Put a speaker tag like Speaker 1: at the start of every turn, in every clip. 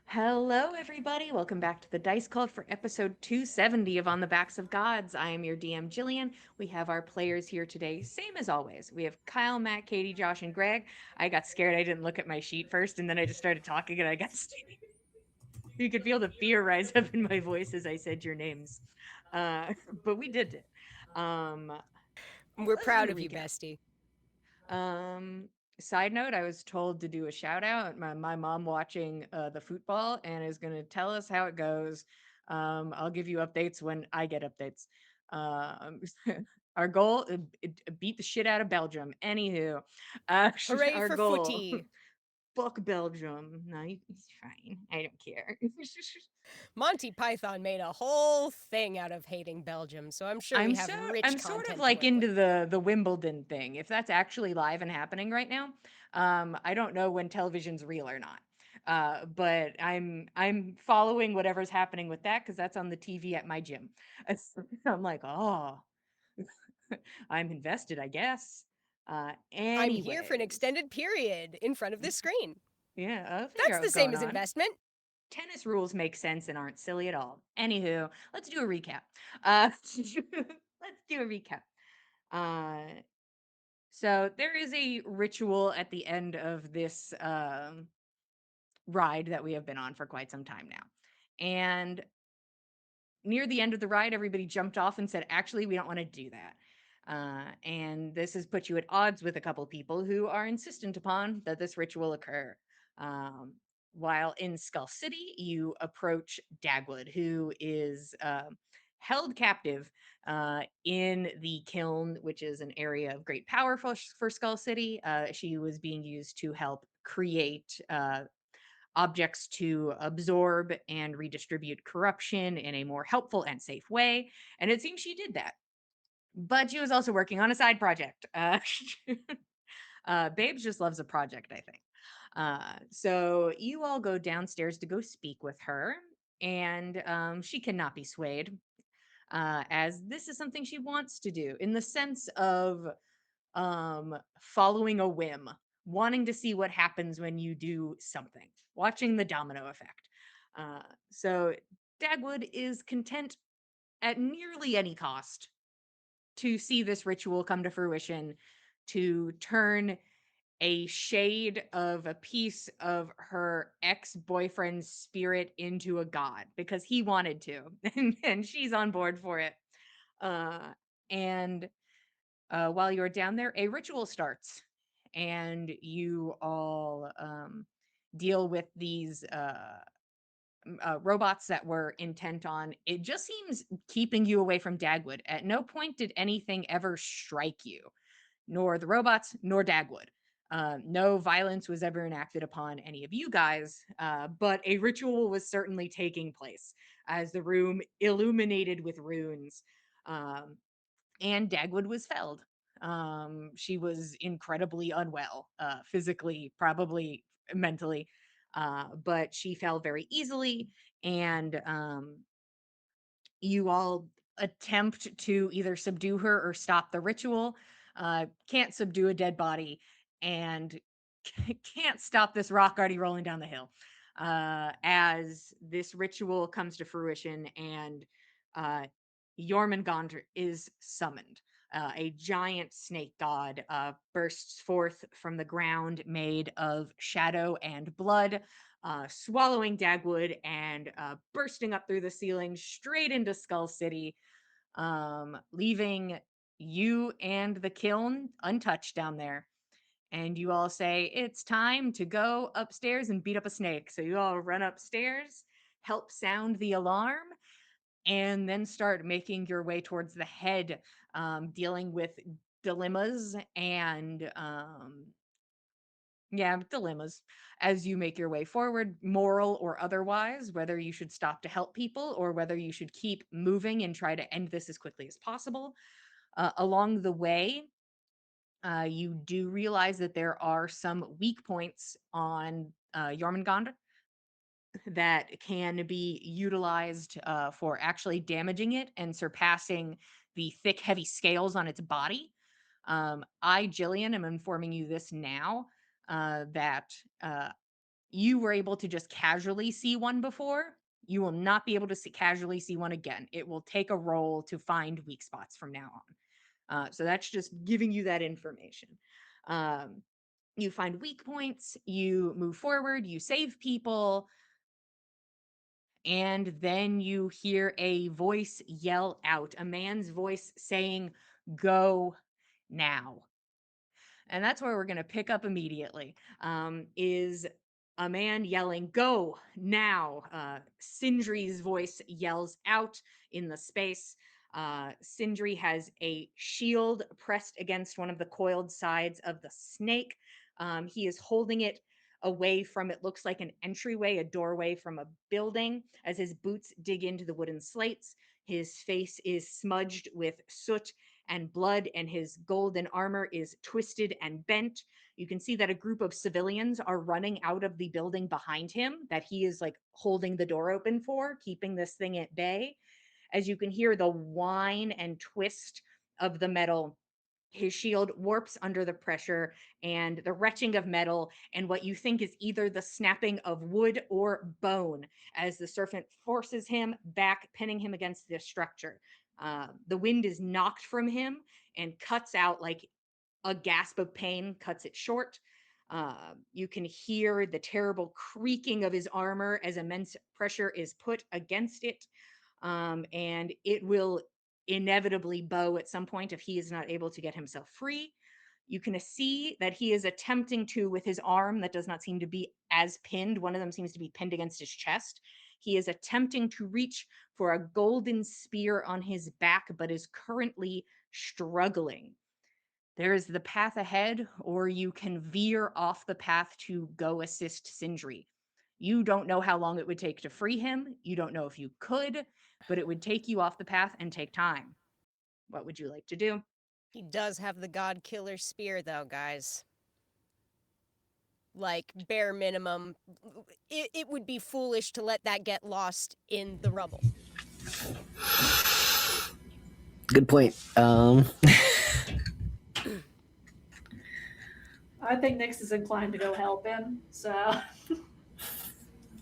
Speaker 1: Hello, everybody. Welcome back to the Dice Cult for episode 270 of On the Backs of Gods. I am your DM, Jillian. We have our players here today, same as always. We have Kyle, Matt, Katie, Josh, and Greg. I got scared. I didn't look at my sheet first, and then I just started talking, and I got you could feel the fear rise up in my voice as I said your names. Uh, but we did it. Um,
Speaker 2: We're
Speaker 1: let's do
Speaker 2: proud
Speaker 1: a
Speaker 2: of you,
Speaker 1: recap.
Speaker 2: bestie.
Speaker 1: Um, Side note, I was told to do a shout out. My mom watching the football and is going to tell us how it goes. I'll give you updates when I get updates. Um, our goal beat the shit out of Belgium. Anywho,
Speaker 2: Hooray
Speaker 1: our
Speaker 2: for
Speaker 1: goal
Speaker 2: footy.
Speaker 1: fuck Belgium. No, it's fine. I don't care.
Speaker 2: Monty Python made a whole thing out of hating Belgium, so I'm sure
Speaker 1: I'm
Speaker 2: we
Speaker 1: so
Speaker 2: have rich
Speaker 1: I'm sort of
Speaker 2: content to
Speaker 1: like
Speaker 2: work with.
Speaker 1: into the Wimbledon thing. If that's actually live and happening right now, I don't know when television's real or not. But I'm following whatever's happening with that because that's on the TV at my gym. I'm like, oh, I'm invested, I guess.
Speaker 2: I'm here for an
Speaker 1: Anyways,
Speaker 2: extended period in front of this screen.
Speaker 1: yeah, I'll figure
Speaker 2: That's
Speaker 1: out
Speaker 2: the
Speaker 1: what's
Speaker 2: same
Speaker 1: going
Speaker 2: as
Speaker 1: on.
Speaker 2: investment.
Speaker 1: Tennis rules make sense and aren't silly at all. Anywho, let's do a recap. Let's do a recap. Uh, So there is a ritual at the end of this ride that we have been on for quite some time now. And near the end of the ride, everybody jumped off and said, actually, we don't want to do that. And this has put you at odds with a couple people who are insistent upon that this ritual occur. Um, while in Skull City, you approach Dagwood, who is held captive in the kiln, which is an area of great power for Skull City. She was being used to help create objects to absorb and redistribute corruption in a more helpful and safe way. And it seems she did that. But she was also working on a side project. Babes just loves a project, I think. So you all go downstairs to go speak with her, and she cannot be swayed, as this is something she wants to do in the sense of following a whim, wanting to see what happens when you do something, watching the domino effect. So Dagwood is content at nearly any cost to see this ritual come to fruition, to turn a shade of a piece of her ex-boyfriend's spirit into a god because he wanted to, and she's on board for it. And while you're down there, a ritual starts, and you all deal with these robots that were intent on. It just seems keeping you away from Dagwood. At no point did anything ever strike you, nor the robots, nor Dagwood. No violence was ever enacted upon any of you guys, but a ritual was certainly taking place as the room illuminated with runes. Um, and Dagwood was felled. She was incredibly unwell, physically, probably mentally, but she fell very easily. And you all attempt to either subdue her or stop the ritual. Can't subdue a dead body, and can't stop this rock already rolling down the hill. As this ritual comes to fruition, and uh, Jormungandr is summoned. A giant snake god bursts forth from the ground, made of shadow and blood, swallowing Dagwood and bursting up through the ceiling straight into Skull City, leaving you and the kiln untouched down there. And you all say, it's time to go upstairs and beat up a snake. So you all run upstairs, help sound the alarm, and then start making your way towards the head, dealing with dilemmas and yeah, dilemmas as you make your way forward, moral or otherwise, whether you should stop to help people or whether you should keep moving and try to end this as quickly as possible. Along the way, you do realize that there are some weak points on Jormungand that can be utilized for actually damaging it and surpassing the thick, heavy scales on its body. I, Jillian, am informing you this now, that you were able to just casually see one before. You will not be able to casually see one again. It will take a roll to find weak spots from now on. So that's just giving you that information. Um, you find weak points, you move forward, you save people, and then you hear a voice yell out, a man's voice saying, "Go now." And that's where we're going to pick up immediately. Is a man yelling, "Go now." Sindri's voice yells out in the space. Sindri has a shield pressed against one of the coiled sides of the snake. He is holding it away from, it looks like, an entryway, a doorway from a building, as his boots dig into the wooden slates. His face is smudged with soot and blood, and his golden armor is twisted and bent. You can see that a group of civilians are running out of the building behind him that he is like holding the door open for, keeping this thing at bay. As you can hear the whine and twist of the metal, his shield warps under the pressure and the retching of metal, and what you think is either the snapping of wood or bone, as the serpent forces him back, pinning him against this structure. The wind is knocked from him and cuts out, like a gasp of pain cuts it short. You can hear the terrible creaking of his armor as immense pressure is put against it. And it will inevitably bow at some point if he is not able to get himself free. You can see that he is attempting to, with his arm that does not seem to be as pinned, one of them seems to be pinned against his chest. He is attempting to reach for a golden spear on his back, but is currently struggling. There is the path ahead, or you can veer off the path to go assist Sindri. You don't know how long it would take to free him. You don't know if you could, but it would take you off the path and take time. What would you like to do?
Speaker 2: He does have the God Killer Spear, though, guys. Like, bare minimum, it would be foolish to let that get lost in the rubble.
Speaker 3: Good point.
Speaker 4: I think Nyx is inclined to go help him, so.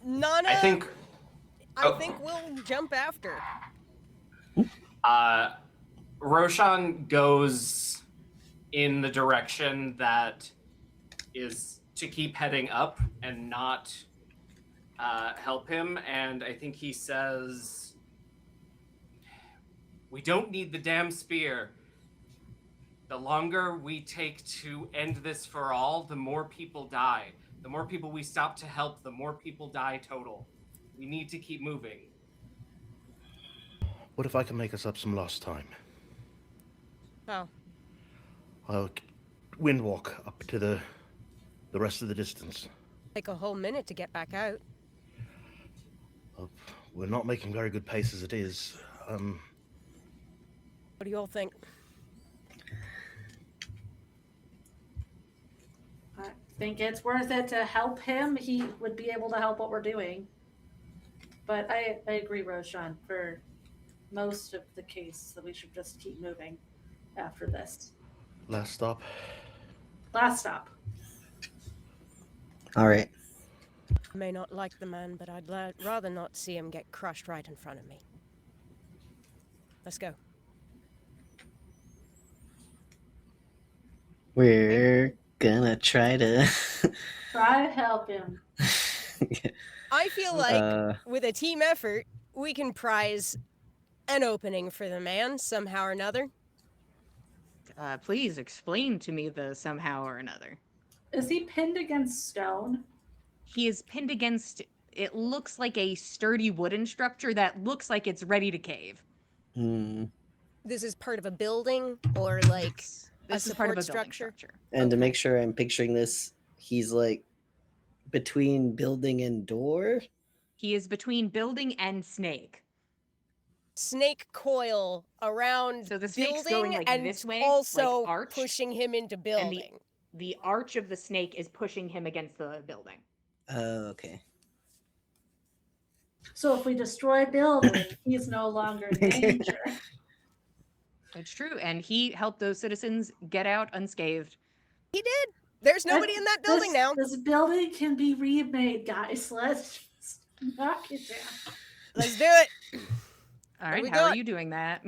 Speaker 2: Nana,
Speaker 5: I think
Speaker 2: we'll jump after.
Speaker 5: Roshan goes in the direction that is to keep heading up and not help him, and I think he says, "We don't need the damn spear. The longer we take to end this for all, the more people die. The more people we stop to help, the more people die total. We need to keep moving."
Speaker 6: What if I can make us up some lost time?
Speaker 2: Oh.
Speaker 6: I'll wind walk up to the rest of the distance.
Speaker 2: Take a whole minute to get back out.
Speaker 6: We're not making very good pace as it is.
Speaker 2: What do you all think?
Speaker 4: I think it's worth it to help him. He would be able to help what we're doing. But I agree, Roshan, for most of the case that we should just keep moving after this.
Speaker 6: Last stop.
Speaker 4: Last stop.
Speaker 3: All right.
Speaker 2: I may not like the man, but I'd rather not see him get crushed right in front of me. Let's go.
Speaker 3: We're gonna try to
Speaker 4: Try to help him.
Speaker 2: I feel like with a team effort, we can prize an opening for the man somehow or another.
Speaker 1: Please explain to me the somehow or another.
Speaker 4: Is he pinned against stone?
Speaker 1: He is pinned against, it looks like a sturdy wooden structure that looks like it's ready to cave.
Speaker 2: This is part of a building, or like
Speaker 1: This is part of a building structure.
Speaker 3: And to make sure I'm picturing this, he's like between building and door?
Speaker 1: He is between building and snake.
Speaker 2: Snake coil around
Speaker 1: So the snake's
Speaker 2: building
Speaker 1: going like
Speaker 2: and
Speaker 1: this way,
Speaker 2: also
Speaker 1: like arch,
Speaker 2: pushing him into building.
Speaker 1: The arch of the snake is pushing him against the building.
Speaker 3: Oh, okay.
Speaker 4: So if we destroy building, he's no longer in danger.
Speaker 1: It's true, and he helped those citizens get out unscathed.
Speaker 2: He did. There's nobody in that building now.
Speaker 4: This building can be remade, guys. Let's just knock it down.
Speaker 2: Let's do it.
Speaker 1: All
Speaker 2: What do
Speaker 1: right,
Speaker 2: we
Speaker 1: how are
Speaker 2: got?
Speaker 1: you doing that?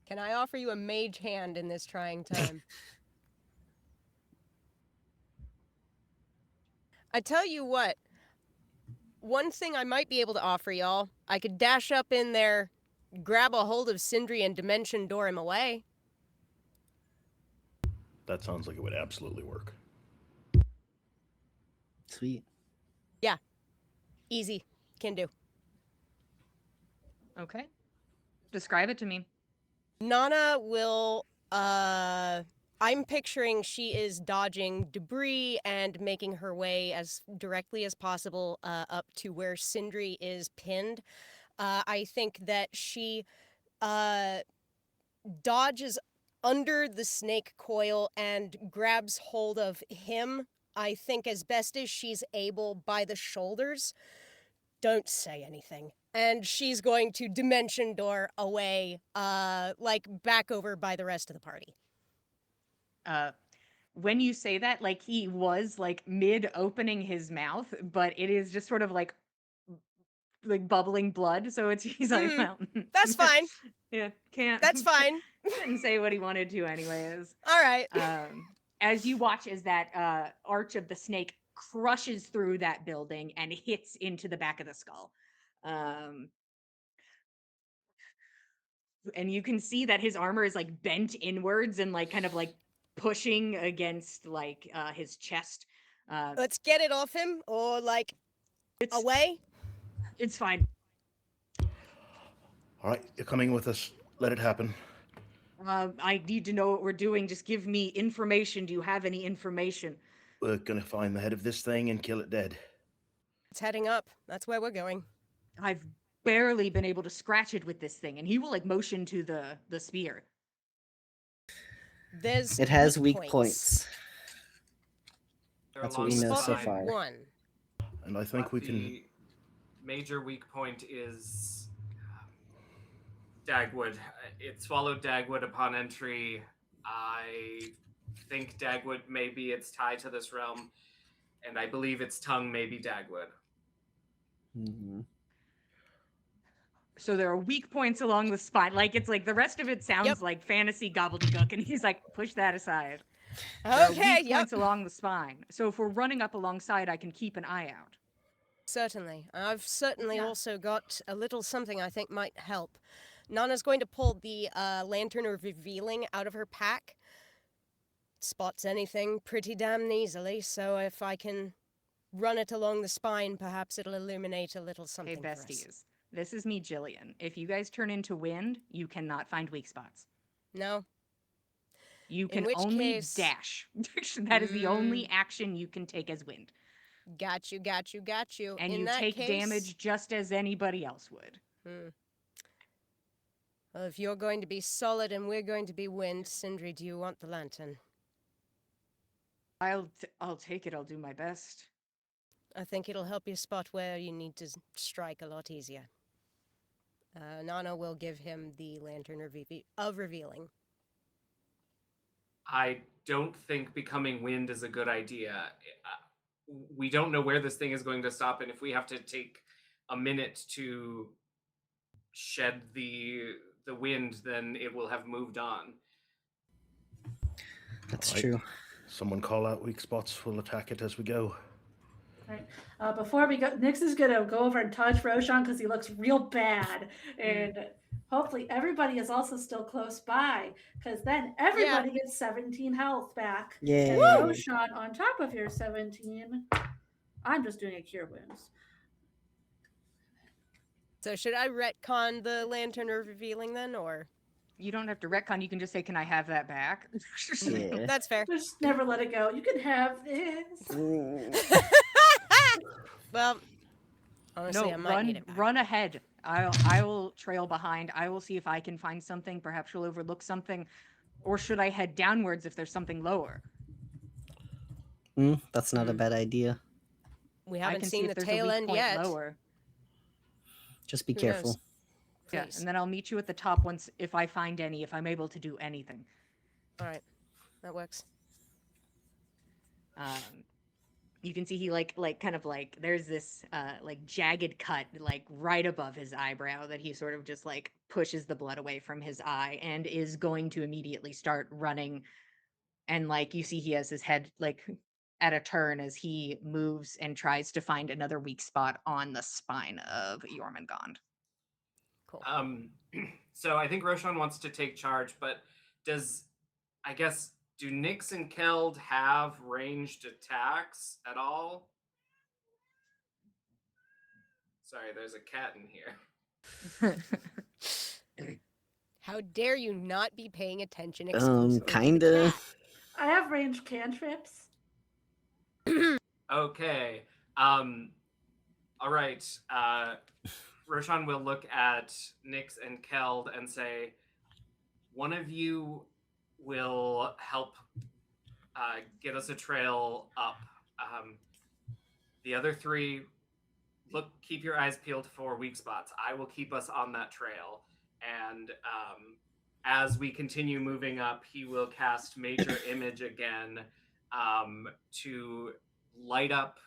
Speaker 2: Can I offer you a mage hand in this trying time? I tell you what, one thing I might be able to offer y'all, I could dash up in there, grab a hold of Sindri and dimension door him away.
Speaker 6: That sounds like it would absolutely work.
Speaker 3: Sweet.
Speaker 2: Yeah. Easy. Can do.
Speaker 1: Okay. Describe it to me.
Speaker 2: Nana will, I'm picturing she is dodging debris and making her way as directly as possible up to where Sindri is pinned. I think that she dodges under the snake coil and grabs hold of him, I think as best as she's able, by the shoulders. Don't say anything. And she's going to dimension door away, like back over by the rest of the party.
Speaker 1: When you say that, like he was like mid opening his mouth, but it is just sort of like bubbling blood. So he's like, well,
Speaker 2: That's fine.
Speaker 1: Yeah, can't.
Speaker 2: That's fine.
Speaker 1: Couldn't say what he wanted to, anyways.
Speaker 2: All right.
Speaker 1: As you watch as that arch of the snake crushes through that building and hits into the back of the skull. And you can see that his armor is like bent inwards and like kind of like pushing against like his chest.
Speaker 2: Let's get it off him, or like away.
Speaker 1: It's fine.
Speaker 6: All right, you're coming with us. Let it happen.
Speaker 1: I need to know what we're doing. Just give me information. Do you have any information?
Speaker 6: We're gonna find the head of this thing and kill it dead.
Speaker 2: It's heading up. That's where we're going.
Speaker 1: I've barely been able to scratch it with this thing, and he will like motion to the spear.
Speaker 2: It
Speaker 3: has weak points.
Speaker 5: They're
Speaker 3: That's
Speaker 5: along
Speaker 3: what we
Speaker 5: the
Speaker 3: know so
Speaker 5: spine.
Speaker 3: far.
Speaker 2: One.
Speaker 6: And I think we can.
Speaker 5: The major weak point is Dagwood. It swallowed Dagwood upon entry. I think Dagwood may be its tie to this realm, and I believe its tongue may be Dagwood.
Speaker 3: Mm-hmm.
Speaker 1: So there are weak points along the spine. Like it's like the rest of it sounds like fantasy gobbledygook, and he's like, push that aside. There are
Speaker 2: Okay,
Speaker 1: weak points along the spine. So if we're running up alongside, I can keep an eye out.
Speaker 2: Certainly. I've certainly also got a little something I think might help. Nana's going to pull the lantern of revealing out of her pack. Spots anything pretty damn easily, so if I can run it along the spine, perhaps it'll illuminate a little something
Speaker 1: Hey,
Speaker 2: for us.
Speaker 1: besties. This is me, Jillian. If you guys turn into wind, you cannot find weak spots.
Speaker 2: No?
Speaker 1: You
Speaker 2: In
Speaker 1: can
Speaker 2: which
Speaker 1: only
Speaker 2: case-
Speaker 1: dash. That is the only action you can take as wind.
Speaker 2: Got you.
Speaker 1: And
Speaker 2: In
Speaker 1: you
Speaker 2: that
Speaker 1: take
Speaker 2: case,
Speaker 1: damage just as anybody else would.
Speaker 2: Well, if you're going to be solid and we're going to be wind, Sindri, do you want the lantern?
Speaker 1: I'll take it. I'll do my best.
Speaker 2: I think it'll help you spot where you need to strike a lot easier. Nana will give him the lantern of revealing.
Speaker 5: I don't think becoming wind is a good idea. We don't know where this thing is going to stop, and if we have to take a minute to shed the wind, then it will have moved on.
Speaker 3: That's
Speaker 6: Right.
Speaker 3: true.
Speaker 6: Someone call out weak spots. We'll attack it as we go.
Speaker 4: Right. Before we go, Nyx is gonna go over and touch Roshan because he looks real bad, and hopefully everybody is also still close by, because then everybody gets 17 health back.
Speaker 3: Yay.
Speaker 4: And Roshan on top of your 17. I'm just doing a cure wounds.
Speaker 2: So should I retcon the lantern of revealing then, or?
Speaker 1: You don't have to retcon. You can just say, "Can I have that back?"
Speaker 3: Yeah.
Speaker 2: That's fair.
Speaker 4: Just never let it go. You can have this.
Speaker 2: Well, honestly,
Speaker 1: No,
Speaker 2: I might need it back.
Speaker 1: run ahead. I will trail behind. I will see if I can find something. Perhaps you'll overlook something, or should I head downwards if there's something lower?
Speaker 3: That's not a bad idea.
Speaker 2: We
Speaker 1: I
Speaker 2: haven't
Speaker 1: can
Speaker 2: seen
Speaker 1: see
Speaker 2: the
Speaker 1: if there's a
Speaker 2: tail
Speaker 1: weak
Speaker 2: end
Speaker 1: point
Speaker 2: yet.
Speaker 1: lower.
Speaker 3: Just be
Speaker 2: Who
Speaker 3: careful.
Speaker 2: knows?
Speaker 1: Yeah,
Speaker 2: please.
Speaker 1: and then I'll meet you at the top once if I find any, if I'm able to do anything.
Speaker 2: All right, that works.
Speaker 1: You can see he kind of like there's this like jagged cut like right above his eyebrow that he sort of just like pushes the blood away from his eye and is going to immediately start running. And like you see he has his head like at a turn as he moves and tries to find another weak spot on the spine of Jormungand.
Speaker 2: Cool.
Speaker 5: So I think Roshan wants to take charge, but do Nyx and Keld have ranged attacks at all? Sorry, there's a cat in here.
Speaker 2: How dare you not be paying attention exclusively to the
Speaker 3: Kinda.
Speaker 2: cat?
Speaker 4: I have ranged cantrips.
Speaker 5: Okay. All right. Roshan will look at Nyx and Keld and say, one of you will help get us a trail up. The other three, keep your eyes peeled for weak spots. I will keep us on that trail. And as we continue moving up, he will cast Major Image again to light up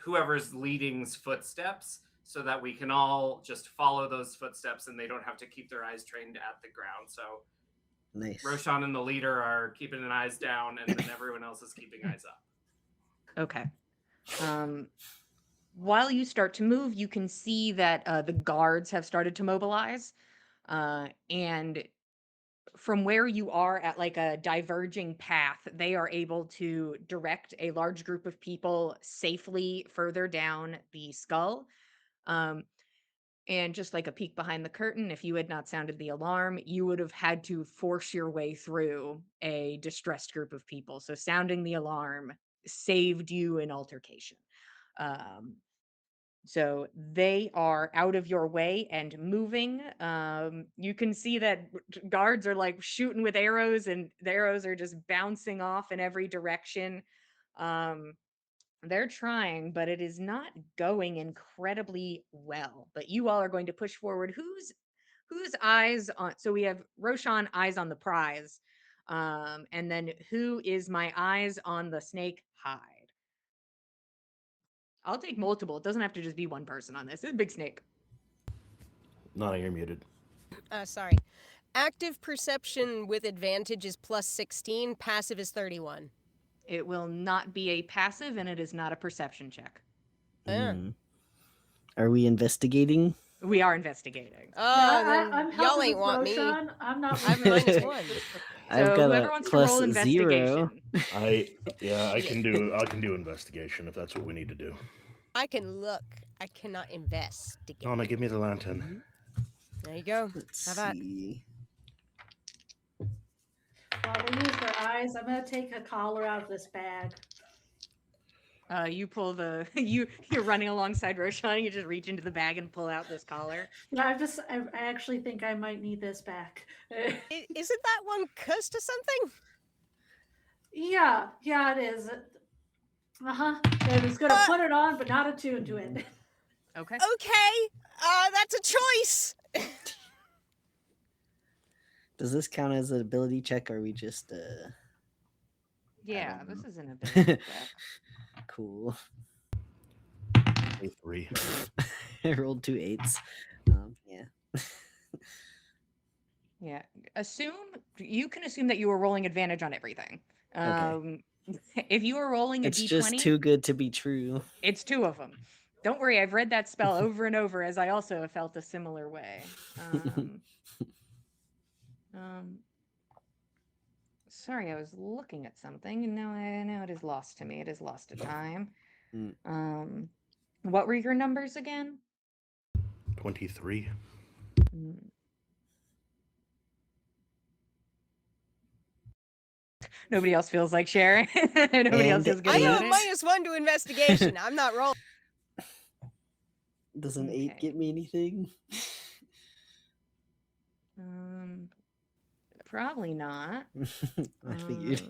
Speaker 5: whoever's leading's footsteps, so that we can all just follow those footsteps and they don't have to keep their eyes trained at the ground. So
Speaker 3: Nice.
Speaker 5: Roshan and the leader are keeping an eyes down, and then everyone else is keeping eyes up.
Speaker 1: Okay. While you start to move, you can see that the guards have started to mobilize. And from where you are at like a diverging path, they are able to direct a large group of people safely further down the skull. And just like a peek behind the curtain, if you had not sounded the alarm, you would have had to force your way through a distressed group of people. So sounding the alarm saved you an altercation. So they are out of your way and moving. You can see that guards are like shooting with arrows, and the arrows are just bouncing off in every direction. They're trying, but it is not going incredibly well. But you all are going to push forward. Whose eyes on? So we have Roshan eyes on the prize, and then who is my eyes on the snake hide? I'll take multiple. It doesn't have to just be one person on this. It's a big snake.
Speaker 6: Nana, you're muted.
Speaker 2: Sorry. Active perception with advantage is plus 16. Passive is 31.
Speaker 1: It will not be a passive, and it is not a perception check.
Speaker 3: Are we investigating?
Speaker 1: We are investigating.
Speaker 2: Oh,
Speaker 4: I'm
Speaker 2: then y'all
Speaker 4: helping
Speaker 2: ain't
Speaker 4: with
Speaker 2: want me.
Speaker 4: Roshan. I'm not.
Speaker 2: I have -1.
Speaker 3: I've
Speaker 1: So
Speaker 3: got
Speaker 1: whoever
Speaker 3: a
Speaker 1: wants to roll
Speaker 3: plus
Speaker 1: investigation.
Speaker 3: 0.
Speaker 6: I can do investigation if that's what we need to do.
Speaker 2: I can look. I cannot investigate.
Speaker 6: Nana, give me the lantern.
Speaker 2: There you go.
Speaker 3: Let's
Speaker 2: How about
Speaker 3: see.
Speaker 4: While we use their eyes, I'm gonna take a collar out of this bag.
Speaker 1: You pull the you're running alongside Roshan. You just reach into the bag and pull out this collar.
Speaker 4: Yeah, I actually think I might need this back.
Speaker 2: Isn't that one cursed or something?
Speaker 4: Yeah, it is. I was gonna put it on, but not attuned to it.
Speaker 1: Okay.
Speaker 2: Okay. That's a choice.
Speaker 3: Does this count as an ability check, or are we just
Speaker 1: Yeah,
Speaker 3: don't
Speaker 1: this
Speaker 3: know.
Speaker 1: is an ability check.
Speaker 3: cool?
Speaker 6: A3.
Speaker 3: I rolled 2 8s. Yeah.
Speaker 1: Yeah. You can assume that you were rolling advantage on everything. If you were rolling a
Speaker 3: It's
Speaker 1: d20,
Speaker 3: just too good to be true.
Speaker 1: it's 2 of them. Don't worry, I've read that spell over and over, as I also have felt a similar way. Sorry, I was looking at something, and now it is lost to me. It is lost to time. What were your numbers again?
Speaker 6: 23.
Speaker 1: Nobody else feels like sharing. Nobody else
Speaker 3: And
Speaker 1: is good
Speaker 2: I
Speaker 1: about
Speaker 2: have
Speaker 1: it.
Speaker 2: a -1 to investigation. I'm not rolling.
Speaker 3: Does an 8
Speaker 1: Okay.
Speaker 3: get me anything?
Speaker 1: Probably not.
Speaker 3: I figured.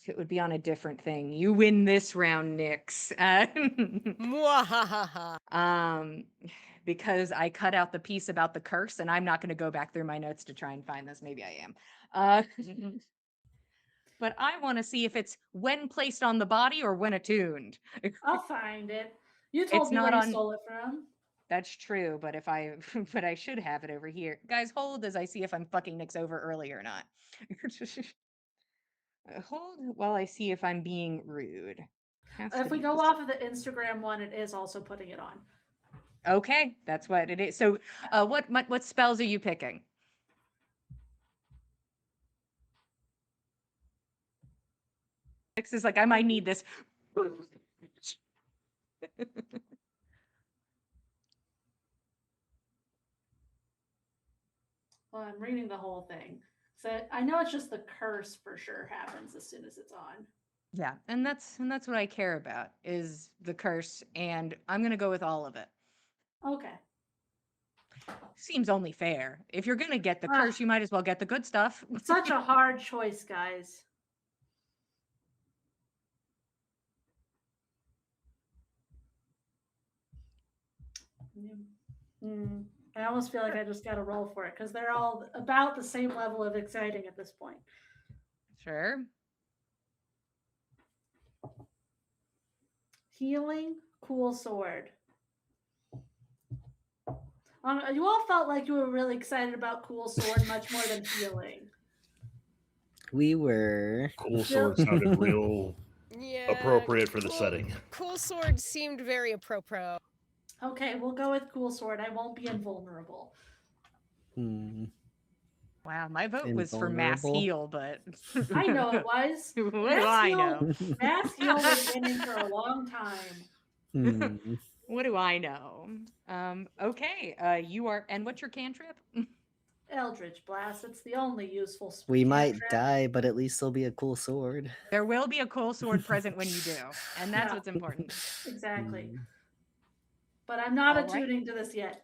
Speaker 1: it would be on a different thing. You win this round, Nyx.
Speaker 2: Mwahaha.
Speaker 1: Because I cut out the piece about the curse, and I'm not going to go back through my notes to try and find this. Maybe I am. But I want to see if it's when placed on the body or when attuned.
Speaker 4: I'll find it. You told
Speaker 1: It's
Speaker 4: me where
Speaker 1: not
Speaker 4: you
Speaker 1: on.
Speaker 4: stole it from.
Speaker 1: That's true, but if I, but I should have it over here. Guys, hold as I see if I'm fucking Nyx over early or not. Hold while I see if I'm being rude.
Speaker 4: If we go off of the Instagram one, it is also putting it on.
Speaker 1: Okay, that's what it is. So, what spells are you picking? Nyx is like, I might need this.
Speaker 4: Well, I'm reading the whole thing. So I know it's just the curse for sure happens as soon as it's on.
Speaker 1: Yeah, and that's what I care about is the curse, and I'm gonna go with all of it.
Speaker 4: Okay.
Speaker 1: Seems only fair. If you're gonna get the
Speaker 4: Ah.
Speaker 1: curse, you might as well get the good stuff.
Speaker 4: Such a hard choice, guys. I almost feel like I just got to roll for it because they're all about the same level of exciting at this point.
Speaker 1: Sure.
Speaker 4: Healing, cool sword. You all felt like you were really excited about cool sword much more than healing.
Speaker 3: We were.
Speaker 6: Cool sword sounded real
Speaker 2: Yeah.
Speaker 6: appropriate for the setting.
Speaker 2: Cool sword seemed very apropos.
Speaker 4: Okay, we'll go with cool sword. I won't be invulnerable.
Speaker 1: Wow, my vote was for mass
Speaker 3: Invulnerable?
Speaker 1: heal, but
Speaker 4: I know it was.
Speaker 1: what do
Speaker 4: Mass
Speaker 1: I
Speaker 4: heal-
Speaker 1: know?
Speaker 4: Mass heal was winning for a long time.
Speaker 1: What do I know? Okay, you are, and what's your cantrip?
Speaker 4: Eldritch Blast. It's the only useful
Speaker 3: We might
Speaker 4: cantrip.
Speaker 3: die, but at least there'll be a cool sword.
Speaker 1: There will be a cool sword present when you do, and that's
Speaker 4: Yeah.
Speaker 1: what's important.
Speaker 4: Exactly. But I'm not
Speaker 1: All right.
Speaker 4: attuning to this yet.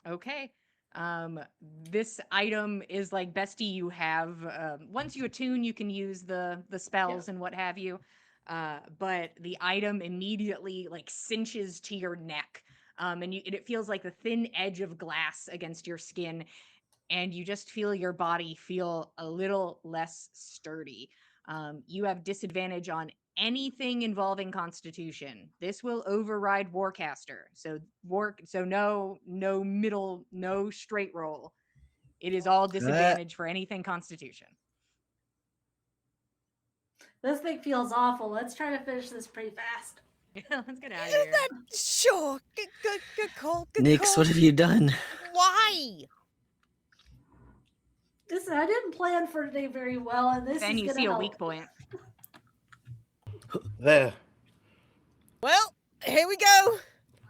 Speaker 1: Okay. This item is like bestie. You have once you attune, you can use the spells and what have you. But the item immediately like cinches to your neck, and it feels like the thin edge of glass against your skin, and you just feel your body feel a little less sturdy. You have disadvantage on anything involving Constitution. This will override Warcaster. So no middle, no straight roll. It is all disadvantage for anything Constitution.
Speaker 4: This thing feels awful. Let's try to finish this pretty fast.
Speaker 1: Let's get out of here.
Speaker 2: Sure. Good call. Good
Speaker 3: Nyx,
Speaker 2: call.
Speaker 3: what have you done?
Speaker 2: Why?
Speaker 4: Listen, I didn't plan for today very well, and this
Speaker 1: Then
Speaker 4: is
Speaker 1: you
Speaker 4: gonna
Speaker 1: see a
Speaker 4: help.
Speaker 1: weak point.
Speaker 6: There.
Speaker 2: Well, here we go.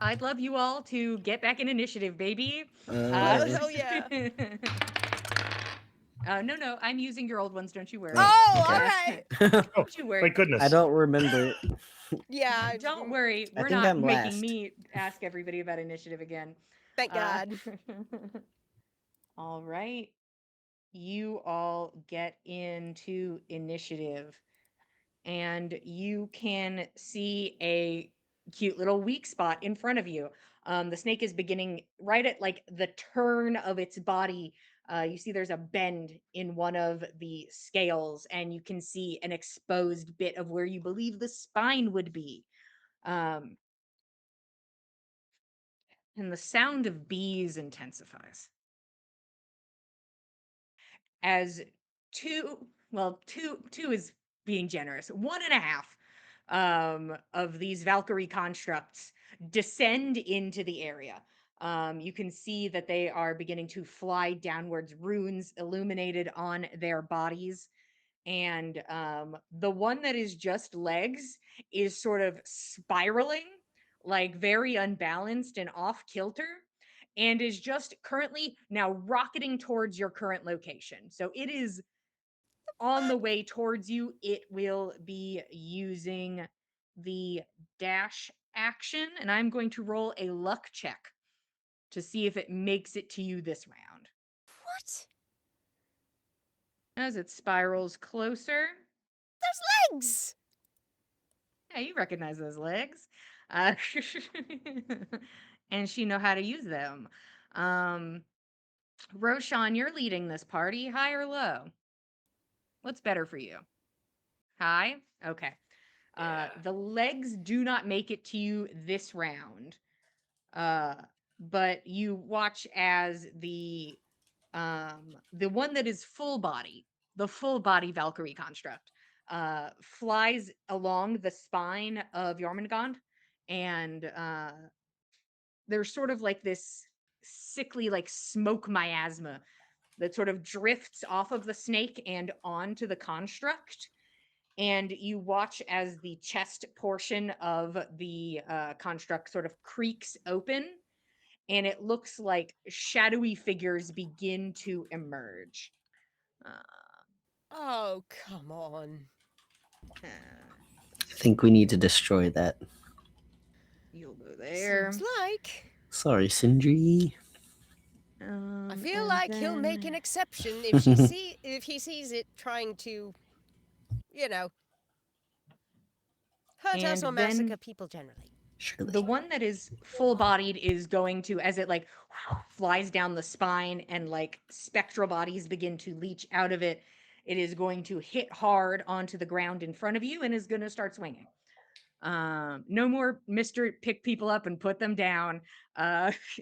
Speaker 1: I'd love you all to get back in initiative, baby.
Speaker 2: Hell yeah.
Speaker 1: No, I'm using your old ones. Don't you worry.
Speaker 2: Oh,
Speaker 3: Okay.
Speaker 2: all right.
Speaker 1: Don't you worry.
Speaker 6: Thank goodness.
Speaker 3: I don't remember it.
Speaker 2: Yeah.
Speaker 1: Don't worry.
Speaker 3: I
Speaker 1: We're
Speaker 3: think
Speaker 1: not
Speaker 3: I'm
Speaker 1: making
Speaker 3: last.
Speaker 1: me ask everybody about initiative again.
Speaker 2: Thank God.
Speaker 1: All right. You all get into initiative, and you can see a cute little weak spot in front of you. The snake is beginning right at like the turn of its body. You see there's a bend in one of the scales, and you can see an exposed bit of where you believe the spine would be. And the sound of bees intensifies as two is being generous, 1.5 of these Valkyrie constructs descend into the area. You can see that they are beginning to fly downwards, runes illuminated on their bodies. And the one that is just legs is sort of spiraling, like very unbalanced and off kilter, and is just currently now rocketing towards your current location. So it is on the way towards you. It will be using the dash action, and I'm going to roll a luck check to see if it makes it to you this round.
Speaker 2: What?
Speaker 1: As it spirals closer,
Speaker 2: those legs!
Speaker 1: Yeah, you recognize those legs. Uh, and she know how to use them. Roshan, you're leading this party. High or low? What's better for you? High? Okay.
Speaker 5: Yeah.
Speaker 1: The legs do not make it to you this round. But you watch as the one that is full body, the full body Valkyrie construct, flies along the spine of Jormungand, and there's sort of like this sickly, like smoke miasma that sort of drifts off of the snake and onto the construct. And you watch as the chest portion of the construct sort of creaks open, and it looks like shadowy figures begin to emerge. Uh,
Speaker 2: Oh, come on.
Speaker 1: uh,
Speaker 3: I think we need to destroy that.
Speaker 1: you'll go there.
Speaker 2: Seems like.
Speaker 3: Sorry, Sindri.
Speaker 2: I feel
Speaker 1: And
Speaker 2: like he'll make
Speaker 1: then-
Speaker 2: an exception if if he sees it trying to, you know, hurt us or
Speaker 1: And then-
Speaker 2: massacre people generally.
Speaker 3: Surely.
Speaker 1: The one that is full bodied is going to, as it like flies down the spine and like spectral bodies begin to leach out of it, it is going to hit hard onto the ground in front of you and is going to start swinging. No more Mr. Pick people up and put them down.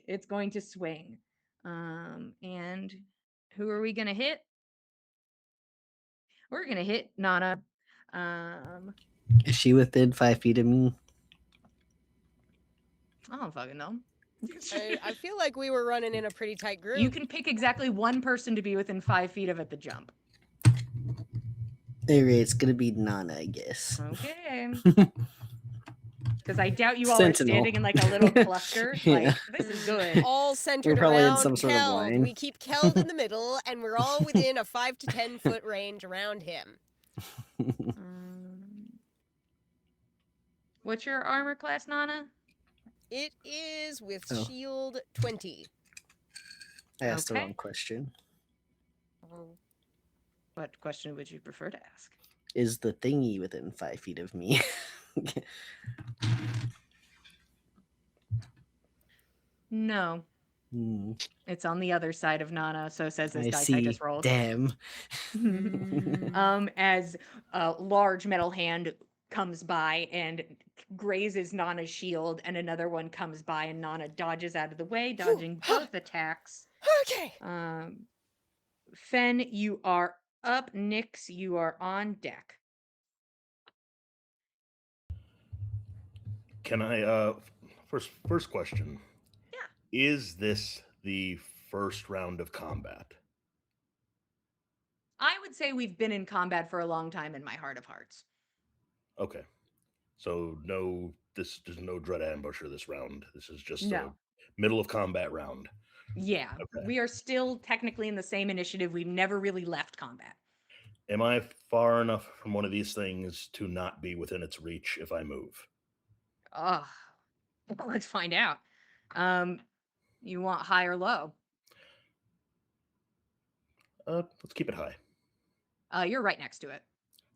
Speaker 1: It's going to swing. And who are we going to hit? We're going to hit Nana.
Speaker 3: Is she within 5 feet of me?
Speaker 1: I don't fucking know.
Speaker 2: I feel like we were running in a pretty tight group.
Speaker 1: You can pick exactly one person to be within 5 feet of at the jump.
Speaker 3: Anyway, it's gonna be Nana, I guess.
Speaker 1: Okay. Because I doubt you all
Speaker 3: Sentinel.
Speaker 1: are standing in like a little cluster.
Speaker 3: Yeah.
Speaker 1: Like, this is good.
Speaker 2: all centered
Speaker 3: probably in
Speaker 2: around
Speaker 3: some sort of
Speaker 2: Keld.
Speaker 3: line.
Speaker 2: We keep Keld in the middle, and we're all within a 5 to 10 foot range around him.
Speaker 1: What's your armor class, Nana?
Speaker 2: It is with
Speaker 3: Oh.
Speaker 2: shield 20.
Speaker 3: I asked the
Speaker 1: Okay.
Speaker 3: wrong question.
Speaker 1: What question would you prefer to ask?
Speaker 3: Is the thingy within 5 feet of me?
Speaker 1: No.
Speaker 3: Hmm,
Speaker 1: It's on the other side of Nana, so says this
Speaker 3: I
Speaker 1: dice I
Speaker 3: see.
Speaker 1: just rolled.
Speaker 3: Damn.
Speaker 1: As a large metal hand comes by and grazes Nana's shield, and another one comes by and Nana dodges out of the way, dodging both attacks.
Speaker 2: Okay.
Speaker 1: Fen, you are up. Nyx, you are on deck.
Speaker 6: Can I first question?
Speaker 1: Yeah.
Speaker 6: Is this the first round of combat?
Speaker 1: I would say we've been in combat for a long time in my heart of hearts.
Speaker 6: Okay. So there's no dread ambusher this round. This is just
Speaker 1: No.
Speaker 6: a middle of combat round.
Speaker 1: Yeah,
Speaker 6: Okay.
Speaker 1: we are still technically in the same initiative. We've never really left combat.
Speaker 6: Am I far enough from one of these things to not be within its reach if I move?
Speaker 1: Let's find out. You want high or low?
Speaker 6: Let's keep it high.
Speaker 1: You're right next to it.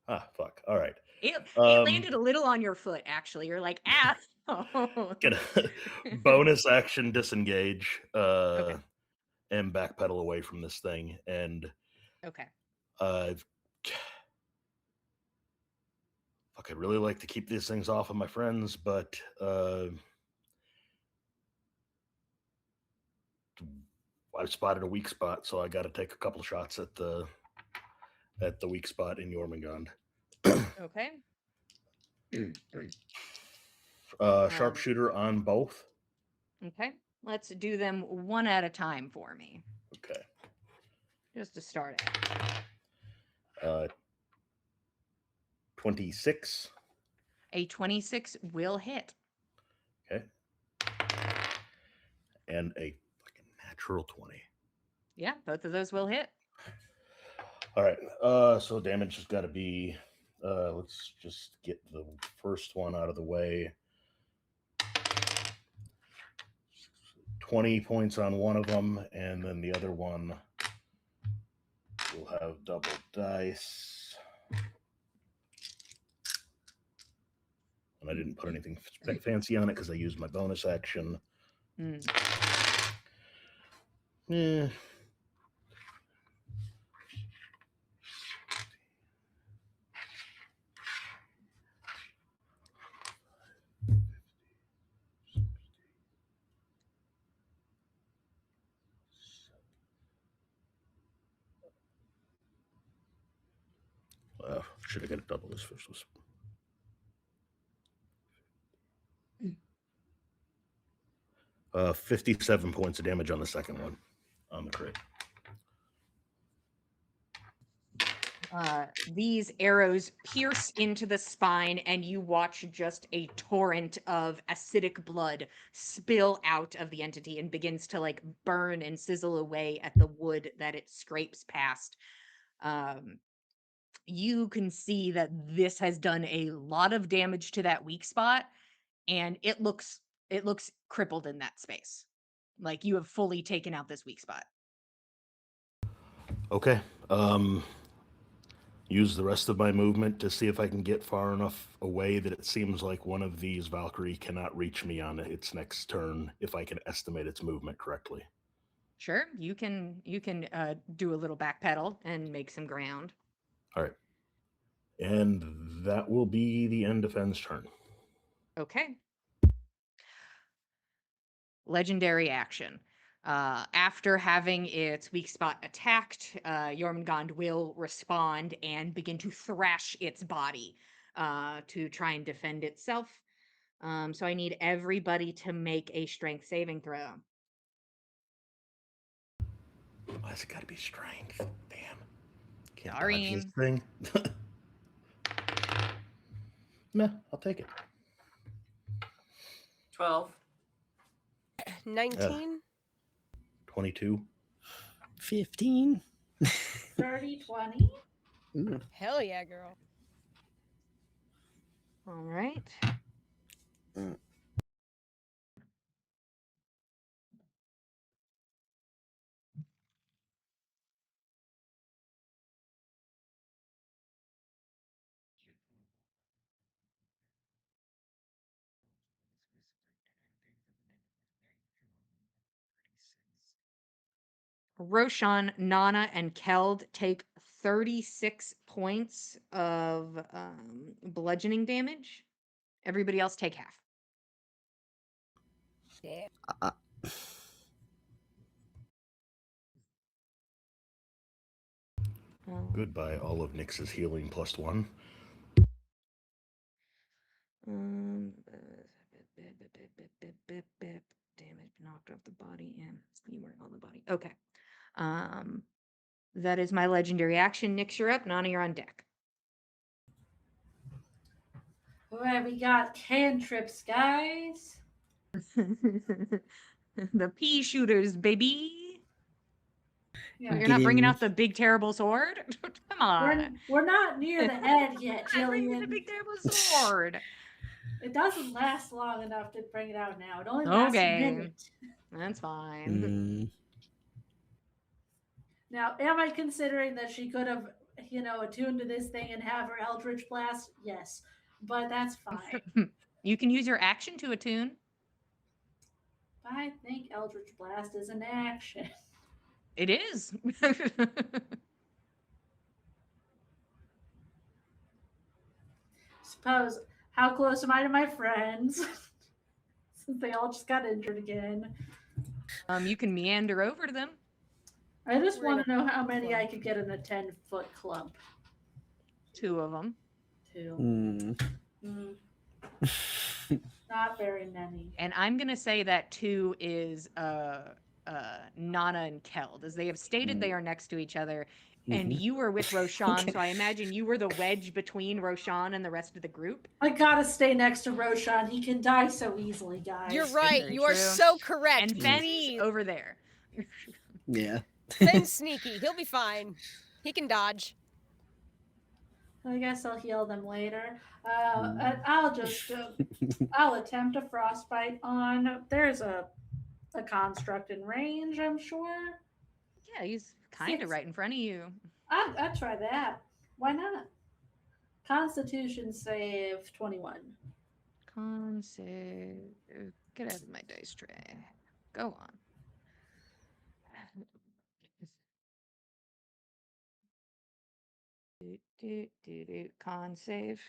Speaker 6: Ah, fuck. All right.
Speaker 1: It
Speaker 6: Um,
Speaker 1: landed a little on your foot, actually. You're like, ah.
Speaker 6: Get a bonus action disengage
Speaker 1: Okay.
Speaker 6: and backpedal away from this thing. And
Speaker 1: Okay.
Speaker 6: I've fuck, I'd really like to keep these things off of my friends, but I've spotted a weak spot, so I got to take a couple shots at the weak spot in Jormungand.
Speaker 1: Okay.
Speaker 6: Sharpshooter on both.
Speaker 1: Okay. Let's do them one at a time for me,
Speaker 6: Okay.
Speaker 1: just to start out.
Speaker 6: 26.
Speaker 1: A 26 will hit.
Speaker 6: Okay. And a fucking natural 20.
Speaker 1: Yeah, both of those will hit.
Speaker 6: All right. So damage has got to be. Let's just get the first one out of the way. 20 points on one of them, and then the other one will have double dice. And I didn't put anything fancy on it because I used my bonus action.
Speaker 1: Mm.
Speaker 6: Eh. Should have got a double this first. Was 57 points of damage on the second one on the crit.
Speaker 1: These arrows pierce into the spine, and you watch just a torrent of acidic blood spill out of the entity and begins to like burn and sizzle away at the wood that it scrapes past. You can see that this has done a lot of damage to that weak spot, and it looks crippled in that space. Like you have fully taken out this weak spot.
Speaker 6: Okay. Use the rest of my movement to see if I can get far enough away that it seems like one of these Valkyrie cannot reach me on its next turn if I can estimate its movement correctly.
Speaker 1: Sure, you can do a little backpedal and make some ground.
Speaker 6: All right. And that will be the end of Fenn's turn.
Speaker 1: Okay. Legendary action. After having its weak spot attacked, Jormungand will respond and begin to thrash its body to try and defend itself. So I need everybody to make a strength saving throw.
Speaker 6: Oh, it's got to be strength. Damn. Can't
Speaker 1: Sorry.
Speaker 6: dodge this thing. Meh, I'll take it.
Speaker 5: 12.
Speaker 2: 19?
Speaker 6: 22.
Speaker 3: 15.
Speaker 4: 30, 20.
Speaker 2: Hell yeah, girl.
Speaker 1: All right. Roshan, Nana, and Keld take 36 points of bludgeoning damage. Everybody else take half.
Speaker 2: Damn.
Speaker 6: Goodbye, all of Nyx's healing +1.
Speaker 1: Damage knocked off the body and you weren't on the body. Okay. That is my legendary action. Nyx, you're up. Nana, you're on deck.
Speaker 4: All right, we got cantrips, guys.
Speaker 1: The pea shooters, baby.
Speaker 4: Yeah.
Speaker 1: You're not bringing out the big terrible sword? Come on.
Speaker 4: We're not near the end yet,
Speaker 1: I'm bringing the
Speaker 4: Jillian.
Speaker 1: big terrible sword.
Speaker 4: It doesn't last long enough to bring it out now. It only lasts a minute.
Speaker 1: That's fine.
Speaker 4: Now, am I considering that she could have, attuned to this thing and have her Eldritch Blast? Yes, but that's fine.
Speaker 1: You can use your action to attune.
Speaker 4: I think Eldritch Blast is an action.
Speaker 1: It is.
Speaker 4: Suppose, how close am I to my friends? Since they all just got injured again.
Speaker 1: You can meander over to them.
Speaker 4: I just want to know how many I could get in a 10-foot clump.
Speaker 1: 2 of them.
Speaker 4: 2. Not very many.
Speaker 1: And I'm going to say that 2 is Nana and Keld, as they have stated they are next to each other. And you were with Roshan, so I imagine you were the wedge between Roshan and the rest of the group.
Speaker 4: I gotta stay next to Roshan. He can die so easily, guys.
Speaker 2: You're right.
Speaker 1: Very
Speaker 2: You are
Speaker 1: true.
Speaker 2: so correct.
Speaker 1: And Fenn's
Speaker 2: Please.
Speaker 1: over there.
Speaker 3: Yeah.
Speaker 2: Fenn's sneaky. He'll be fine. He can dodge.
Speaker 4: I guess I'll heal them later. I'll just, I'll attempt a frostbite on. There's a construct in range, I'm sure.
Speaker 1: Yeah, he's kind of right in front of you.
Speaker 4: I'd try that. Why not? Constitution save 21.
Speaker 1: Con save. Get out of my dice tray. Go on. Con save.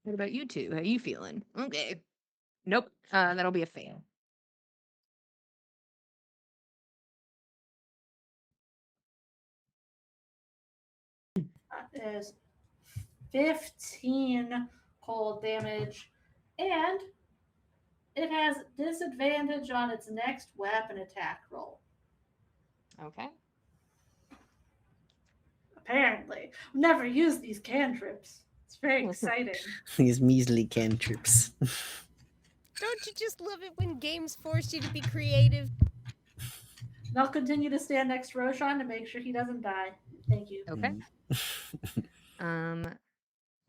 Speaker 1: What about you two? How you feeling? Okay. Nope. That'll be a fail.
Speaker 4: That is 15 cold damage, and it has disadvantage on its next weapon attack roll.
Speaker 1: Okay.
Speaker 4: Apparently, never used these cantrips. It's very exciting.
Speaker 3: These measly cantrips.
Speaker 2: Don't you just love it when games force you to be creative?
Speaker 4: And I'll continue to stand next to Roshan to make sure he doesn't die. Thank you.
Speaker 1: Okay.
Speaker 3: Mm.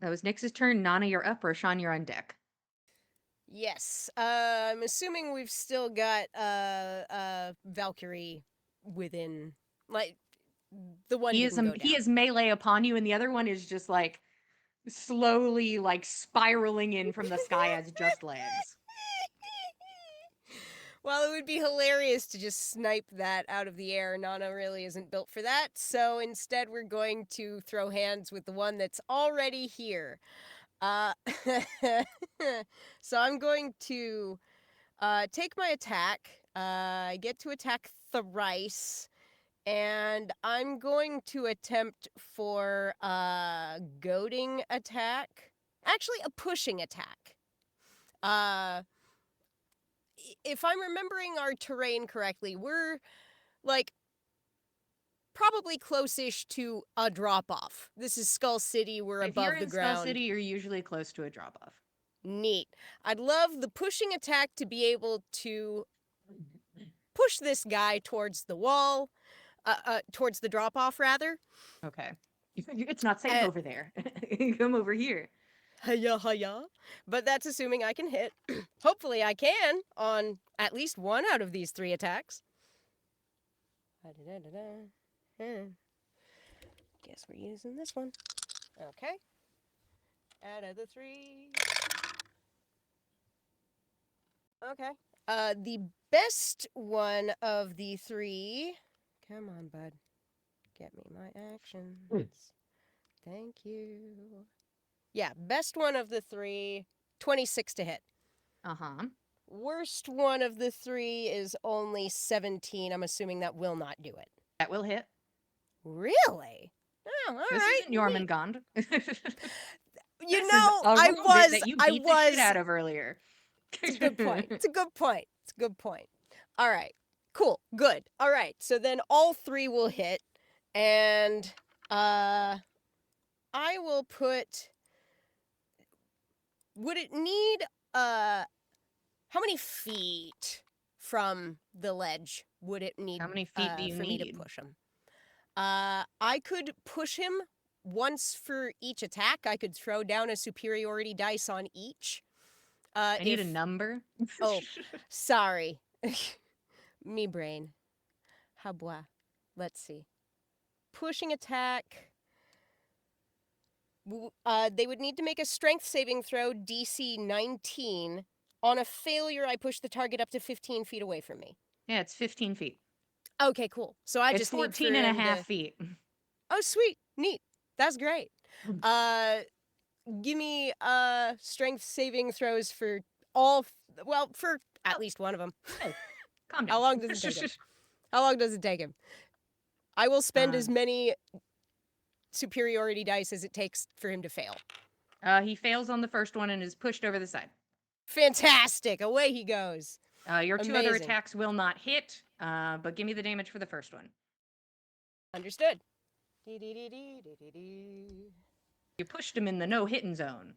Speaker 1: That was Nyx's turn. Nana, you're up. Roshan, you're on deck.
Speaker 2: Yes. I'm assuming we've still got Valkyrie within, like, the one
Speaker 1: He
Speaker 2: didn't go down.
Speaker 1: he is melee upon you, and the other one is just like slowly like spiraling in from the sky as just legs.
Speaker 2: Well, it would be hilarious to just snipe that out of the air. Nana really isn't built for that, so instead we're going to throw hands with the one that's already here. So I'm going to take my attack. I get to attack thrice, and I'm going to attempt for a goading attack. Actually, a pushing attack. If I'm remembering our terrain correctly, we're like probably close-ish to a drop-off. This is Skull City. We're
Speaker 1: If you're
Speaker 2: above the
Speaker 1: in
Speaker 2: ground.
Speaker 1: Skull City, you're usually close to a drop off.
Speaker 2: Neat. I'd love the pushing attack to be able to push this guy towards the wall, towards the drop-off, rather.
Speaker 1: Okay. It's not safe over there. Come over here.
Speaker 2: Hiya, hiya. But that's assuming I can hit. Hopefully I can on at least one out of these 3 attacks. Guess we're using this one. Okay. Out of the 3. Okay. The best one of the 3. Come on, bud. Get me my actions. Thank you. Yeah, best one of the 3, 26 to hit.
Speaker 1: Uh-huh.
Speaker 2: Worst one of the 3 is only 17. I'm assuming that will not do it.
Speaker 1: That will hit.
Speaker 2: Really? Oh, all
Speaker 1: This
Speaker 2: right.
Speaker 1: isn't Jormungand.
Speaker 2: You know,
Speaker 1: I was that you beat the shit out of earlier.
Speaker 2: It's a good point. It's a good point. It's a good point. All right. Cool. Good. All right. So then all 3 will hit, and I will put. Would it need how many feet from the ledge would it need?
Speaker 1: How many feet do you
Speaker 2: for me to
Speaker 1: need?
Speaker 2: push him? I could push him once for each attack. I could throw down a superiority dice on each.
Speaker 1: I need a number.
Speaker 2: Oh, sorry. Me brain. Habwa. Let's see. Pushing attack. They would need to make a strength saving throw, DC 19. On a failure, I push the target up to 15 feet away from me.
Speaker 1: Yeah, it's 15 feet.
Speaker 2: Okay, cool. So I
Speaker 1: It's
Speaker 2: just
Speaker 1: 14
Speaker 2: need
Speaker 1: and a
Speaker 2: for him
Speaker 1: half
Speaker 2: to...
Speaker 1: feet.
Speaker 2: Oh, sweet. Neat. That's great. Give me strength saving throws for all... Well, for at least one of them.
Speaker 1: Hey, calm down.
Speaker 2: How long does it take him? How long does it take him? I will spend as many superiority dice as it takes for him to fail.
Speaker 1: He fails on the first one and is pushed over the side.
Speaker 2: Fantastic. Away he goes.
Speaker 1: Your 2 other
Speaker 2: Amazing.
Speaker 1: attacks will not hit, but give me the damage for the first one.
Speaker 2: Understood.
Speaker 1: You pushed him in the no-hitting zone.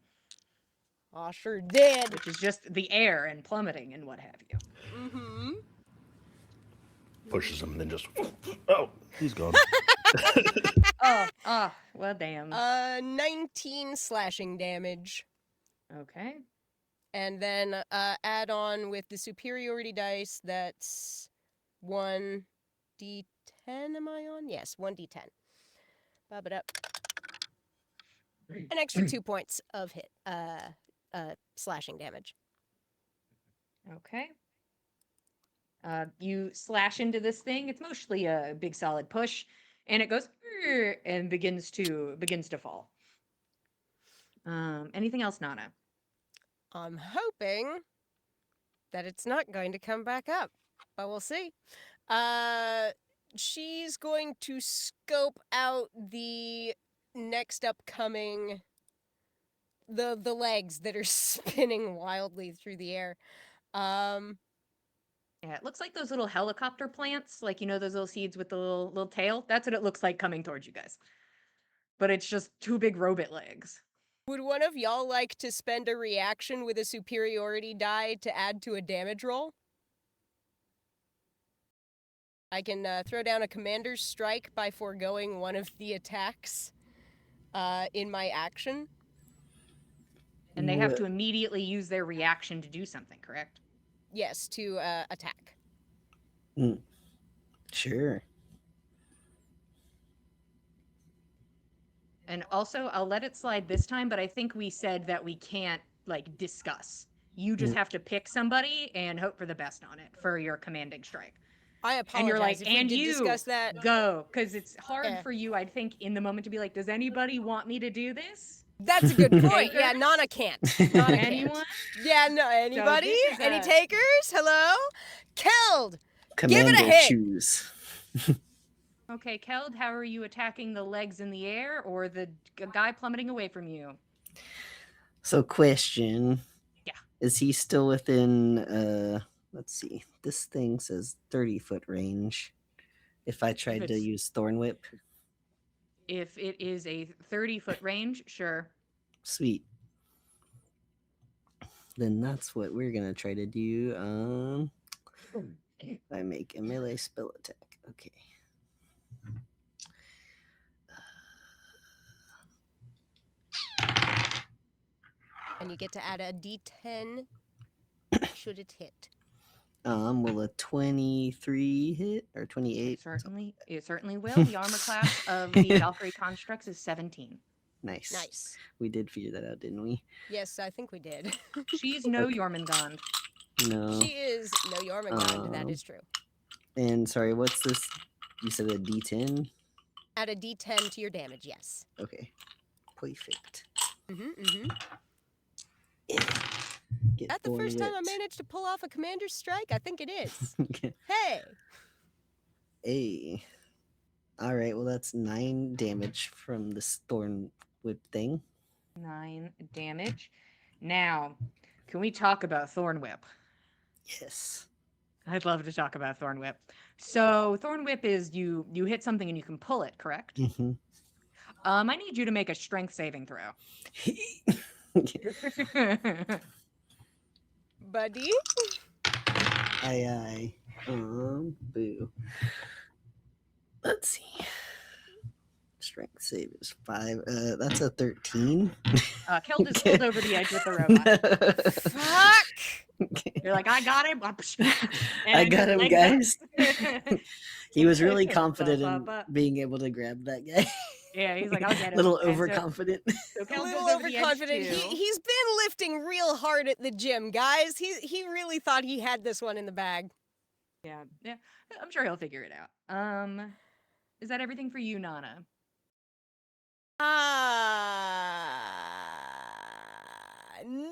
Speaker 2: Aw, sure did.
Speaker 1: Which is just the air and plummeting and what have you.
Speaker 2: Mm-hmm.
Speaker 6: Pushes him, then just... Oh, he's gone.
Speaker 1: Well, damn.
Speaker 2: 19 slashing damage.
Speaker 1: Okay.
Speaker 2: And then add on with the superiority dice, that's 1d10, am I on? Yes, 1d10. Bob it up. An extra 2 points of hit, slashing damage.
Speaker 1: Okay. You slash into this thing. It's mostly a big solid push, and it goes and begins to fall. Anything else, Nana?
Speaker 2: I'm hoping that it's not going to come back up, but we'll see. She's going to scope out the next upcoming the legs that are spinning wildly through the air.
Speaker 1: Yeah, it looks like those little helicopter plants, like those little seeds with the little tail. That's what it looks like coming towards you guys. But it's just two big robot legs.
Speaker 2: Would one of y'all like to spend a reaction with a superiority die to add to a damage roll? I can throw down a commander's strike by foregoing one of the attacks in my action.
Speaker 1: And they have to immediately use their reaction to do something, correct?
Speaker 2: Yes, to attack.
Speaker 3: Sure.
Speaker 1: And also, I'll let it slide this time, but I think we said that we can't, discuss. You just have to pick somebody and hope for the best on it for your commanding strike.
Speaker 2: I apologize
Speaker 1: And you're like,
Speaker 2: if we
Speaker 1: and
Speaker 2: did
Speaker 1: you
Speaker 2: discuss that.
Speaker 1: go, because it's hard for you, I think, in the moment to be like, does anybody want me to do this?
Speaker 2: That's a good point. Yeah, Nana can't. Nana
Speaker 1: Anyone?
Speaker 2: can't. Yeah, no, anybody?
Speaker 1: So
Speaker 2: Any takers? Hello? Keld!
Speaker 3: Commander
Speaker 2: Give it a hit!
Speaker 3: choose.
Speaker 1: Okay, Keld, how are you attacking the legs in the air or the guy plummeting away from you?
Speaker 3: So, question.
Speaker 1: Yeah.
Speaker 3: Is he still within, let's see. This thing says 30-foot range. If I tried to use Thorn Whip.
Speaker 1: If it is a 30-foot range, sure.
Speaker 3: Sweet. Then that's what we're going to try to do. I make a melee spell attack. Okay.
Speaker 2: And you get to add a d10 should it hit.
Speaker 3: Will a 23 hit or 28?
Speaker 1: It certainly will. The armor class of the Valkyrie constructs is 17.
Speaker 3: Nice.
Speaker 2: Nice.
Speaker 3: We did figure that out, didn't we?
Speaker 2: Yes, I think we did.
Speaker 1: She's no Jormungand.
Speaker 3: No.
Speaker 2: She is no Jormungand, that is true.
Speaker 3: And sorry, what's this? You said a d10?
Speaker 2: Add a d10 to your damage, yes.
Speaker 3: Okay. Perfect.
Speaker 2: Is that the first time I managed to pull off a commander's strike? I think it is. Hey!
Speaker 3: Hey. All right, well, that's 9 damage from this thorn whip thing.
Speaker 1: 9 damage. Now, can we talk about Thorn Whip?
Speaker 3: Yes.
Speaker 1: I'd love to talk about Thorn Whip. So, Thorn Whip is you hit something and you can pull it, correct?
Speaker 3: Mm-hmm.
Speaker 1: I need you to make a strength saving throw.
Speaker 2: Buddy?
Speaker 3: Aye. Boo. Let's see. Strength save is 5. That's a 13.
Speaker 1: Keld is pulled over the edge with the robot.
Speaker 2: Fuck!
Speaker 3: Okay.
Speaker 1: You're like, I got him.
Speaker 3: I got him, guys. He was really confident
Speaker 1: Ba,
Speaker 3: in
Speaker 1: ba, ba.
Speaker 3: being able to grab that guy.
Speaker 1: Yeah, he's like, I'll get
Speaker 3: A
Speaker 1: him.
Speaker 3: little
Speaker 1: And so-
Speaker 3: overconfident.
Speaker 1: So
Speaker 2: A
Speaker 1: Keld
Speaker 2: little
Speaker 1: goes over the edge
Speaker 2: overconfident.
Speaker 1: too.
Speaker 2: He's been lifting real hard at the gym, guys. He really thought he had this one in the bag.
Speaker 1: Yeah. I'm sure he'll figure it out. Is that everything for you, Nana? I'm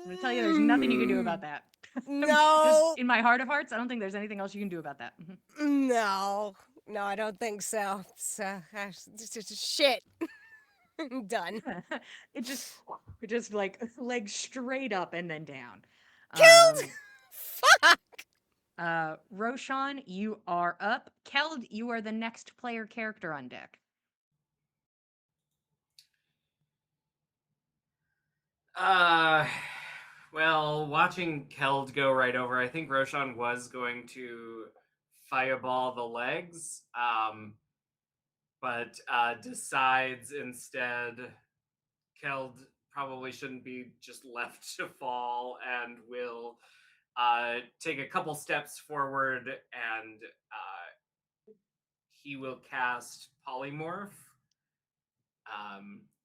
Speaker 1: gonna tell you, there's nothing you can do about that.
Speaker 2: No.
Speaker 1: Just in my heart of hearts, I don't think there's anything else you can do about that. Mhm.
Speaker 2: No, I don't think so. Shit. Done.
Speaker 1: It just like legs straight up and then down.
Speaker 2: Killed. Fuck.
Speaker 1: Roshan, you are up. Keld, you are the next player character on deck.
Speaker 5: Well, watching Keld go right over, I think Roshan was going to fireball the legs, but decides instead Keld probably shouldn't be just left to fall and will take a couple steps forward and he will cast Polymorph.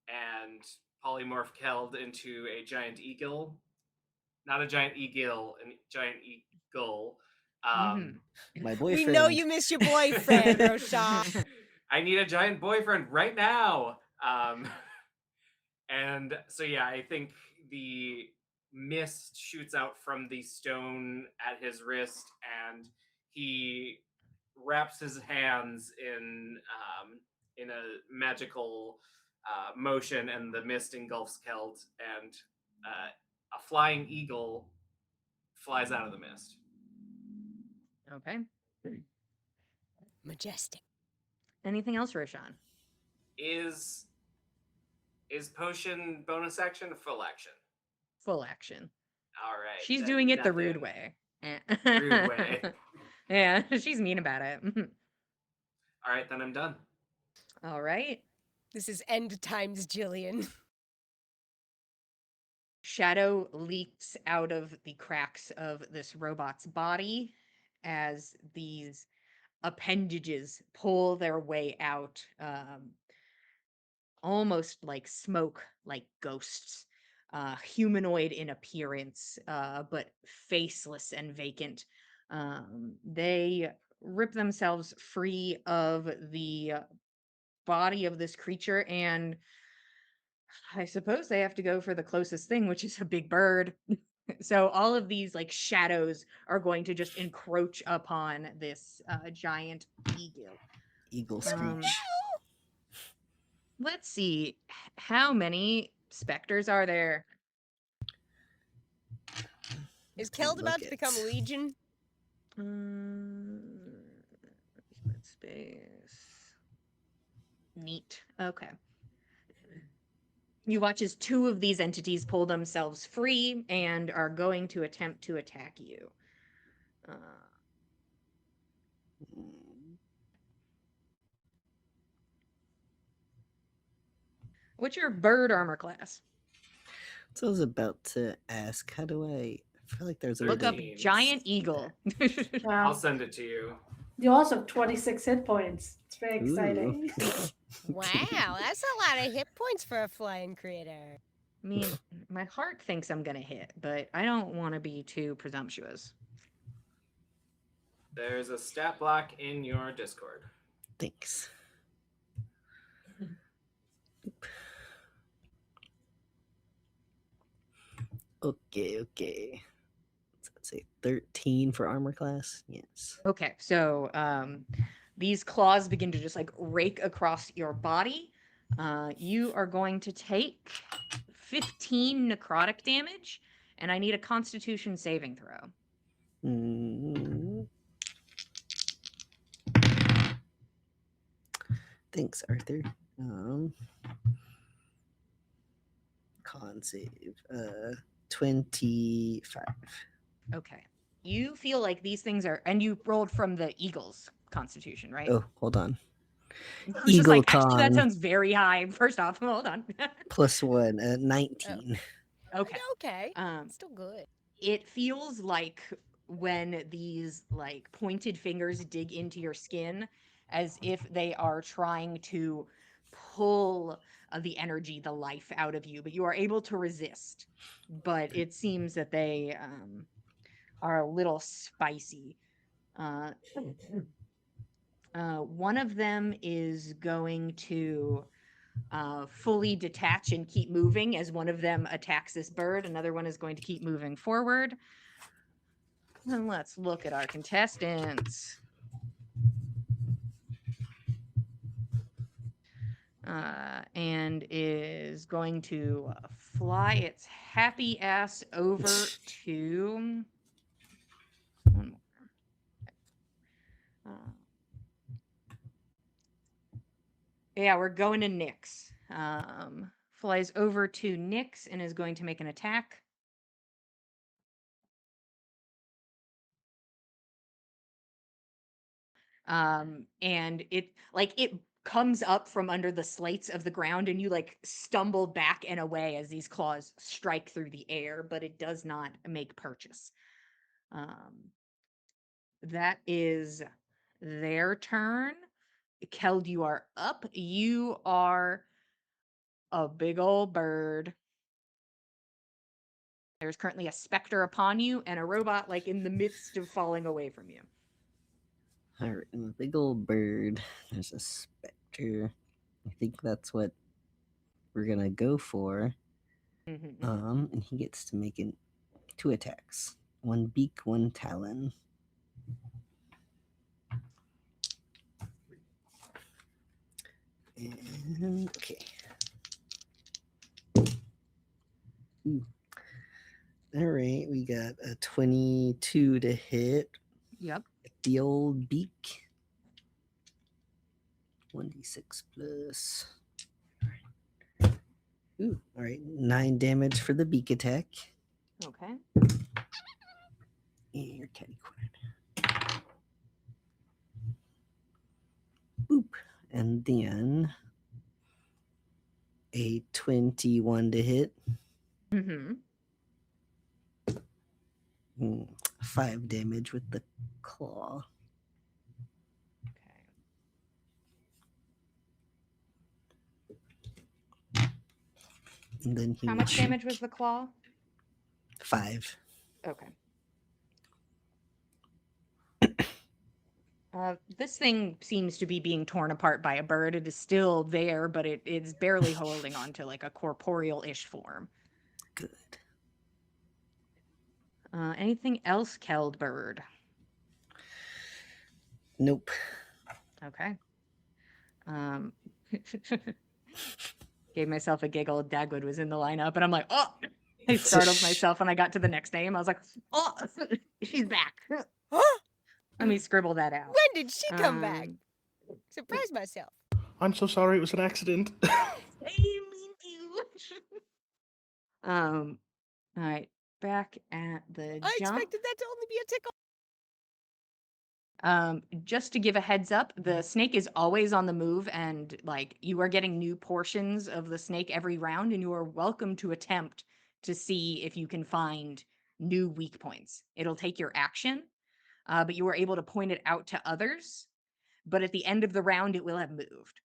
Speaker 5: And polymorph Keld into a giant eagle. Not a giant eagle, a giant eagle.
Speaker 3: My
Speaker 2: We
Speaker 3: boyfriend.
Speaker 2: know you miss your boyfriend, Roshan.
Speaker 5: I need a giant boyfriend right now. And so yeah, I think the mist shoots out from the stone at his wrist, and he wraps his hands in a magical motion, and the mist engulfs Kelt, and a flying eagle flies out of the mist.
Speaker 1: Okay.
Speaker 2: Majestic.
Speaker 1: Anything else, Roshan?
Speaker 5: Is potion bonus action or full action?
Speaker 1: Full action.
Speaker 5: All right.
Speaker 1: She's
Speaker 5: then
Speaker 1: doing it the rude
Speaker 5: nothing.
Speaker 1: way.
Speaker 5: Rude way.
Speaker 1: Yeah, she's mean about it.
Speaker 5: All right, then I'm done.
Speaker 1: All right.
Speaker 2: This is end times, Jillian.
Speaker 1: Shadow leaks out of the cracks of this robot's body as these appendages pull their way out, almost like smoke, like ghosts, humanoid in appearance, but faceless and vacant. They rip themselves free of the body of this creature, and I suppose they have to go for the closest thing, which is a big bird. So all of these like shadows are going to just encroach upon this giant eagle.
Speaker 3: Eagle
Speaker 1: Um,
Speaker 3: screech.
Speaker 1: Let's see, how many specters are there?
Speaker 2: Is Keld about to become
Speaker 3: Buckets.
Speaker 2: Legion?
Speaker 1: Space. Neat. Okay. You watch as two of these entities pull themselves free and are going to attempt to attack you. What's your bird armor class?
Speaker 3: So I was about to ask, how do I feel like there's a way
Speaker 1: Look
Speaker 3: to
Speaker 1: up
Speaker 5: 13.
Speaker 1: giant eagle.
Speaker 5: I'll
Speaker 4: Wow.
Speaker 5: send it to you.
Speaker 4: You also have 26 hit points. It's very
Speaker 3: Ooh.
Speaker 4: exciting.
Speaker 2: Wow, that's a lot of hit points for a flying critter.
Speaker 1: I mean, my heart thinks I'm gonna hit, but I don't want to be too presumptuous.
Speaker 5: There's a stat block in your Discord.
Speaker 3: Thanks. Okay. So let's say 13 for armor class. Yes.
Speaker 1: Okay, so these claws begin to just like rake across your body. You are going to take 15 necrotic damage, and I need a Constitution saving throw.
Speaker 3: Thanks, Arthur. Con save. 25.
Speaker 1: Okay. You feel like these things are, and you rolled from the Eagle's Constitution, right?
Speaker 3: Oh, hold on.
Speaker 1: I was just like,
Speaker 3: Eagle
Speaker 1: actually, that
Speaker 3: con.
Speaker 1: sounds very high. First off, hold on.
Speaker 3: +1, 19.
Speaker 1: Okay.
Speaker 2: Okay. Still good.
Speaker 1: It feels like when these like pointed fingers dig into your skin, as if they are trying to pull the energy, the life out of you, but you are able to resist. But it seems that they are a little spicy. One of them is going to fully detach and keep moving as one of them attacks this bird. Another one is going to keep moving forward. And let's look at our contestants. And is going to fly its happy ass over to one more. Yeah, we're going to Nyx. Flies over to Nyx and is going to make an attack. And it comes up from under the slates of the ground, and you like stumble back and away as these claws strike through the air, but it does not make purchase. That is their turn. Keld, you are up. You are a big old bird. There's currently a specter upon you and a robot like in the midst of falling away from you.
Speaker 3: All right, and a big old bird. There's a specter. I think that's what we're gonna go for. And he gets to make 2 attacks. 1 beak, 1 talon. And okay. Ooh. All right, we got a 22 to hit.
Speaker 1: Yep.
Speaker 3: The old beak. 1d6 plus. Ooh, all right, 9 damage for the beak attack.
Speaker 1: Okay.
Speaker 3: And your catty corner. Boop. And then a 21 to hit. 5 damage with the claw.
Speaker 1: Okay.
Speaker 3: And then he
Speaker 1: How
Speaker 3: will
Speaker 1: much
Speaker 3: shoot.
Speaker 1: damage was the claw?
Speaker 3: 5.
Speaker 1: Okay. This thing seems to be being torn apart by a bird. It is still there, but it's barely holding on to like a corporeal-ish form.
Speaker 3: Good.
Speaker 1: Anything else, Keldbird?
Speaker 3: Nope.
Speaker 1: Okay. Gave myself a giggle. Dagwood was in the lineup, and I'm like, oh! I startled myself when I got to the next name. I was like, oh, she's back. Let me scribble that out.
Speaker 2: When did she come back? Surprise myself.
Speaker 6: I'm so sorry. It was an accident.
Speaker 1: All right, back at the
Speaker 2: I
Speaker 1: jump.
Speaker 2: expected that to only be a tickle.
Speaker 1: Just to give a heads up, the snake is always on the move, and like you are getting new portions of the snake every round, and you are welcome to attempt to see if you can find new weak points. It'll take your action, but you are able to point it out to others. But at the end of the round, it will have moved.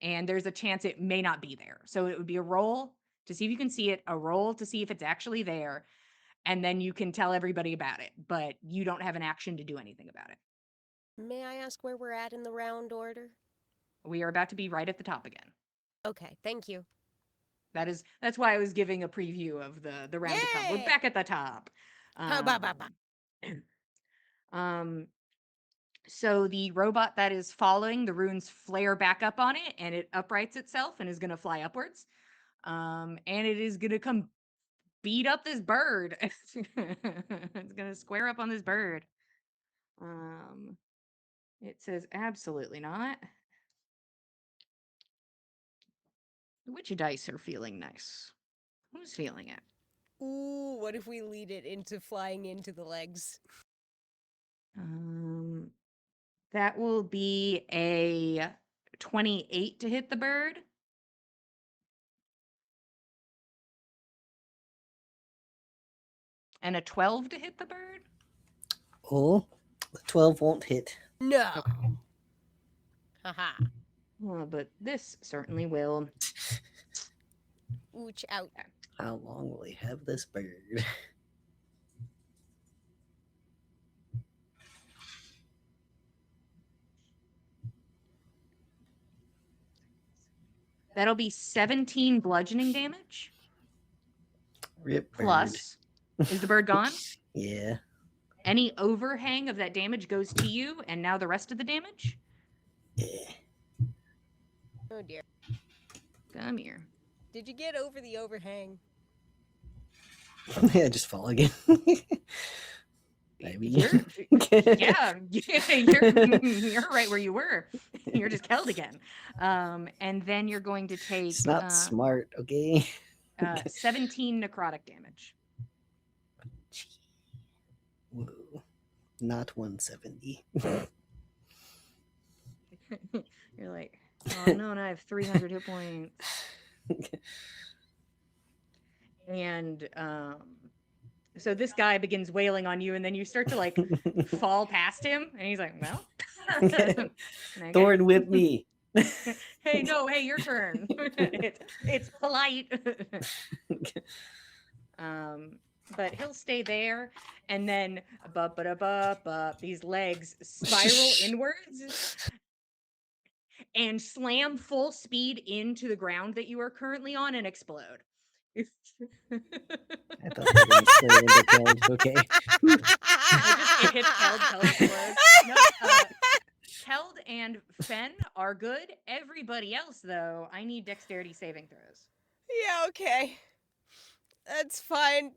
Speaker 1: And there's a chance it may not be there. So it would be a roll to see if you can see it, a roll to see if it's actually there, and then you can tell everybody about it, but you don't have an action to do anything about it.
Speaker 2: May I ask where we're at in the round order?
Speaker 1: We are about to be right at the top again.
Speaker 2: Okay, thank you.
Speaker 1: That's why I was giving a preview of the round to come. We're
Speaker 2: Yay!
Speaker 1: back at the top. So the robot that is following, the runes flare back up on it, and it uprights itself and is going to fly upwards. And it is going to come beat up this bird. It's going to square up on this bird. It says absolutely not. Which dice are feeling nice? Who's feeling it?
Speaker 2: Ooh, what if we lead it into flying into the legs?
Speaker 1: That will be a 28 to hit the bird. And a 12 to hit the bird.
Speaker 3: Oh, the 12 won't hit.
Speaker 2: No.
Speaker 1: Okay.
Speaker 2: Haha.
Speaker 1: Well, but this certainly will.
Speaker 2: Ooch out.
Speaker 3: How long will he have this bird?
Speaker 1: That'll be 17 bludgeoning damage.
Speaker 3: Rip bird.
Speaker 1: Plus, is the bird gone?
Speaker 3: Yeah.
Speaker 1: Any overhang of that damage goes to you, and now the rest of the damage?
Speaker 3: Yeah.
Speaker 2: Oh dear.
Speaker 1: Come here.
Speaker 2: Did you get over the overhang?
Speaker 3: Yeah, just fall again. Maybe.
Speaker 1: Yeah, you're right where you were. You're just killed again. And then you're going to take
Speaker 3: It's not smart, okay?
Speaker 1: 17 necrotic damage.
Speaker 3: Whoa. Not 170.
Speaker 1: You're like, oh no, and I have 300 hit points. And so this guy begins wailing on you, and then you start to like fall past him, and he's like, well,
Speaker 3: Thorn whip me.
Speaker 1: Hey, no, hey, your turn. It's polite. But he'll stay there, and then these legs spiral inwards and slam full speed into the ground that you are currently on and explode.
Speaker 3: I thought they were gonna slam into Keld. Okay.
Speaker 1: It hits Keld explodes. No, Keld and Fen are good. Everybody else, though, I need dexterity saving throws.
Speaker 2: Yeah, okay. That's fine.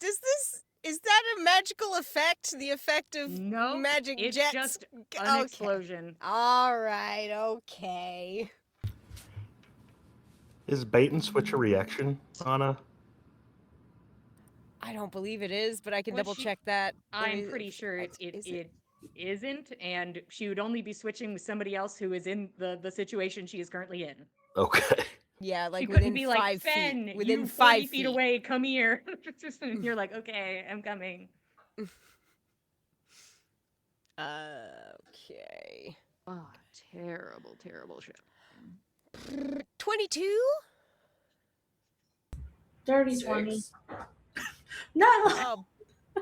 Speaker 2: Is that a magical effect? The effect of
Speaker 1: No,
Speaker 2: magic
Speaker 1: it's
Speaker 2: jets?
Speaker 1: just an
Speaker 2: Okay.
Speaker 1: explosion.
Speaker 2: Alright, okay.
Speaker 6: Is bait and switch a reaction, Anna?
Speaker 2: I don't believe it is, but I can
Speaker 1: Well,
Speaker 2: double check that.
Speaker 1: I'm pretty sure it isn't, and she would only be switching with somebody else who is in the situation she is currently in.
Speaker 6: Okay.
Speaker 2: Yeah, like
Speaker 1: She couldn't
Speaker 2: within
Speaker 1: be
Speaker 2: 5
Speaker 1: like,
Speaker 2: feet.
Speaker 1: Fen,
Speaker 2: Within
Speaker 1: you
Speaker 2: 5
Speaker 1: 40 feet away, come here. And you're like, okay, I'm coming.
Speaker 2: Okay.
Speaker 1: Oh, terrible, terrible shit.
Speaker 2: 22?
Speaker 4: Dirty 20.
Speaker 5: 6.
Speaker 4: No!
Speaker 2: Oh,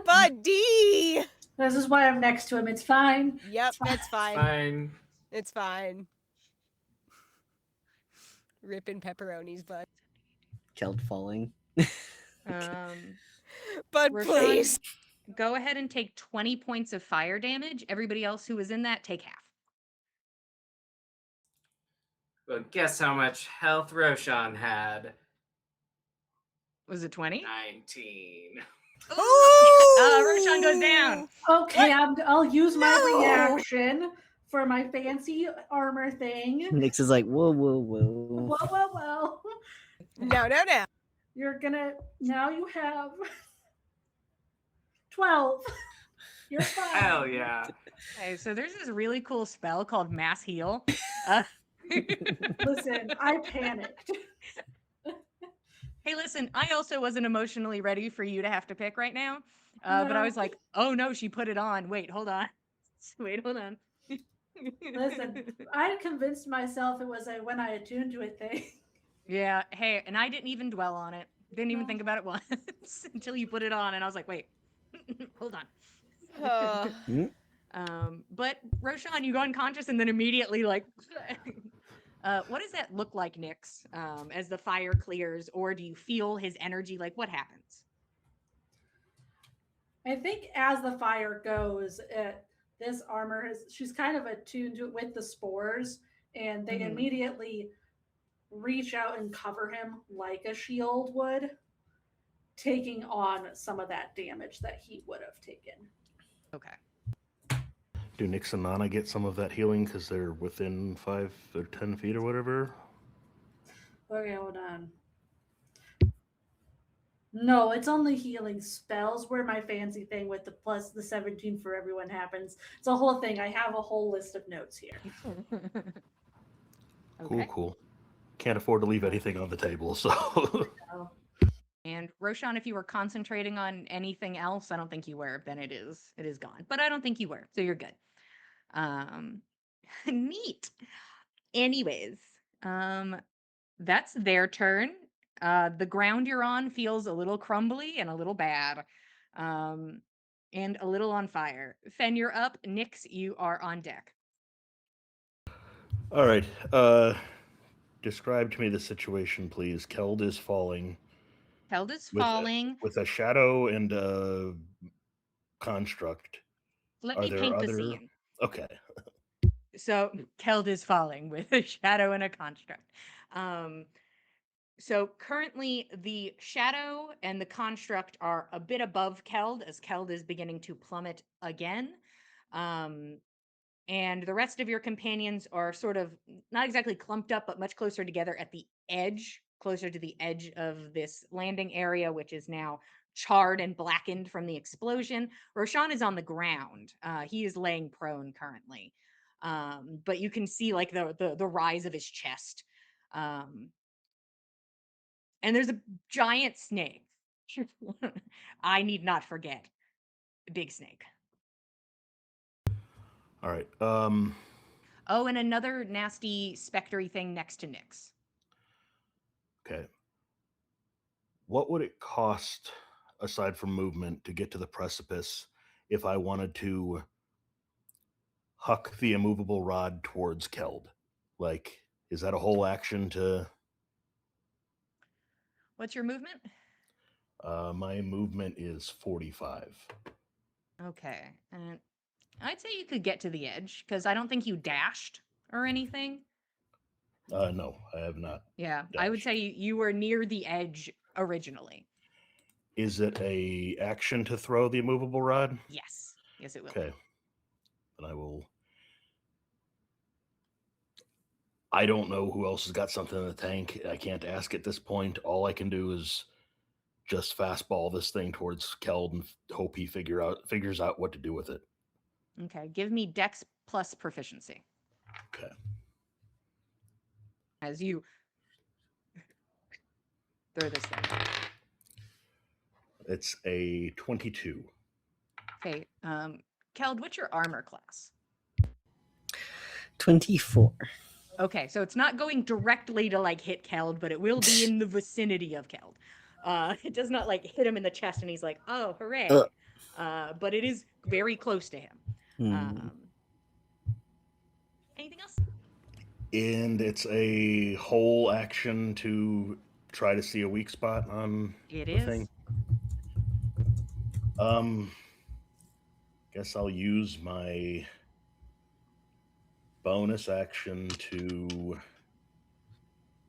Speaker 2: buddy!
Speaker 4: This is why I'm next to him. It's fine.
Speaker 2: Yep, it's fine.
Speaker 5: Fine.
Speaker 2: It's fine. Ripping pepperoni's butt.
Speaker 3: Keld falling.
Speaker 2: But
Speaker 1: Roshan,
Speaker 2: please.
Speaker 1: go ahead and take 20 points of fire damage. Everybody else who was in that, take half.
Speaker 5: Well, guess how much health Roshan had?
Speaker 1: Was it 20?
Speaker 5: 19.
Speaker 1: Roshan goes down.
Speaker 4: Okay, I'll use my
Speaker 2: No!
Speaker 4: reaction for my fancy armor thing.
Speaker 3: Nyx is like, whoa, whoa, whoa.
Speaker 4: Whoa, whoa, whoa.
Speaker 2: No.
Speaker 4: You're gonna, now you have 12. You're fine.
Speaker 5: Hell yeah.
Speaker 1: Okay, so there's this really cool spell called Mass Heal.
Speaker 4: Listen, I panicked.
Speaker 1: Hey, listen, I also wasn't emotionally ready for you to have to pick right now. But I
Speaker 4: No.
Speaker 1: was like, oh no, she put it on. Wait, hold on.
Speaker 4: Listen, I convinced myself it was a when I attuned to it thing.
Speaker 1: Yeah, hey, and I didn't even dwell on it. Didn't even think about it once until you put it on, and I was like, wait, hold on. But Roshan, you go unconscious and then immediately like what does that look like, Nyx, as the fire clears, or do you feel his energy? Like, what happens?
Speaker 4: I think as the fire goes, this armor she's kind of attuned to it with the spores, and they immediately reach out and cover him like a shield would, taking on some of that damage that he would have taken.
Speaker 1: Okay.
Speaker 6: Do Nyx and Nana get some of that healing because they're within 5 or 10 feet or whatever?
Speaker 4: Okay, hold on. No, it's only healing spells where my fancy thing with the plus the 17 for everyone happens. It's a whole thing. I have a whole list of notes here.
Speaker 1: Okay.
Speaker 6: Cool. Can't afford to leave anything on the table, so.
Speaker 1: And Roshan, if you were concentrating on anything else, I don't think you were, then it is gone. But I don't think you were, so you're good. Neat. Anyways, that's their turn. The ground you're on feels a little crumbly and a little bad. And a little on fire. Fen, you're up. Nyx, you are on deck.
Speaker 6: All right. Describe to me the situation, please. Keld is falling.
Speaker 1: Keld is falling.
Speaker 6: With a shadow and a construct.
Speaker 1: Let
Speaker 6: Are
Speaker 1: me
Speaker 6: there
Speaker 1: paint the
Speaker 6: other-
Speaker 1: scene.
Speaker 6: Okay.
Speaker 1: So Keld is falling with a shadow and a construct. So currently the shadow and the construct are a bit above Keld as Keld is beginning to plummet again. And the rest of your companions are sort of not exactly clumped up, but much closer together at the edge, closer to the edge of this landing area, which is now charred and blackened from the explosion. Roshan is on the ground. He is laying prone currently. But you can see like the rise of his chest. And there's a giant snake. I need not forget. Big snake.
Speaker 6: All right.
Speaker 1: Oh, and another nasty spectery thing next to Nyx.
Speaker 6: Okay. What would it cost, aside from movement, to get to the precipice if I wanted to huck the immovable rod towards Keld? Like, is that a whole action to...
Speaker 1: What's your movement?
Speaker 6: My movement is 45.
Speaker 1: Okay. And I'd say you could get to the edge because I don't think you dashed or anything.
Speaker 6: No, I have not.
Speaker 1: Yeah, I would
Speaker 6: Dashed.
Speaker 1: say you were near the edge originally.
Speaker 6: Is it a action to throw the immovable rod?
Speaker 1: Yes. Yes, it will.
Speaker 6: Okay. Then I will... I don't know who else has got something in the tank. I can't ask at this point. All I can do is just fastball this thing towards Keld and hope he figures out what to do with it.
Speaker 1: Okay. Give me Dex plus proficiency
Speaker 6: Okay.
Speaker 1: as you throw this thing.
Speaker 6: It's a 22.
Speaker 1: Okay. Keld, what's your armor class?
Speaker 3: 24.
Speaker 1: Okay, so it's not going directly to like hit Keld, but it will be in the vicinity of Keld. It does not like hit him in the chest and he's like, oh, hooray. But it is very close to him. Anything else?
Speaker 6: And it's a whole action to try to see a weak spot on
Speaker 1: It
Speaker 6: the
Speaker 1: is.
Speaker 6: thing. Guess I'll use my bonus action to...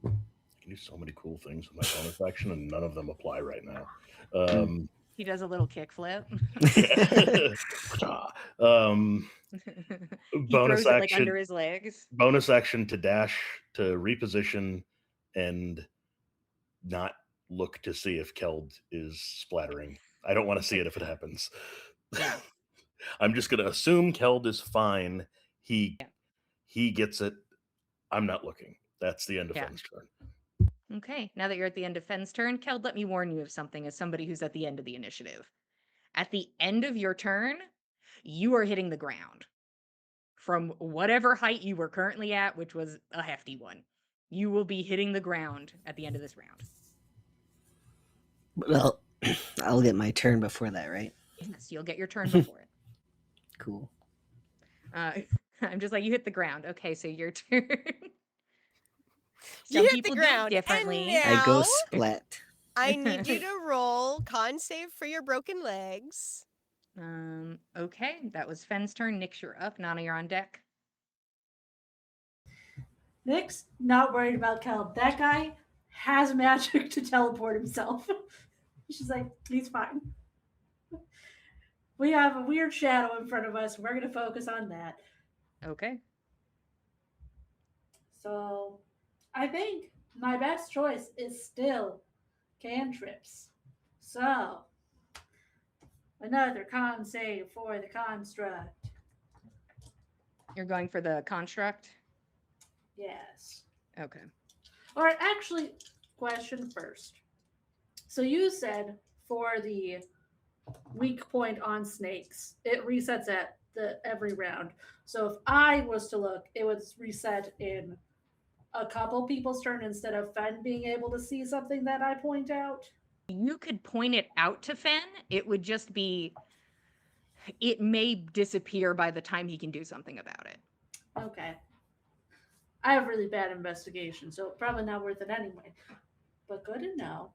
Speaker 6: I can do so many cool things with my bonus action, and none of them apply right now.
Speaker 1: He does a little kickflip. He
Speaker 6: Bonus
Speaker 1: throws it like
Speaker 6: action
Speaker 1: under his legs.
Speaker 6: bonus action to dash, to reposition, and not look to see if Keld is splattering. I don't want to see it if it happens.
Speaker 1: Yeah.
Speaker 6: I'm just going to assume Keld is fine. He gets it. I'm not looking. That's the end of Fenn's turn.
Speaker 1: Okay, now that you're at the end of Fenn's turn, Keld, let me warn you of something as somebody who's at the end of the initiative. At the end of your turn, you are hitting the ground. From whatever height you were currently at, which was a hefty one. You will be hitting the ground at the end of this round.
Speaker 3: Well, I'll get my turn before that, right?
Speaker 1: Yes, you'll get your turn before it.
Speaker 3: Cool.
Speaker 1: I'm just like, you hit the ground. Okay, so your turn.
Speaker 2: You
Speaker 1: Some
Speaker 2: hit
Speaker 1: people
Speaker 2: the
Speaker 1: do it
Speaker 2: ground.
Speaker 1: differently.
Speaker 2: And
Speaker 3: I go
Speaker 2: now
Speaker 3: splat.
Speaker 2: I need you to roll con save for your broken legs.
Speaker 1: Okay, that was Fenn's turn. Nyx, you're up. Nana, you're on deck.
Speaker 4: Nyx, not worried about Kel. That guy has magic to teleport himself. She's like, he's fine. We have a weird shadow in front of us. We're going to focus on that.
Speaker 1: Okay.
Speaker 4: So I think my best choice is still cantrips. So another con save for the construct.
Speaker 1: You're going for the construct?
Speaker 4: Yes.
Speaker 1: Okay.
Speaker 4: Or actually, question first. So you said for the weak point on snakes, it resets at the every round. So if I was to look, it would reset in a couple people's turn instead of Fen being able to see something that I point out.
Speaker 1: You could point it out to Fen. It would just be, it may disappear by the time he can do something about it.
Speaker 4: Okay. I have really bad investigation, so probably not worth it anyway. But good to know.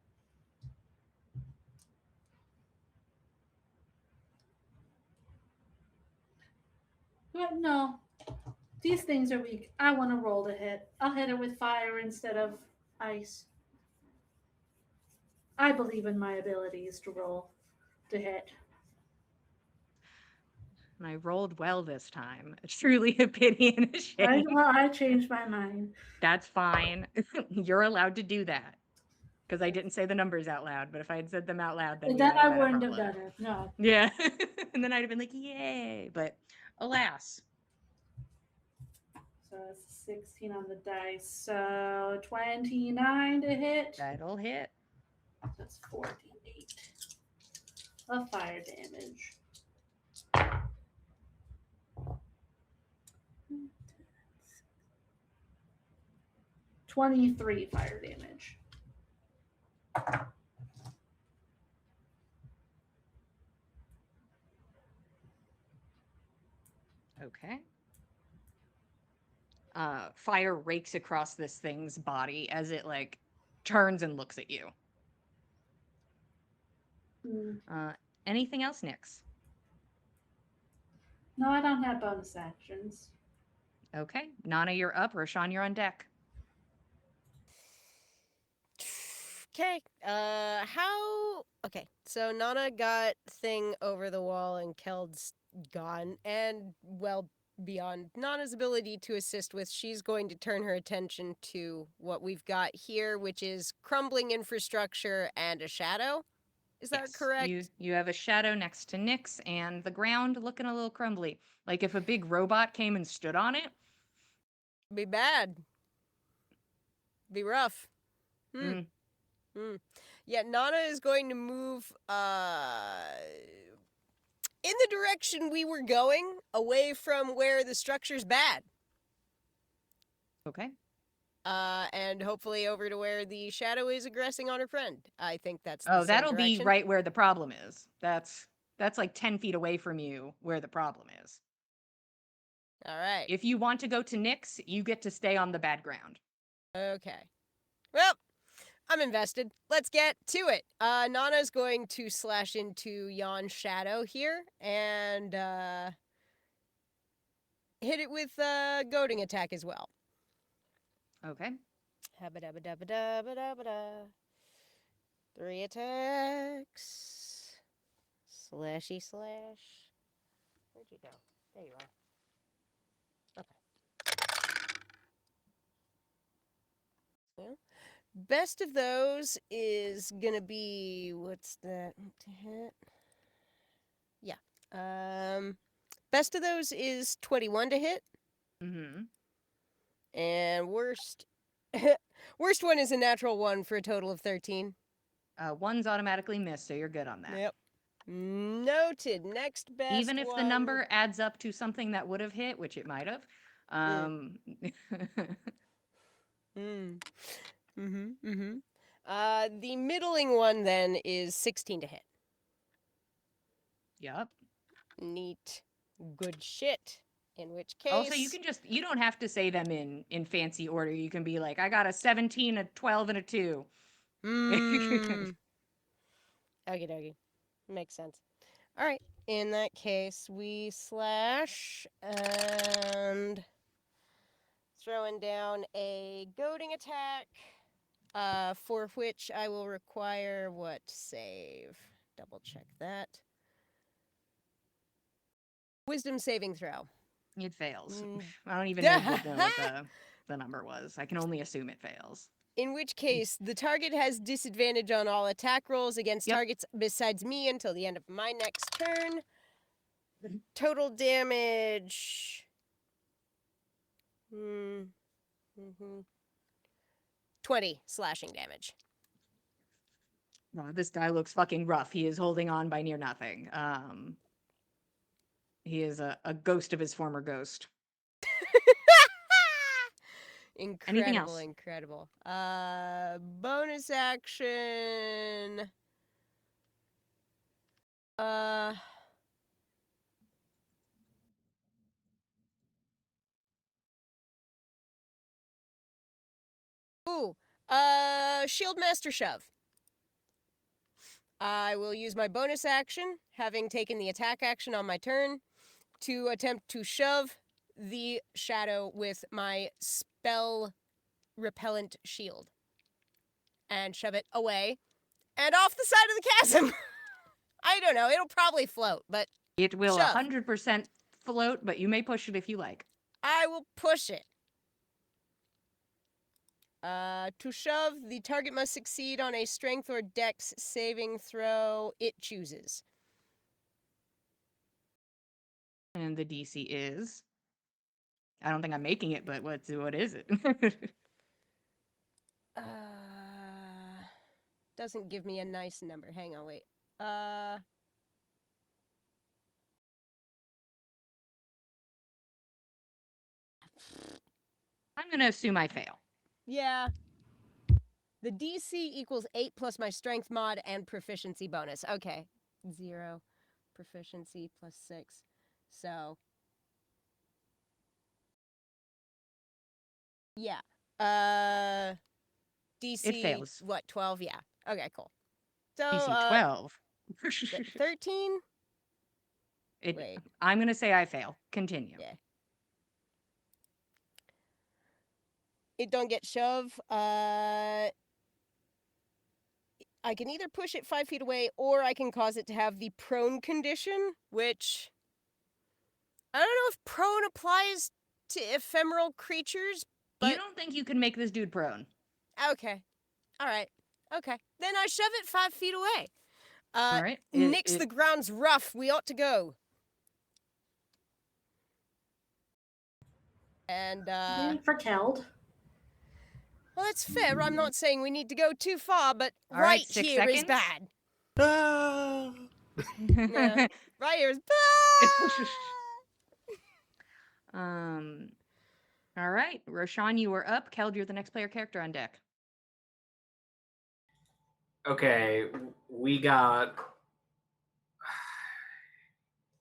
Speaker 4: But no, these things are weak. I want to roll to hit. I'll hit it with fire instead of ice. I believe in my abilities to roll to hit.
Speaker 1: And I rolled well this time. It's truly a pity and a shame.
Speaker 4: I changed my mind.
Speaker 1: That's fine. You're allowed to do that. Because I didn't say the numbers out loud, but if I had said them out loud, then,
Speaker 4: Then I
Speaker 1: had a
Speaker 4: wouldn't have
Speaker 1: problem.
Speaker 4: done it. No.
Speaker 1: Yeah. And then I'd have been like, yay. But alas.
Speaker 4: So it's 16 on the dice. So 29 to hit.
Speaker 1: That'll hit.
Speaker 4: That's 48 of fire damage. 23 fire damage.
Speaker 1: Okay. Fire rakes across this thing's body as it like turns and looks at you. Anything else, Nyx?
Speaker 4: No, I don't have bonus actions.
Speaker 1: Okay. Nana, you're up. Roshan, you're on deck.
Speaker 2: Okay. Okay. So Nana got Thing over the wall and Keld's gone. And, well, beyond Nana's ability to assist with, she's going to turn her attention to what we've got here, which is crumbling infrastructure and a shadow. Is that
Speaker 1: Yes.
Speaker 2: correct?
Speaker 1: You have a shadow next to Nyx and the ground looking a little crumbly. Like if a big robot came and stood on it.
Speaker 2: Be bad. Be rough.
Speaker 1: Mm.
Speaker 2: Yeah, Nana is going to move in the direction we were going, away from where the structure's bad.
Speaker 1: Okay.
Speaker 2: And hopefully over to where the shadow is aggressing on her friend. I think that's the
Speaker 1: Oh,
Speaker 2: same
Speaker 1: that'll be
Speaker 2: direction.
Speaker 1: right where the problem is. That's like 10 feet away from you where the problem is.
Speaker 2: All right.
Speaker 1: If you want to go to Nyx, you get to stay on the bad ground.
Speaker 2: Okay. Well, I'm invested. Let's get to it. Nana's going to slash into Jan's shadow here and hit it with a goading attack as well.
Speaker 1: Okay.
Speaker 2: Habba-dabba-dabba-dabba-dabba-da. 3 attacks. Slashy slash. Where'd you go? There you are. Okay. Well, best of those is gonna be, what's that to hit? Yeah. Best of those is 21 to hit.
Speaker 1: Mm-hmm.
Speaker 2: And worst worst one is a natural 1 for a total of 13.
Speaker 1: One's automatically missed, so you're good on that.
Speaker 2: Yep. Noted. Next best
Speaker 1: Even if
Speaker 2: one.
Speaker 1: the number adds up to something that would have hit, which it might have.
Speaker 2: The middling one then is 16 to hit.
Speaker 1: Yep.
Speaker 2: Neat. Good shit. In which case.
Speaker 1: Also, you don't have to say them in fancy order. You can be like, I got a 17, a 12, and a 2.
Speaker 2: Okie dokie. Makes sense. All right. In that case, we slash and throwing down a goading attack, for which I will require what save? Double check that. Wisdom saving throw.
Speaker 1: It fails. I don't even know what the number was. I can only assume it fails.
Speaker 2: In which case, the target has disadvantage on all attack rolls against targets besides me until the end of my next turn. Total damage. 20 slashing damage.
Speaker 1: Oh, this guy looks fucking rough. He is holding on by near nothing. He is a ghost of his former ghost. Anything else?
Speaker 2: Incredible. Bonus action. Shield Master Shove. I will use my bonus action, having taken the attack action on my turn, to attempt to shove the shadow with my spell repellent shield. And shove it away and off the side of the chasm. I don't know, it'll probably float, but
Speaker 1: it will
Speaker 2: shove.
Speaker 1: 100% float, but you may push it if you like.
Speaker 2: I will push it. To shove, the target must succeed on a strength or dex saving throw it chooses.
Speaker 1: And the DC is... I don't think I'm making it, but what is it?
Speaker 2: Doesn't give me a nice number. Hang on, wait.
Speaker 1: I'm going to assume I fail.
Speaker 2: Yeah. The DC equals 8 plus my strength mod and proficiency bonus. Okay. 0. Proficiency plus 6. So. Yeah. DC.
Speaker 1: It fails.
Speaker 2: What, 12? Yeah. Okay, cool. So,
Speaker 1: DC 12.
Speaker 2: 13?
Speaker 1: It,
Speaker 2: Wait.
Speaker 1: I'm going to say I fail. Continue.
Speaker 2: Yeah. It don't get shove. I can either push it 5 feet away, or I can cause it to have the prone condition, which I don't know if prone applies to ephemeral creatures, but
Speaker 1: You don't think you can make this dude prone?
Speaker 2: okay, all right, okay. Then I shove it 5 feet away.
Speaker 1: All right.
Speaker 2: Nix, the ground's rough. We ought to go. And
Speaker 4: For Keld.
Speaker 2: well, that's fair. I'm not saying we need to go too far, but
Speaker 1: All right, 6
Speaker 2: here is
Speaker 1: seconds.
Speaker 2: bad.
Speaker 6: Ah!
Speaker 2: Yeah, right here is bad.
Speaker 1: All right, Roshan, you are up. Keld, you're the next player character on deck.
Speaker 5: Okay, we got.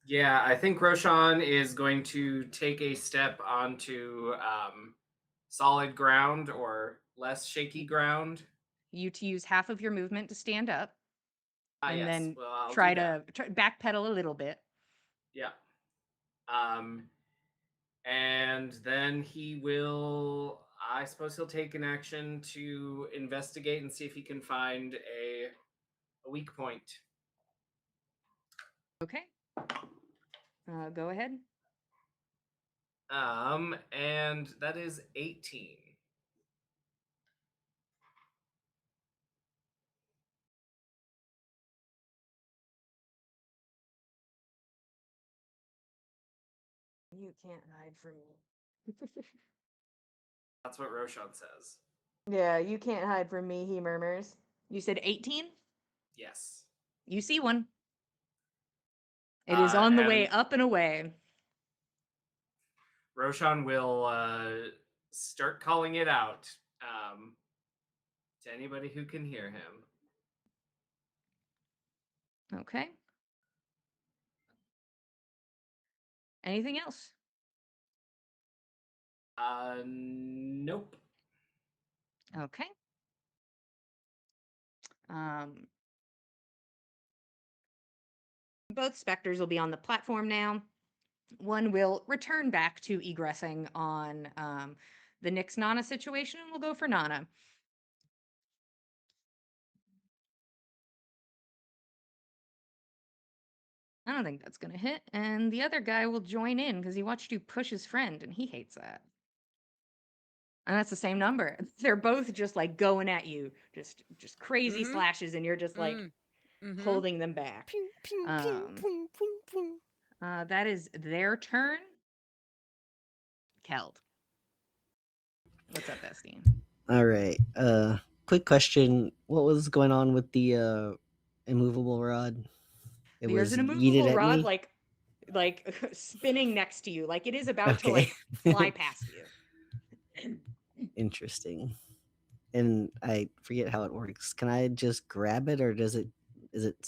Speaker 5: Yeah, I think Roshan is going to take a step onto solid ground or less shaky ground.
Speaker 1: You to use half of your movement to stand up, and
Speaker 5: Yes.
Speaker 1: then
Speaker 5: Well, I'll
Speaker 1: try
Speaker 5: do that.
Speaker 1: to backpedal a little bit.
Speaker 5: Yeah. And then he will. I suppose he'll take an action to investigate and see if he can find a weak point.
Speaker 1: Okay. Go ahead.
Speaker 5: And that is 18.
Speaker 1: You can't hide from me.
Speaker 5: That's what Roshan says.
Speaker 1: Yeah, you can't hide from me, he murmurs. You said 18?
Speaker 5: Yes.
Speaker 1: You see one. It is on the way
Speaker 5: And
Speaker 1: up and away.
Speaker 5: Roshan will start calling it out to anybody who can hear him.
Speaker 1: Okay. Anything else?
Speaker 5: Nope.
Speaker 1: Okay. Both specters will be on the platform now. One will return back to egressing on the Nyx Nana situation, and we'll go for Nana. I don't think that's going to hit. And the other guy will join in because he watched you push his friend, and he hates that. And that's the same number. They're both just like going at you, just crazy slashes, and you're just like holding them back.
Speaker 2: Pew, pew, pew, pew, pew, pew.
Speaker 1: That is their turn. Keld. What's up, bestie?
Speaker 3: All right. Quick question. What was going on with the immovable rod?
Speaker 1: There's an
Speaker 3: yeeted
Speaker 1: immovable
Speaker 3: at
Speaker 1: rod
Speaker 3: me?
Speaker 1: like spinning next to you, like it is about to
Speaker 3: Okay.
Speaker 1: like fly past you.
Speaker 3: Interesting. And I forget how it works. Can I just grab it, or is it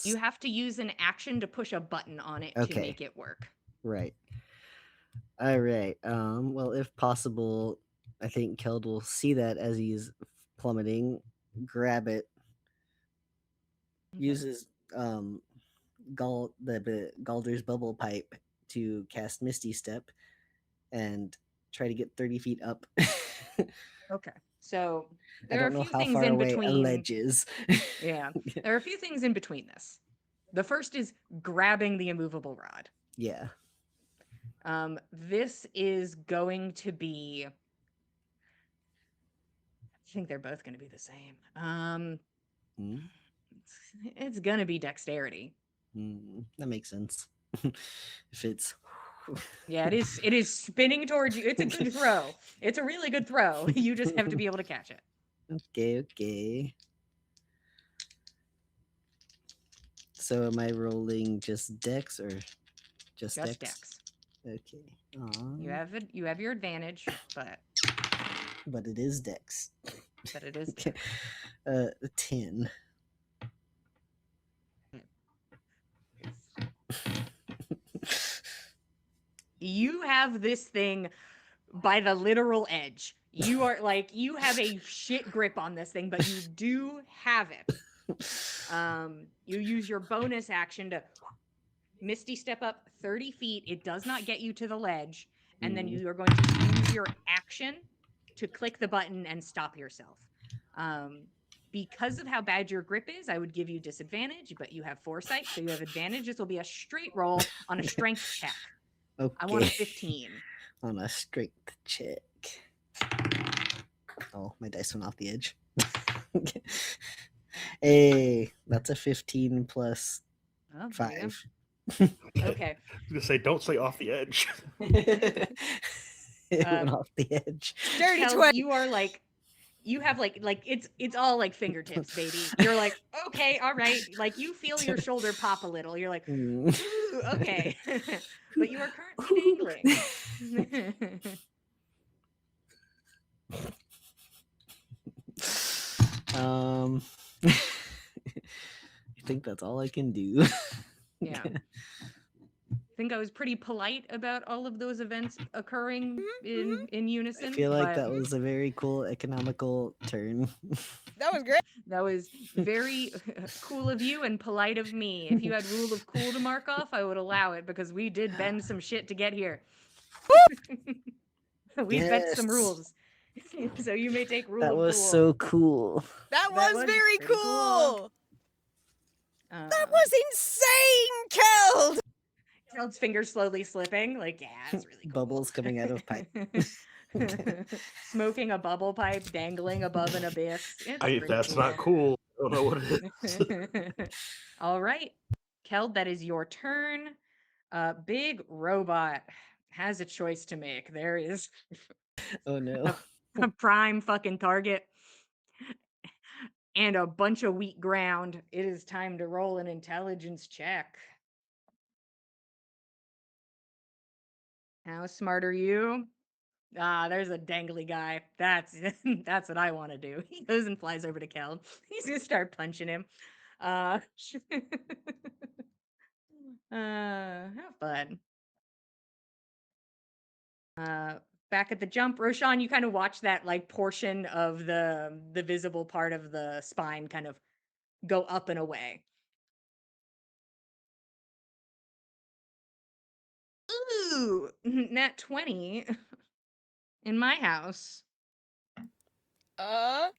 Speaker 1: You have to use an action to push a button on it to make it work.
Speaker 3: right? All right. Well, if possible, I think Keld will see that as he's plummeting, grab it, uses Galder's bubble pipe to cast Misty Step and try to get 30 feet up.
Speaker 1: Okay. So
Speaker 3: I
Speaker 1: there are a
Speaker 3: don't know
Speaker 1: few
Speaker 3: how
Speaker 1: things
Speaker 3: far
Speaker 1: in
Speaker 3: away a
Speaker 1: between.
Speaker 3: ledge is.
Speaker 1: Yeah. There are a few things in between this. The first is grabbing the immovable rod.
Speaker 3: Yeah.
Speaker 1: This is going to be, I think they're both going to be the same. It's going to be dexterity.
Speaker 3: That makes sense. If it's
Speaker 1: Yeah, it is spinning towards you. It's a good throw. It's a really good throw. You just have to be able to catch it.
Speaker 3: Okay. So am I rolling just dex or just dex?
Speaker 1: Dex.
Speaker 3: Okay.
Speaker 1: You have your advantage, but
Speaker 3: but it is Dex.
Speaker 1: But it is
Speaker 3: Okay. 10.
Speaker 1: You have this thing by the literal edge. You are like, you have a shit grip on this thing, but you do have it. You use your bonus action to Misty step up 30 feet. It does not get you to the ledge. And then you are going to use your action to click the button and stop yourself. Because of how bad your grip is, I would give you disadvantage, but you have foresight, so you have advantage. This will be a straight roll on a strength check.
Speaker 3: Okay.
Speaker 1: I want a 15.
Speaker 3: On a strength check. Oh, my dice went off the edge. Hey, that's a 15 plus
Speaker 1: Oh,
Speaker 3: 5.
Speaker 1: Okay.
Speaker 6: I was gonna say, don't say off the edge.
Speaker 3: It went off the edge.
Speaker 2: Dirty
Speaker 1: Kel,
Speaker 2: 20.
Speaker 1: you are like, you have like it's all like fingertips, baby. You're like, okay, all right. Like you feel your shoulder pop a little. You're like, ooh, okay. But you are currently dangling.
Speaker 3: I think that's all I can do.
Speaker 1: Yeah. I think I was pretty polite about all of those events occurring in unison.
Speaker 3: I feel like
Speaker 1: but
Speaker 3: that was a very cool economical turn.
Speaker 2: That was great.
Speaker 1: that was very cool of you and polite of me. If you had rule of cool to mark off, I would allow it because we did bend some shit to get here. We bent some
Speaker 3: Yes.
Speaker 1: rules. So you may take rule
Speaker 3: That
Speaker 1: of
Speaker 3: was
Speaker 1: cool.
Speaker 3: so cool.
Speaker 2: That
Speaker 1: That
Speaker 2: was
Speaker 1: was
Speaker 2: very
Speaker 1: pretty
Speaker 2: cool.
Speaker 1: cool.
Speaker 2: That was insane, Keld.
Speaker 1: Gerald's fingers slowly slipping. Like, yeah, it's really cool.
Speaker 3: Bubbles coming out of pipe.
Speaker 1: Smoking a bubble pipe dangling above an abyss. It's pretty
Speaker 6: That's
Speaker 1: cool.
Speaker 6: not cool. I don't know what it is.
Speaker 1: All right. Keld, that is your turn. Big Robot has a choice to make. There is
Speaker 3: Oh no.
Speaker 1: a prime fucking target and a bunch of wheat ground. It is time to roll an intelligence check. How smart are you? Ah, there's a dangly guy. That's that's what I want to do. He goes and flies over to Keld. He's gonna start punching him. Have fun. Back at the jump, Roshan, you kind of watch that like portion of the visible part of the spine kind of go up and away. Ooh, nat 20 in my house. God,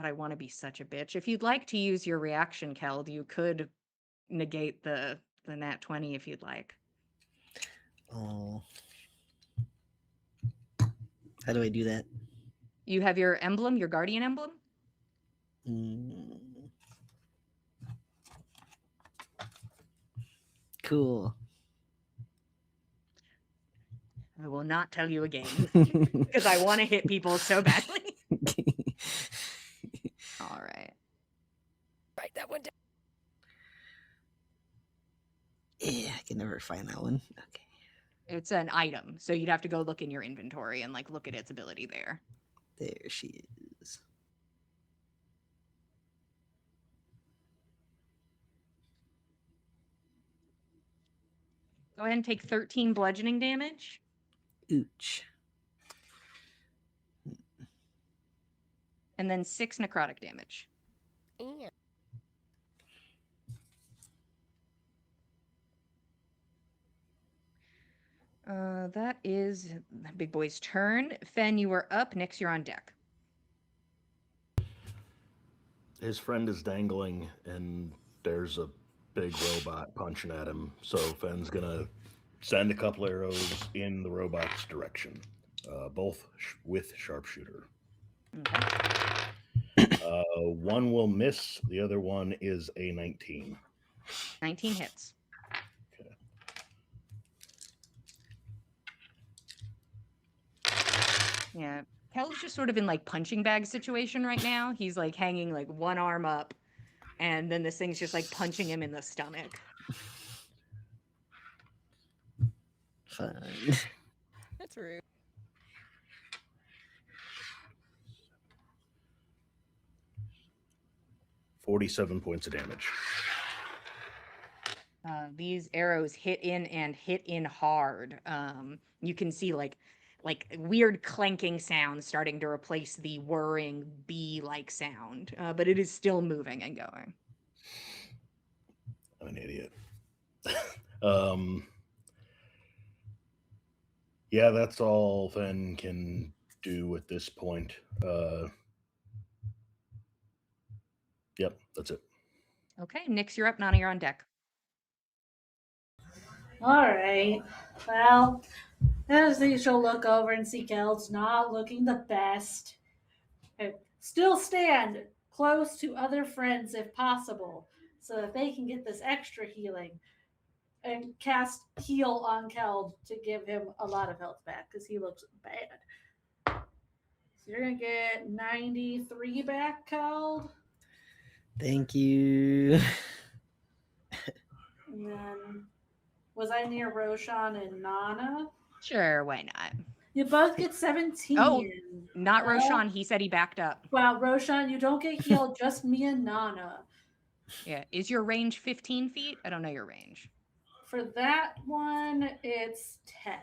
Speaker 1: I want to be such a bitch. If you'd like to use your reaction, Keld, you could negate the nat 20 if you'd like.
Speaker 3: Oh. How do I do that?
Speaker 1: You have your emblem, your guardian emblem?
Speaker 3: Cool.
Speaker 1: I will not tell you again because I want to hit people so badly. All right.
Speaker 2: Write that one down.
Speaker 3: Yeah, I can never find that one. Okay.
Speaker 1: It's an item, so you'd have to go look in your inventory and like look at its ability there.
Speaker 3: There she is.
Speaker 1: Go ahead and take 13 bludgeoning damage.
Speaker 3: Ooch.
Speaker 1: And then 6 necrotic damage.
Speaker 2: Yeah.
Speaker 1: That is the big boy's turn. Fen, you are up. Nyx, you're on deck.
Speaker 6: His friend is dangling, and there's a big robot punching at him. So Fenn's gonna send a couple arrows in the robot's direction, both with sharpshooter.
Speaker 1: Okay.
Speaker 6: One will miss. The other one is a 19.
Speaker 1: 19 hits.
Speaker 6: Okay.
Speaker 1: Yeah. Kel's just sort of in like punching bag situation right now. He's like hanging like one arm up, and then this thing's just like punching him in the stomach.
Speaker 3: Fine.
Speaker 2: That's rude.
Speaker 6: $47 points of damage.
Speaker 1: These arrows hit in and hit in hard. You can see like weird clanking sounds starting to replace the whirring bee-like sound, but it is still moving and going.
Speaker 6: I'm an idiot. Yeah, that's all Fang can do at this point. Yep, that's it.
Speaker 1: Okay, Nyx, you're up. Nana, you're on deck.
Speaker 4: All right. Well, as she'll look over and see Geld's not looking the best. And still stand close to other friends if possible, so that they can get this extra healing. And cast heal on Keld to give him a lot of health back because he looks bad. So you're gonna get 93 back, Keld.
Speaker 3: Thank you.
Speaker 4: And then was I near Roshan and Nana?
Speaker 1: Sure, why not?
Speaker 4: You both get 17.
Speaker 1: Oh, not
Speaker 4: Well,
Speaker 1: Roshan. He said he backed up.
Speaker 4: Well, Roshan, you don't get healed, just me and Nana.
Speaker 1: Yeah. Is your range 15 feet? I don't know your range.
Speaker 4: For that one, it's 10.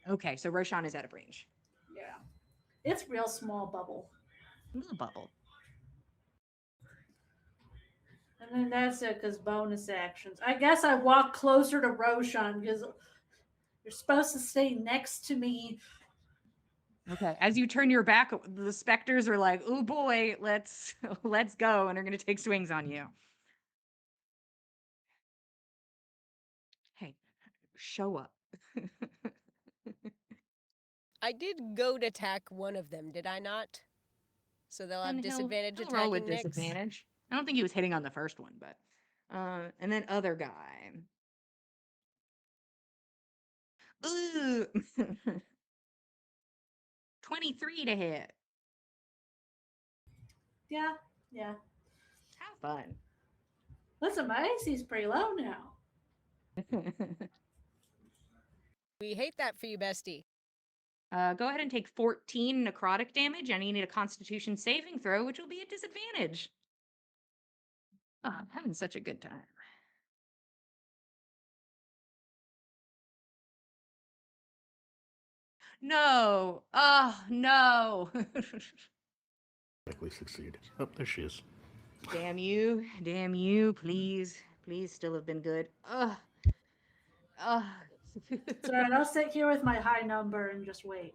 Speaker 1: Okay, so Roshan is out of range.
Speaker 4: Yeah. It's real small bubble.
Speaker 1: Little bubble.
Speaker 4: And then that's it, because bonus actions. I guess I walk closer to Roshan because you're supposed to stay next to me.
Speaker 1: Okay. As you turn your back, the specters are like, "Oh boy, let's go," and are going to take swings on you. Hey, show up.
Speaker 2: I did goad attack one of them, did I not? So they'll have
Speaker 1: And
Speaker 2: disadvantage
Speaker 1: he'll roll with
Speaker 2: attacking Nyx.
Speaker 1: disadvantage. I don't think he was hitting on the first one, but and then other guy. Ooh. 23 to hit.
Speaker 4: Yeah.
Speaker 1: Have fun.
Speaker 4: Listen, my AC's pretty low now.
Speaker 2: We hate that for you, bestie.
Speaker 1: Go ahead and take 14 necrotic damage, and you need a Constitution saving throw, which will be a disadvantage. Oh, I'm having such a good time. No. Oh, no.
Speaker 6: Likely succeed. Oh, there she is.
Speaker 1: Damn you. Damn you. Please. Please still have been good. Ugh. Ugh.
Speaker 4: So I'll sit here with my high number and just wait.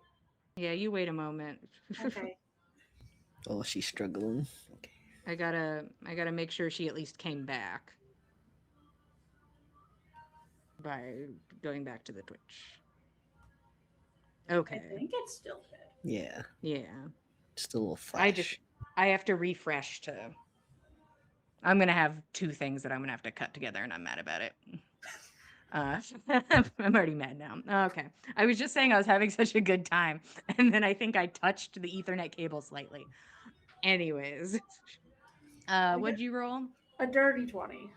Speaker 1: Yeah, you wait a moment.
Speaker 4: Okay.
Speaker 3: Oh, she's struggling. Okay.
Speaker 1: I gotta make sure she at least came back by going back to the Twitch. Okay.
Speaker 4: I think it's still good.
Speaker 3: Yeah.
Speaker 1: Yeah.
Speaker 3: Just a little flash.
Speaker 1: I have to refresh to. I'm gonna have two things that I'm gonna have to cut together, and I'm mad about it. I'm already mad now. Okay. I was just saying I was having such a good time, and then I think I touched the Ethernet cable slightly. Anyways, what'd you roll?
Speaker 4: A dirty 20.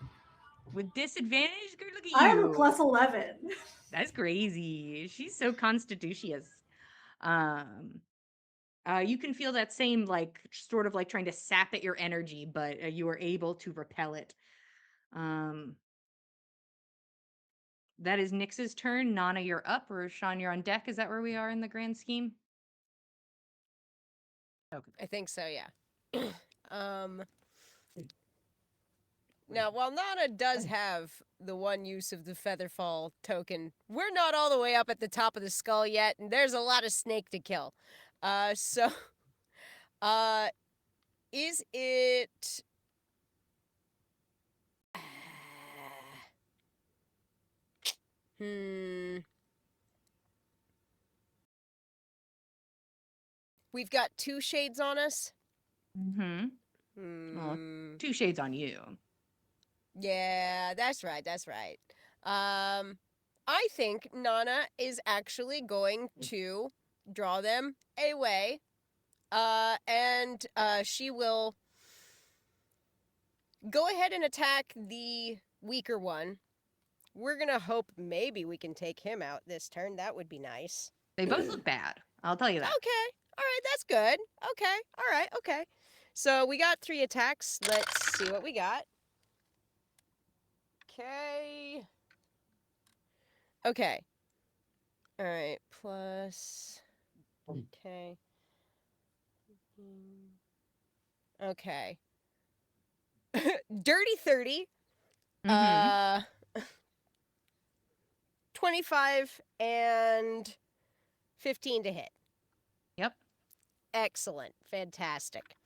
Speaker 1: With disadvantage? Girl, look at you.
Speaker 4: I have a plus 11.
Speaker 1: That's crazy. She's so constitutious. You can feel that same, like, sort of like trying to sap at your energy, but you are able to repel it. That is Nyx's turn. Nana, you're up, or Sean, you're on deck. Is that where we are in the grand scheme? Okay.
Speaker 2: I think so, yeah. Now, while Nana does have the one use of the Featherfall token, we're not all the way up at the top of the skull yet, and there's a lot of snake to kill. Is it... We've got 2 shades on us.
Speaker 1: Mm-hmm. Well, 2 shades on you.
Speaker 2: Yeah, that's right. I think Nana is actually going to draw them away And she will go ahead and attack the weaker one. We're gonna hope maybe we can take him out this turn. That would be nice.
Speaker 1: They both look bad. I'll tell you that.
Speaker 2: Okay. All right, that's good. Okay. All right, okay. So we got 3 attacks. Let's see what we got. Okay. Okay. All right, plus. Okay. Okay. Dirty 30.
Speaker 1: Mm-hmm.
Speaker 2: 25 and 15 to hit.
Speaker 1: Yep.
Speaker 2: Excellent. Fantastic.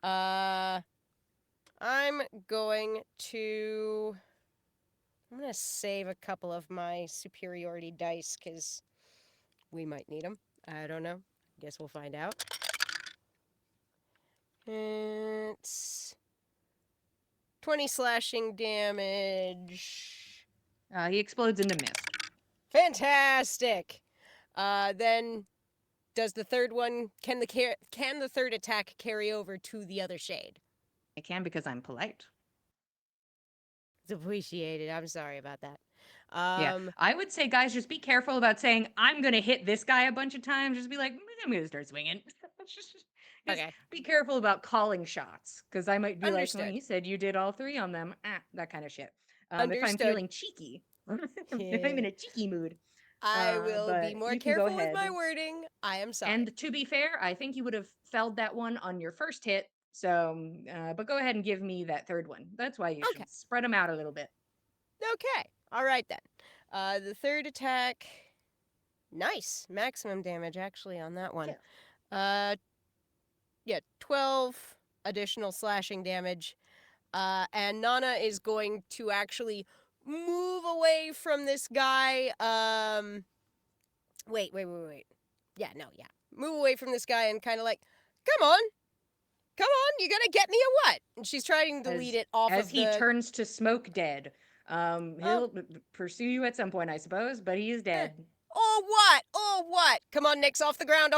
Speaker 2: I'm going to save a couple of my superiority dice because we might need them. I don't know. Guess we'll find out. It's 20 slashing damage.
Speaker 1: He explodes into mist.
Speaker 2: Fantastic. Then does the third one can the third attack carry over to the other shade?
Speaker 1: I can because I'm polite.
Speaker 2: It's appreciated. I'm sorry about that.
Speaker 1: Yeah, I would say, guys, just be careful about saying I'm gonna hit this guy a bunch of times. Just be like, I'm gonna start swinging. Just
Speaker 2: Okay.
Speaker 1: be careful about calling shots, because I might be like, well,
Speaker 2: Understood.
Speaker 1: you said you did all 3 on them. That kind of shit. If I'm
Speaker 2: Understood.
Speaker 1: feeling cheeky, if I'm in a cheeky mood,
Speaker 2: I will be
Speaker 1: but
Speaker 2: more
Speaker 1: you can go
Speaker 2: careful with my
Speaker 1: ahead.
Speaker 2: wording. I am sorry.
Speaker 1: And to be fair, I think you would have felled that one on your first hit. So, but go ahead and give me that third one. That's why you
Speaker 2: Okay.
Speaker 1: should spread them out a little bit.
Speaker 2: Okay. All right then. The third attack. Nice. Maximum damage actually on that one. Yeah, 12 additional slashing damage. And Nana is going to actually move away from this guy. Wait. Yeah, no, yeah. Move away from this guy and kind of like, come on, you gonna get me or what? And she's trying to lead it off
Speaker 1: as
Speaker 2: of
Speaker 1: he
Speaker 2: the...
Speaker 1: turns to smoke dead. He'll pursue you at some point, I suppose, but he is dead.
Speaker 2: Oh, what? Oh, what? Come on, Nyx, off the ground.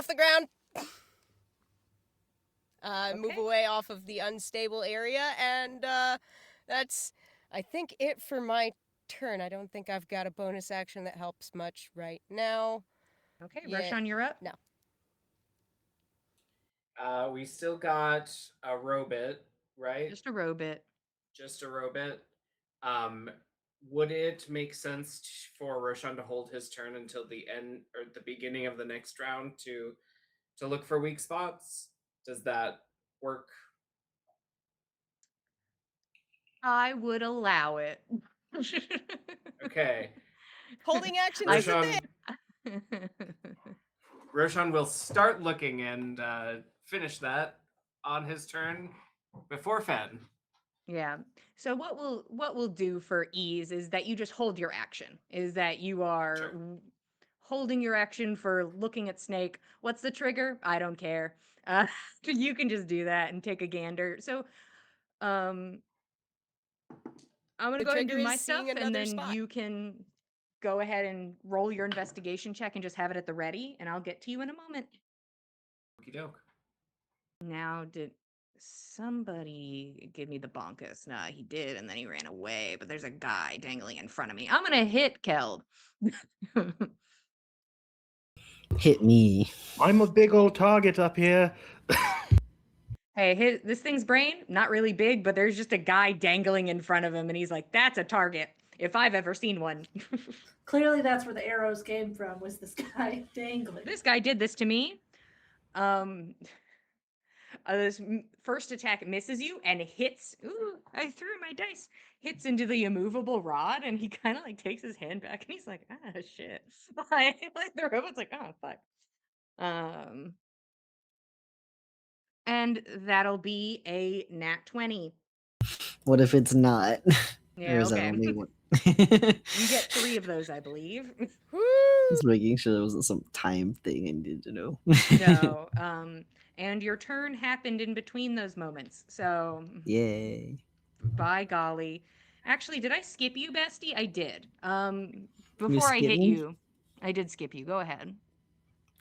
Speaker 2: Move
Speaker 1: Okay.
Speaker 2: away off of the unstable area, and that's, I think, it for my turn. I don't think I've got a bonus action that helps much right now.
Speaker 1: Okay,
Speaker 2: Yeah.
Speaker 1: Roshan, you're up.
Speaker 2: No.
Speaker 5: We still got a robit, right?
Speaker 1: Just a robot.
Speaker 5: Just a robit. Would it make sense for Roshan to hold his turn until the end or the beginning of the next round to look for weak spots? Does that work?
Speaker 1: I would allow it.
Speaker 5: Okay.
Speaker 2: Holding action
Speaker 1: I-
Speaker 2: is a
Speaker 5: Roshan,
Speaker 2: thing.
Speaker 5: Roshan will start looking and finish that on his turn before Fen.
Speaker 1: Yeah. So what we'll do for ease is that you just hold your action. Is that you are holding your action for looking at Snake. What's the trigger? I don't care. You can just do that and take a gander. So, I'm gonna
Speaker 2: The
Speaker 1: go ahead and do
Speaker 2: trigger
Speaker 1: my
Speaker 2: is
Speaker 1: stuff,
Speaker 2: seeing
Speaker 1: and
Speaker 2: another
Speaker 1: then
Speaker 2: spot.
Speaker 1: you can go ahead and roll your investigation check and just have it at the ready, and I'll get to you in a moment.
Speaker 5: Okie doke.
Speaker 1: Now, did somebody give me the bonkus? Nah, he did, and then he ran away. But there's a guy dangling in front of me. I'm gonna hit Kelb.
Speaker 3: Hit me.
Speaker 6: I'm a big old target up here.
Speaker 1: Hey, this thing's brain, not really big, but there's just a guy dangling in front of him, and he's like, "That's a target, if I've ever seen one."
Speaker 4: Clearly, that's where the arrows came from. Was this guy dangling?
Speaker 1: This guy did this to me. This first attack misses you and hits. Ooh, I threw my dice. Hits into the immovable rod, and he kind of like takes his hand back, and he's like, "Ah, shit!" like the robot's like, "Oh, fuck." And that'll be a nat 20.
Speaker 3: What if it's not?
Speaker 1: Yeah,
Speaker 3: Or is that
Speaker 1: okay.
Speaker 3: only one?
Speaker 1: You get 3 of those, I believe.
Speaker 2: Woo!
Speaker 3: Just making sure there wasn't some time thing I needed to know.
Speaker 1: No. And your turn happened in between those moments. So,
Speaker 3: Yay.
Speaker 1: by golly. Actually, did I skip you, Bestie? I did. Before I
Speaker 3: skip
Speaker 1: hit
Speaker 3: me?
Speaker 1: you, I did skip you. Go ahead.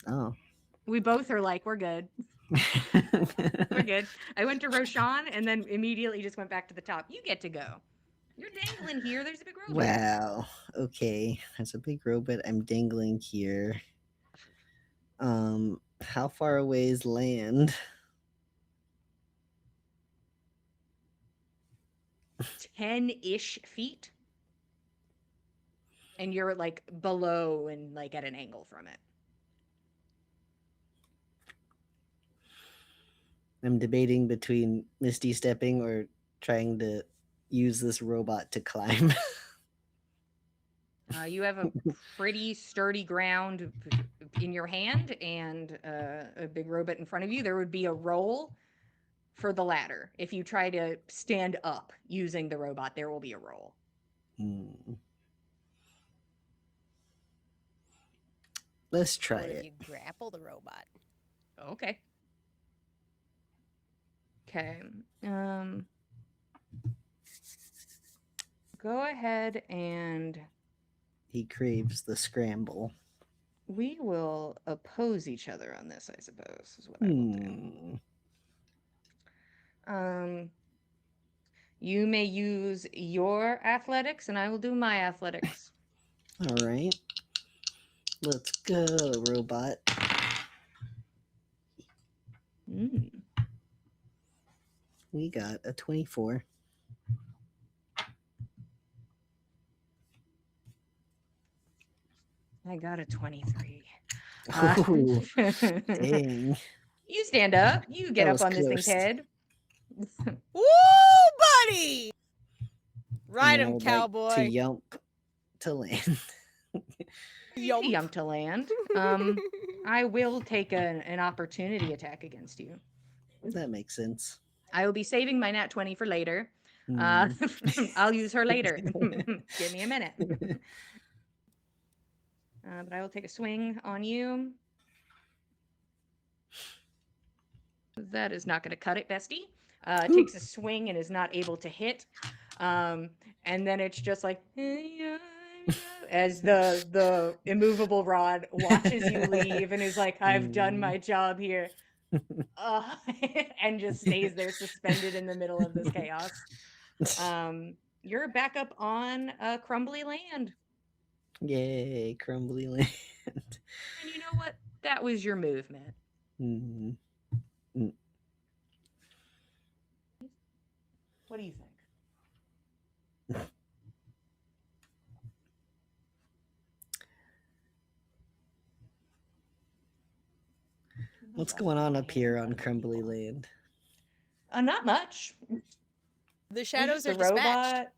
Speaker 3: Oh.
Speaker 1: We both are like, we're good. We're good. I went to Roshan and then immediately just went back to the top. You get to go. You're dangling here. There's a big robot.
Speaker 3: Wow. Okay. There's a big robot. I'm dangling here. How far away is land?
Speaker 1: 10-ish feet. And you're like below and like at an angle from it.
Speaker 3: I'm debating between Misty stepping or trying to use this robot to climb.
Speaker 1: You have a pretty sturdy ground in your hand and a big robot in front of you. There would be a roll for the ladder. If you try to stand up using the robot, there will be a roll.
Speaker 3: Let's try
Speaker 2: What if
Speaker 3: it.
Speaker 2: you grapple the robot?
Speaker 1: Okay. Okay. Go ahead and
Speaker 3: He craves the scramble.
Speaker 1: we will oppose each other on this, I suppose, is what I will do. You may use your athletics and I will do my athletics.
Speaker 3: All right. Let's go, robot. We got a 24.
Speaker 1: I got a 23.
Speaker 3: Oh, dang.
Speaker 1: You stand up. You get
Speaker 3: That
Speaker 1: up
Speaker 3: was
Speaker 1: on this thing's
Speaker 3: close.
Speaker 1: head.
Speaker 2: Woo, buddy!
Speaker 3: And
Speaker 2: Ride
Speaker 3: then I
Speaker 2: him,
Speaker 3: would
Speaker 2: cowboy.
Speaker 3: Like to yump to land.
Speaker 1: Yump to land. I will take an opportunity attack against you.
Speaker 3: That makes sense.
Speaker 1: I will be saving my nat 20 for later. I'll use her later. Give me a minute. But I will take a swing on you. That is not going to cut it, bestie. Takes a swing and is not able to hit. And then it's just like as the immovable rod watches you leave and is like, I've done my job here. And just stays there suspended in the middle of this chaos. You're back up on crumbly land.
Speaker 3: Yay, crumbly land.
Speaker 1: And you know what? That was your movement. What do you think?
Speaker 3: What's going on up here on crumbly land?
Speaker 1: Not much.
Speaker 2: The shadows are
Speaker 1: the
Speaker 2: dispatched.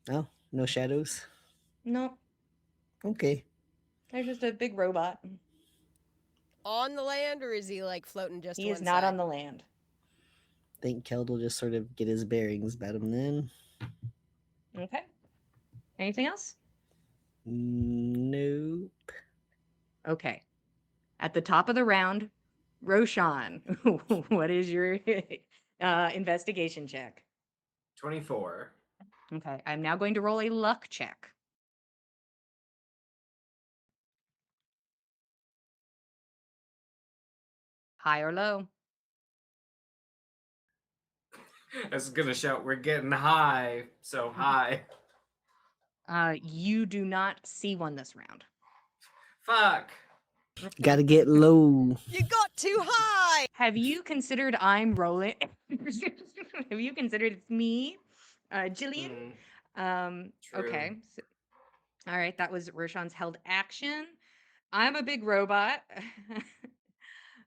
Speaker 1: robot.
Speaker 3: Oh, no shadows?
Speaker 1: No,
Speaker 3: Okay.
Speaker 1: there's just a big robot.
Speaker 2: On the land, or is he like floating just
Speaker 1: He
Speaker 2: to
Speaker 1: is
Speaker 2: one
Speaker 1: not
Speaker 2: side?
Speaker 1: on the land.
Speaker 3: Think Keld will just sort of get his bearings about him then.
Speaker 1: Okay. Anything else?
Speaker 3: Nope.
Speaker 1: Okay. At the top of the round, Roshan, what is your investigation check?
Speaker 5: 24.
Speaker 1: Okay. I'm now going to roll a luck check. High or low?
Speaker 5: I was gonna shout, we're getting high, so high.
Speaker 1: You do not see one this round.
Speaker 5: Fuck.
Speaker 3: Gotta get low.
Speaker 2: You got too high!
Speaker 1: Have you considered I'm rolling? Have you considered it's me, Jillian?
Speaker 5: True.
Speaker 1: Okay. So, all right, that was Roshan's held action. I'm a big robot.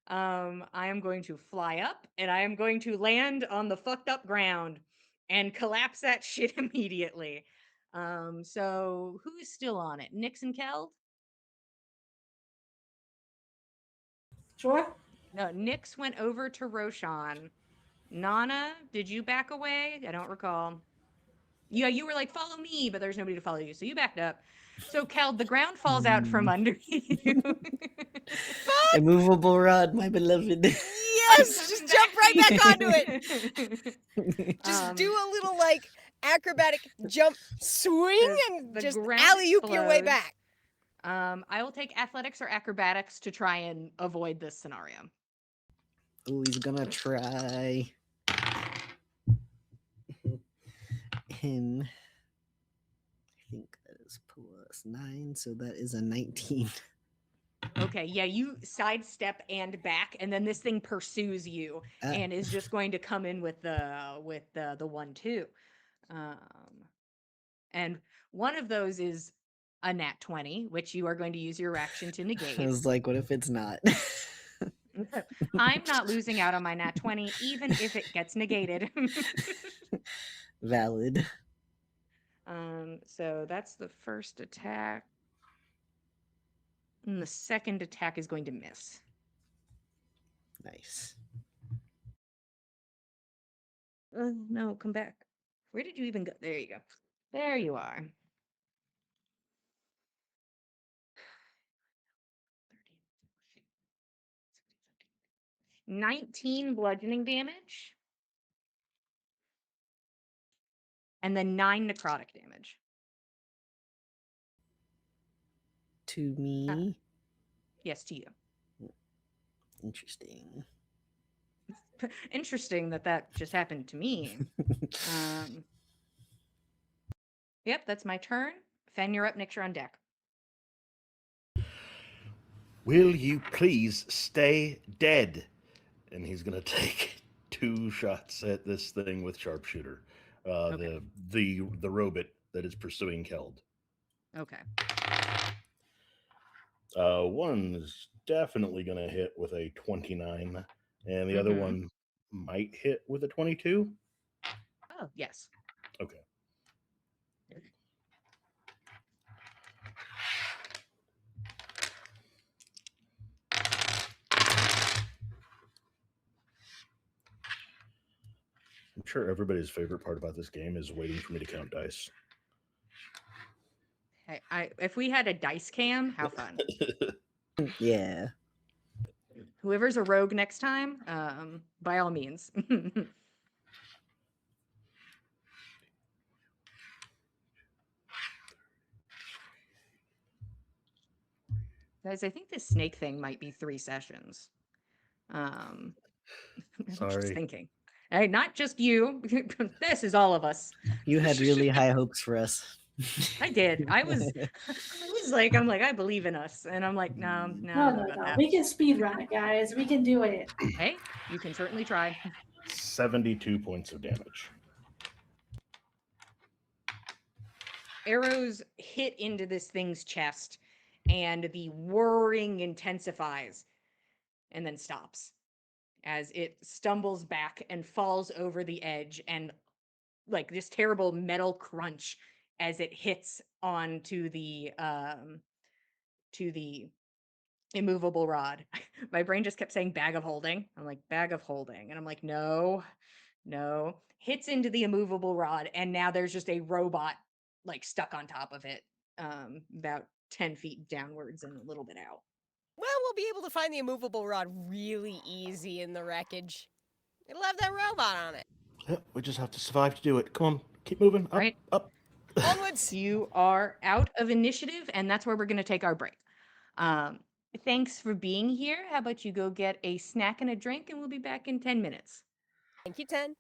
Speaker 1: I am going to fly up and I am going to land on the fucked up ground and collapse that shit immediately. So who's still on it? Nix and Keld?
Speaker 4: Sure.
Speaker 1: No, Nix went over to Roshan. Nana, did you back away? I don't recall. Yeah, you were like, follow me, but there's nobody to follow you. So you backed up. So Keld, the ground falls out from under you.
Speaker 3: Immovable rod, my beloved.
Speaker 2: Yes! Just jump right back onto it! Just do a little, like, acrobatic jump swing and
Speaker 1: the
Speaker 2: just
Speaker 1: ground
Speaker 2: alley-oop your way
Speaker 1: explodes.
Speaker 2: back.
Speaker 1: I will take athletics or acrobatics to try and avoid this scenario.
Speaker 3: Oh, he's gonna try. And I think that is +9, so that is a 19.
Speaker 1: Okay, yeah, you sidestep and back, and then this thing pursues you and is just going to come in with the 1-2. And one of those is a nat 20, which you are going to use your action to
Speaker 3: I
Speaker 1: negate.
Speaker 3: was like, what if it's not?
Speaker 1: I'm not losing out on my nat 20, even if it gets negated.
Speaker 3: Valid.
Speaker 1: So that's the first attack. And the second attack is going to miss.
Speaker 3: Nice.
Speaker 1: No, come back. Where did you even go? There you go. There you are. 19 bludgeoning damage. And then 9 necrotic damage.
Speaker 3: To me?
Speaker 1: Yes, to you.
Speaker 3: Interesting.
Speaker 1: Interesting that just happened to me. Yep, that's my turn. Fen, you're up next. You're on deck.
Speaker 6: Will you please stay dead? And he's gonna take 2 shots at this thing with sharpshooter.
Speaker 1: Okay.
Speaker 6: The robot that is pursuing Keld.
Speaker 1: Okay.
Speaker 6: One is definitely gonna hit with a 29, and the other one might hit with a 22.
Speaker 1: Oh, yes.
Speaker 6: Okay. I'm sure everybody's favorite part about this game is waiting for me to count dice.
Speaker 1: Hey, if we had a dice cam, how fun.
Speaker 3: Yeah.
Speaker 1: Whoever's a rogue next time, by all means. Guys, I think this snake thing might be 3 sessions. I'm just
Speaker 6: Sorry.
Speaker 1: thinking. Hey, not just you. This is all of us.
Speaker 3: You had really high hopes for us.
Speaker 1: I did. I was like, I believe in us. And I'm like, no, I don't know about
Speaker 4: No.
Speaker 1: that.
Speaker 4: We can speed run it, guys. We can do it.
Speaker 1: Hey, you can certainly try.
Speaker 6: 72 points of damage.
Speaker 1: Arrows hit into this thing's chest, and the whirring intensifies and then stops as it stumbles back and falls over the edge, and like this terrible metal crunch as it hits onto the immovable rod. My brain just kept saying bag of holding. I'm like, bag of holding. And I'm like, no, no. Hits into the immovable rod, and now there's just a robot like stuck on top of it, about 10 feet downwards and a little bit out.
Speaker 2: Well, we'll be able to find the immovable rod really easy in the wreckage. It'll have that robot on it.
Speaker 6: Yep, we just have to survive to do it. Come on, keep moving. Up,
Speaker 1: Right.
Speaker 6: up.
Speaker 2: Onwards!
Speaker 1: You are out of initiative, and that's where we're going to take our break. Thanks for being here. How about you go get a snack and a drink, and we'll be back in 10 minutes.
Speaker 2: Thank you, 10.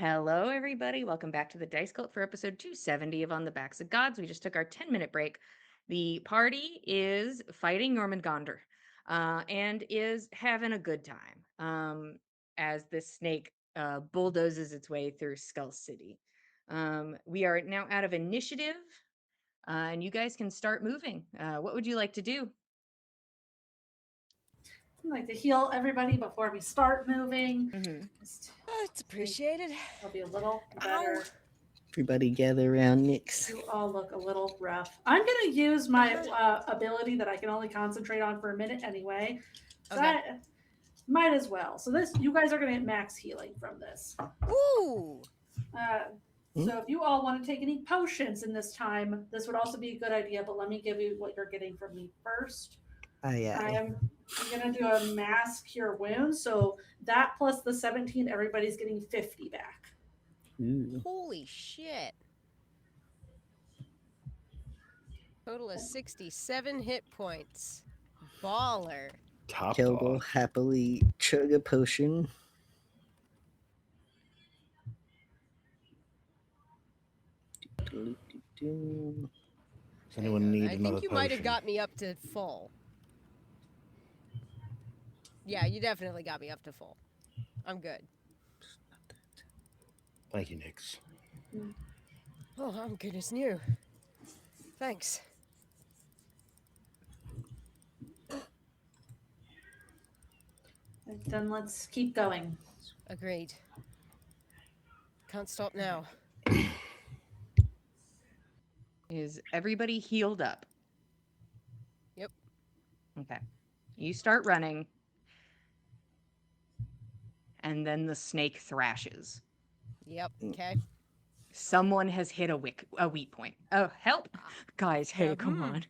Speaker 1: Hello, everybody. Welcome back to the Dice Cult for episode 270 of On the Backs of Gods. We just took our 10-minute break. The party is fighting Jormungandr and is having a good time as this snake bulldozes its way through Skull City. We are now out of initiative, and you guys can start moving. What would you like to do?
Speaker 4: I'd like to heal everybody before we start moving. Just
Speaker 2: It's appreciated.
Speaker 4: I'll be a little better.
Speaker 3: Everybody gather around Nyx.
Speaker 4: You all look a little rough. I'm going to use my ability that I can only concentrate on for a minute anyway. So
Speaker 2: Okay.
Speaker 4: I might as well. So you guys are going to get max healing from this.
Speaker 2: Ooh.
Speaker 4: So if you all want to take any potions in this time, this would also be a good idea, but let me give you what you're getting from me first.
Speaker 3: Aye, aye.
Speaker 4: I'm going to do a mass cure wounds. So that plus the 17, everybody's getting 50 back.
Speaker 3: Ooh.
Speaker 2: Holy shit. Total of 67 hit points. Baller.
Speaker 6: Top
Speaker 3: Kel will
Speaker 6: off.
Speaker 3: happily chug a potion.
Speaker 6: Does anyone need
Speaker 2: I
Speaker 6: another
Speaker 2: think you might have
Speaker 6: potion?
Speaker 2: got me up to full. Yeah, you definitely got me up to full. I'm good.
Speaker 6: Thank you, Nyx.
Speaker 2: Oh, I'm good as new. Thanks.
Speaker 4: Then let's keep going.
Speaker 2: Agreed. Can't stop now.
Speaker 1: Is everybody healed up?
Speaker 2: Yep.
Speaker 1: Okay. You start running, and then the snake thrashes.
Speaker 2: Yep. Okay.
Speaker 1: Someone has hit a weak point. Oh, help! Guys, hey, come on.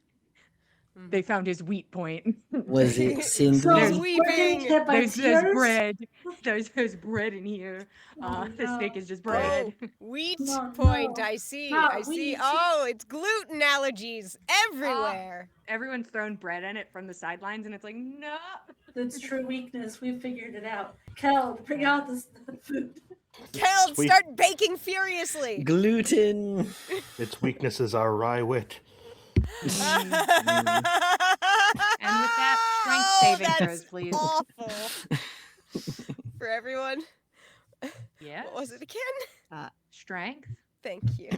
Speaker 1: They found his weak point.
Speaker 3: Was it
Speaker 2: He's
Speaker 3: Sindri?
Speaker 4: We're getting
Speaker 2: weeping.
Speaker 4: hit by
Speaker 1: There's
Speaker 4: tears.
Speaker 1: bread. There's bread in here.
Speaker 4: Oh,
Speaker 1: The
Speaker 4: no.
Speaker 1: snake is just bread.
Speaker 2: Oh, wheat
Speaker 4: No,
Speaker 2: point.
Speaker 4: no,
Speaker 2: I see.
Speaker 4: not
Speaker 2: I see.
Speaker 4: wheat.
Speaker 2: Oh, it's gluten allergies everywhere.
Speaker 1: Everyone's thrown bread in it from the sidelines, and it's like, no.
Speaker 4: That's true weakness. We've figured it out. Kel, bring out the food.
Speaker 2: Kel,
Speaker 6: Sweet.
Speaker 2: start baking furiously.
Speaker 3: Gluten!
Speaker 6: Its weakness is our rye wit.
Speaker 1: And with that, strength saving
Speaker 2: that's
Speaker 1: throws, please.
Speaker 2: awful. For everyone.
Speaker 1: Yeah.
Speaker 2: What was it again?
Speaker 1: Strength.
Speaker 2: Thank you.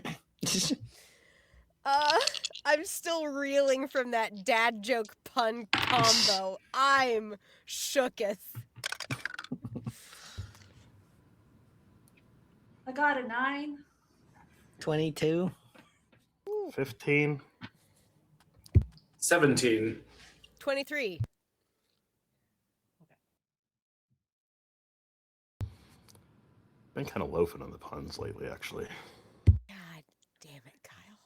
Speaker 2: I'm still reeling from that dad joke pun combo. I'm shooketh.
Speaker 4: I got a 9.
Speaker 3: 22.
Speaker 6: 15.
Speaker 5: 17.
Speaker 2: 23.
Speaker 6: Been kind of loafing on the puns lately, actually.
Speaker 2: God damn it, Kyle.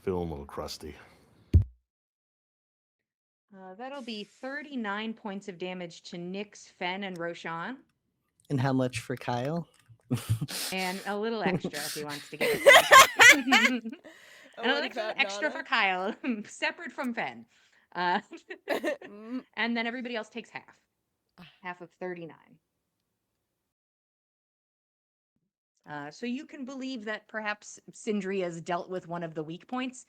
Speaker 6: Feeling a little crusty.
Speaker 1: That'll be 39 points of damage to Nyx, Fen, and Roshan.
Speaker 3: And how much for Kyle?
Speaker 1: And a little extra if he wants to give it.
Speaker 2: Oh,
Speaker 1: And a
Speaker 2: what
Speaker 1: little
Speaker 2: about
Speaker 1: extra
Speaker 2: Nana?
Speaker 1: for Kyle, separate from Fen. And then everybody else takes half. Half of 39. So you can believe that perhaps Sindri has dealt with one of the weak points.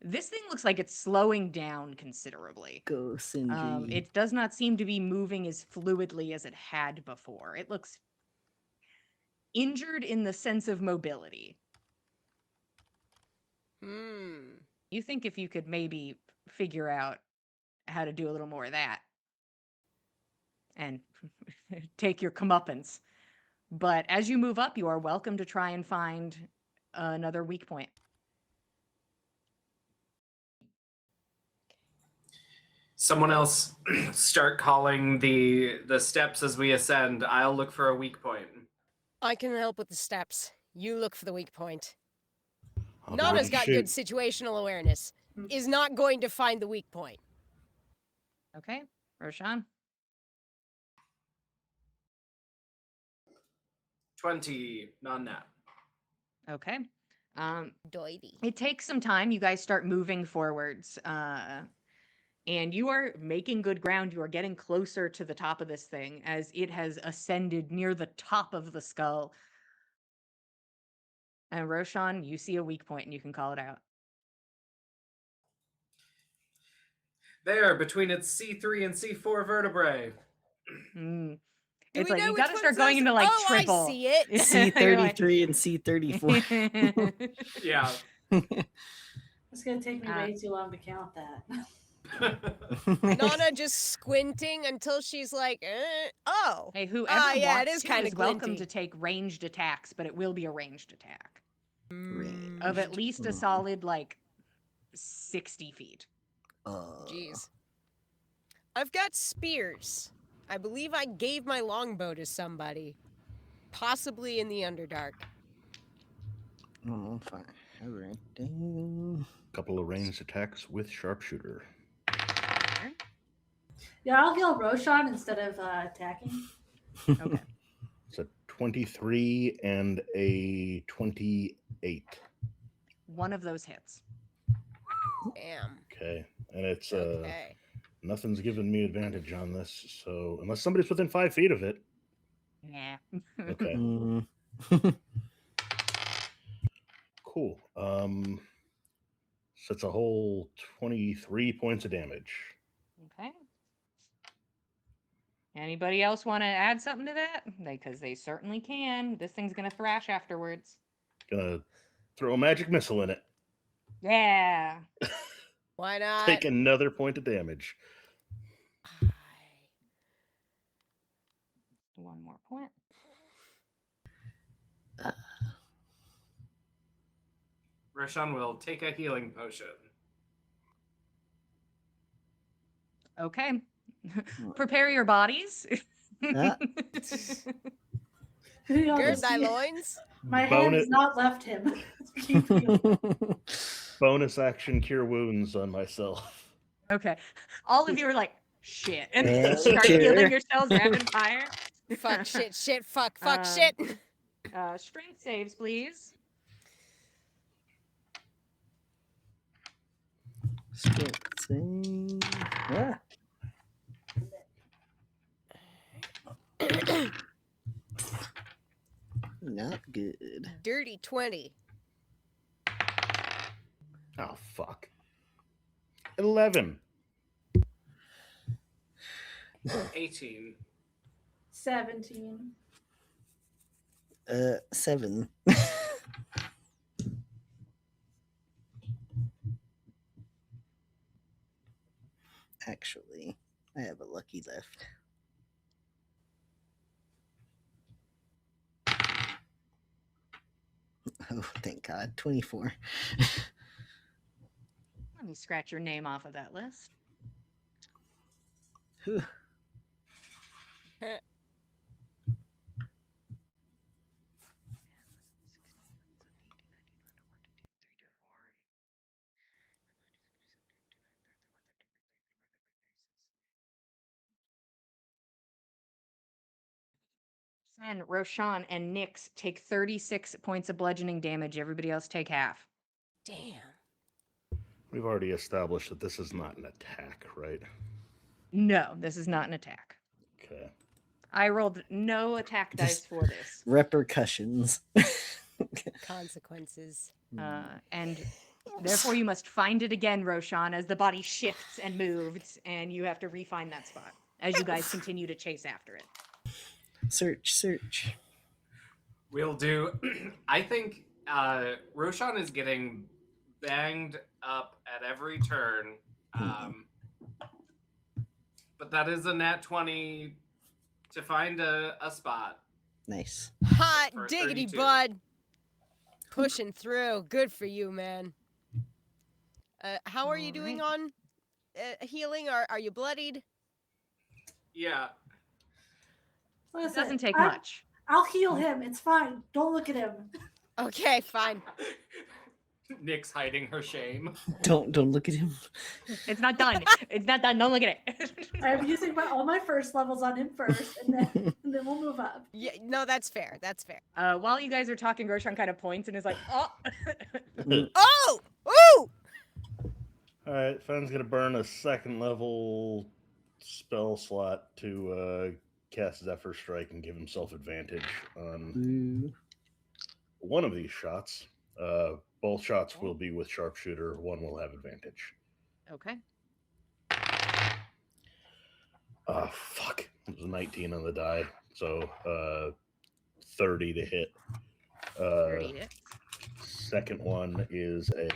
Speaker 1: This thing looks like it's slowing down considerably.
Speaker 3: Go, Sindri.
Speaker 1: It does not seem to be moving as fluidly as it had before. It looks injured in the sense of mobility. You think if you could maybe figure out how to do a little more of that and take your comeuppance. But as you move up, you are welcome to try and find another weak point.
Speaker 5: Someone else start calling the steps as we ascend. I'll look for a weak point.
Speaker 2: I can help with the steps. You look for the weak point.
Speaker 6: I'll be
Speaker 2: Nana's
Speaker 6: ready to
Speaker 2: got
Speaker 6: shoot.
Speaker 2: good situational awareness. Is not going to find the weak point.
Speaker 1: Okay, Roshan.
Speaker 5: 20, non-nat.
Speaker 1: Okay.
Speaker 2: Doity.
Speaker 1: It takes some time. You guys start moving forwards. And you are making good ground. You are getting closer to the top of this thing as it has ascended near the top of the skull. And Roshan, you see a weak point and you can call it out.
Speaker 5: There, between its C3 and C4 vertebrae.
Speaker 1: Mm.
Speaker 2: Do
Speaker 1: It's
Speaker 2: we
Speaker 1: like
Speaker 2: know
Speaker 1: you
Speaker 2: which
Speaker 1: got to start
Speaker 2: one's
Speaker 1: going
Speaker 2: us?
Speaker 1: into like
Speaker 2: Oh,
Speaker 1: triple.
Speaker 2: I see it.
Speaker 1: You're like-
Speaker 3: C33 and C34.
Speaker 5: Yeah.
Speaker 4: It's gonna take me way too long to count that.
Speaker 2: Nana just squinting until she's like, oh.
Speaker 1: Hey, whoever
Speaker 2: yeah, it
Speaker 1: wants
Speaker 2: is
Speaker 1: to
Speaker 2: kinda
Speaker 1: is welcome
Speaker 2: glinty.
Speaker 1: to take ranged attacks, but it will be a ranged attack
Speaker 3: Range.
Speaker 1: of at least a solid like 60 feet.
Speaker 2: Jeez. I've got spears. I believe I gave my longbow to somebody. Possibly in the Underdark.
Speaker 3: Oh, fine. All right. Then.
Speaker 6: Couple of ranged attacks with sharpshooter.
Speaker 4: Yeah, I'll heal Roshan instead of attacking.
Speaker 1: Okay.
Speaker 6: It's a 23 and a 28.
Speaker 1: One of those hits.
Speaker 2: Damn.
Speaker 6: Okay. And it's
Speaker 2: Okay.
Speaker 6: nothing's giving me advantage on this, so unless somebody's within 5 feet of it.
Speaker 1: Yeah.
Speaker 6: Okay.
Speaker 3: Mm.
Speaker 6: Cool. So it's a whole 23 points of damage.
Speaker 1: Okay. Anybody else want to add something to that? Because they certainly can. This thing's going to thrash afterwards.
Speaker 6: Gonna throw a magic missile in it.
Speaker 1: Yeah.
Speaker 2: Why not?
Speaker 6: Take another point of damage.
Speaker 1: One more point.
Speaker 5: Roshan will take a healing potion.
Speaker 1: Okay. Prepare your bodies.
Speaker 3: Ah.
Speaker 4: Y'all
Speaker 2: Gird
Speaker 4: just
Speaker 2: thy
Speaker 4: see-
Speaker 2: loins.
Speaker 4: My hand
Speaker 6: Bonus,
Speaker 4: has not left him. Keep healing.
Speaker 6: bonus action cure wounds on myself.
Speaker 1: Okay. All of you are like, shit. And then
Speaker 3: Yeah,
Speaker 1: start
Speaker 3: sure.
Speaker 1: healing yourselves rapid fire.
Speaker 2: Fuck, shit, fuck,
Speaker 1: Um,
Speaker 2: shit.
Speaker 1: Strength saves, please.
Speaker 3: Strength save. Ah. Not good.
Speaker 2: Dirty 20.
Speaker 6: Oh, fuck. 11.
Speaker 5: 18.
Speaker 4: 17.
Speaker 3: 7. Actually, I have a lucky left. Oh, thank God. 24.
Speaker 1: Let me scratch your name off of that list.
Speaker 3: Whew.
Speaker 1: And Roshan and Nyx take 36 points of bludgeoning damage. Everybody else take half.
Speaker 2: Damn.
Speaker 6: We've already established that this is not an attack, right?
Speaker 1: No, this is not an attack.
Speaker 6: Okay.
Speaker 1: I rolled no attack dice
Speaker 3: Just-
Speaker 1: for this.
Speaker 3: Repercussions.
Speaker 2: Consequences.
Speaker 1: And therefore you must find it again, Roshan, as the body shifts and moves, and you have to refine that spot as you guys continue to chase after it.
Speaker 3: Search.
Speaker 5: We'll do. I think Roshan is getting banged up at every turn. But that is a nat 20 to find a spot.
Speaker 3: Nice.
Speaker 2: Hot
Speaker 5: For
Speaker 2: diggity,
Speaker 5: 32.
Speaker 2: bud. Pushing through. Good for you, man. How are you doing on healing? Are you bloodied?
Speaker 5: Yeah.
Speaker 1: It
Speaker 4: Listen,
Speaker 1: doesn't take
Speaker 4: I-
Speaker 1: much.
Speaker 4: I'll heal him. It's fine. Don't look at him.
Speaker 2: Okay, fine.
Speaker 5: Nick's hiding her shame.
Speaker 3: Don't look at him.
Speaker 1: It's not done. It's not done. Don't look at it.
Speaker 4: I'm using all my first levels on him first, and then we'll move up.
Speaker 2: Yeah, no, that's fair. That's fair.
Speaker 1: While you guys are talking, Roshan kind of points and is like, oh.
Speaker 2: Oh! Ooh!
Speaker 6: All right, Fang's gonna burn a second level spell slot to cast Zephyr Strike and give himself advantage on
Speaker 3: Ooh.
Speaker 6: one of these shots. Both shots will be with sharpshooter. One will have advantage.
Speaker 1: Okay.
Speaker 6: Fuck. It was a 19 on the die, so 30 to hit.
Speaker 1: 30 hits.
Speaker 6: Second one is a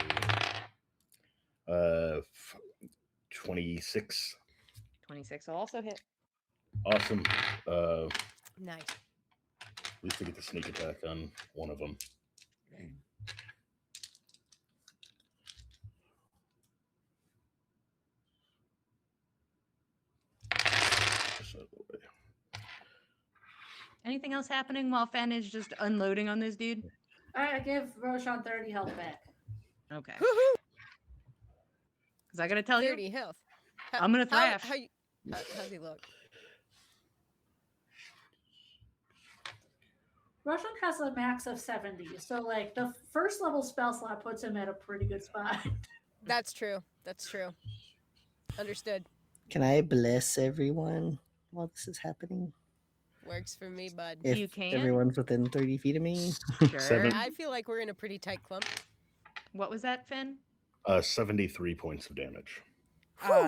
Speaker 6: 26.
Speaker 1: 26 will also hit.
Speaker 6: Awesome.
Speaker 2: Nice.
Speaker 6: At least I get the sneak attack on one of them. Just out of the way.
Speaker 1: Anything else happening while Fen is just unloading on this dude?
Speaker 4: I give Roshan 30 health back.
Speaker 1: Okay.
Speaker 2: Woohoo!
Speaker 1: Because I gotta tell you,
Speaker 2: 30 health.
Speaker 1: I'm gonna thrash.
Speaker 2: How's he look?
Speaker 4: Roshan has a max of 70, so like the first level spell slot puts him at a pretty good spot.
Speaker 2: That's true. That's true. Understood.
Speaker 3: Can I bless everyone while this is happening?
Speaker 2: Works for me, bud.
Speaker 3: If
Speaker 1: You can.
Speaker 3: everyone's within 30 feet of me?
Speaker 1: Sure.
Speaker 6: Seven.
Speaker 2: I feel like we're in a pretty tight clump.
Speaker 1: What was that, Finn?
Speaker 6: 73 points of damage.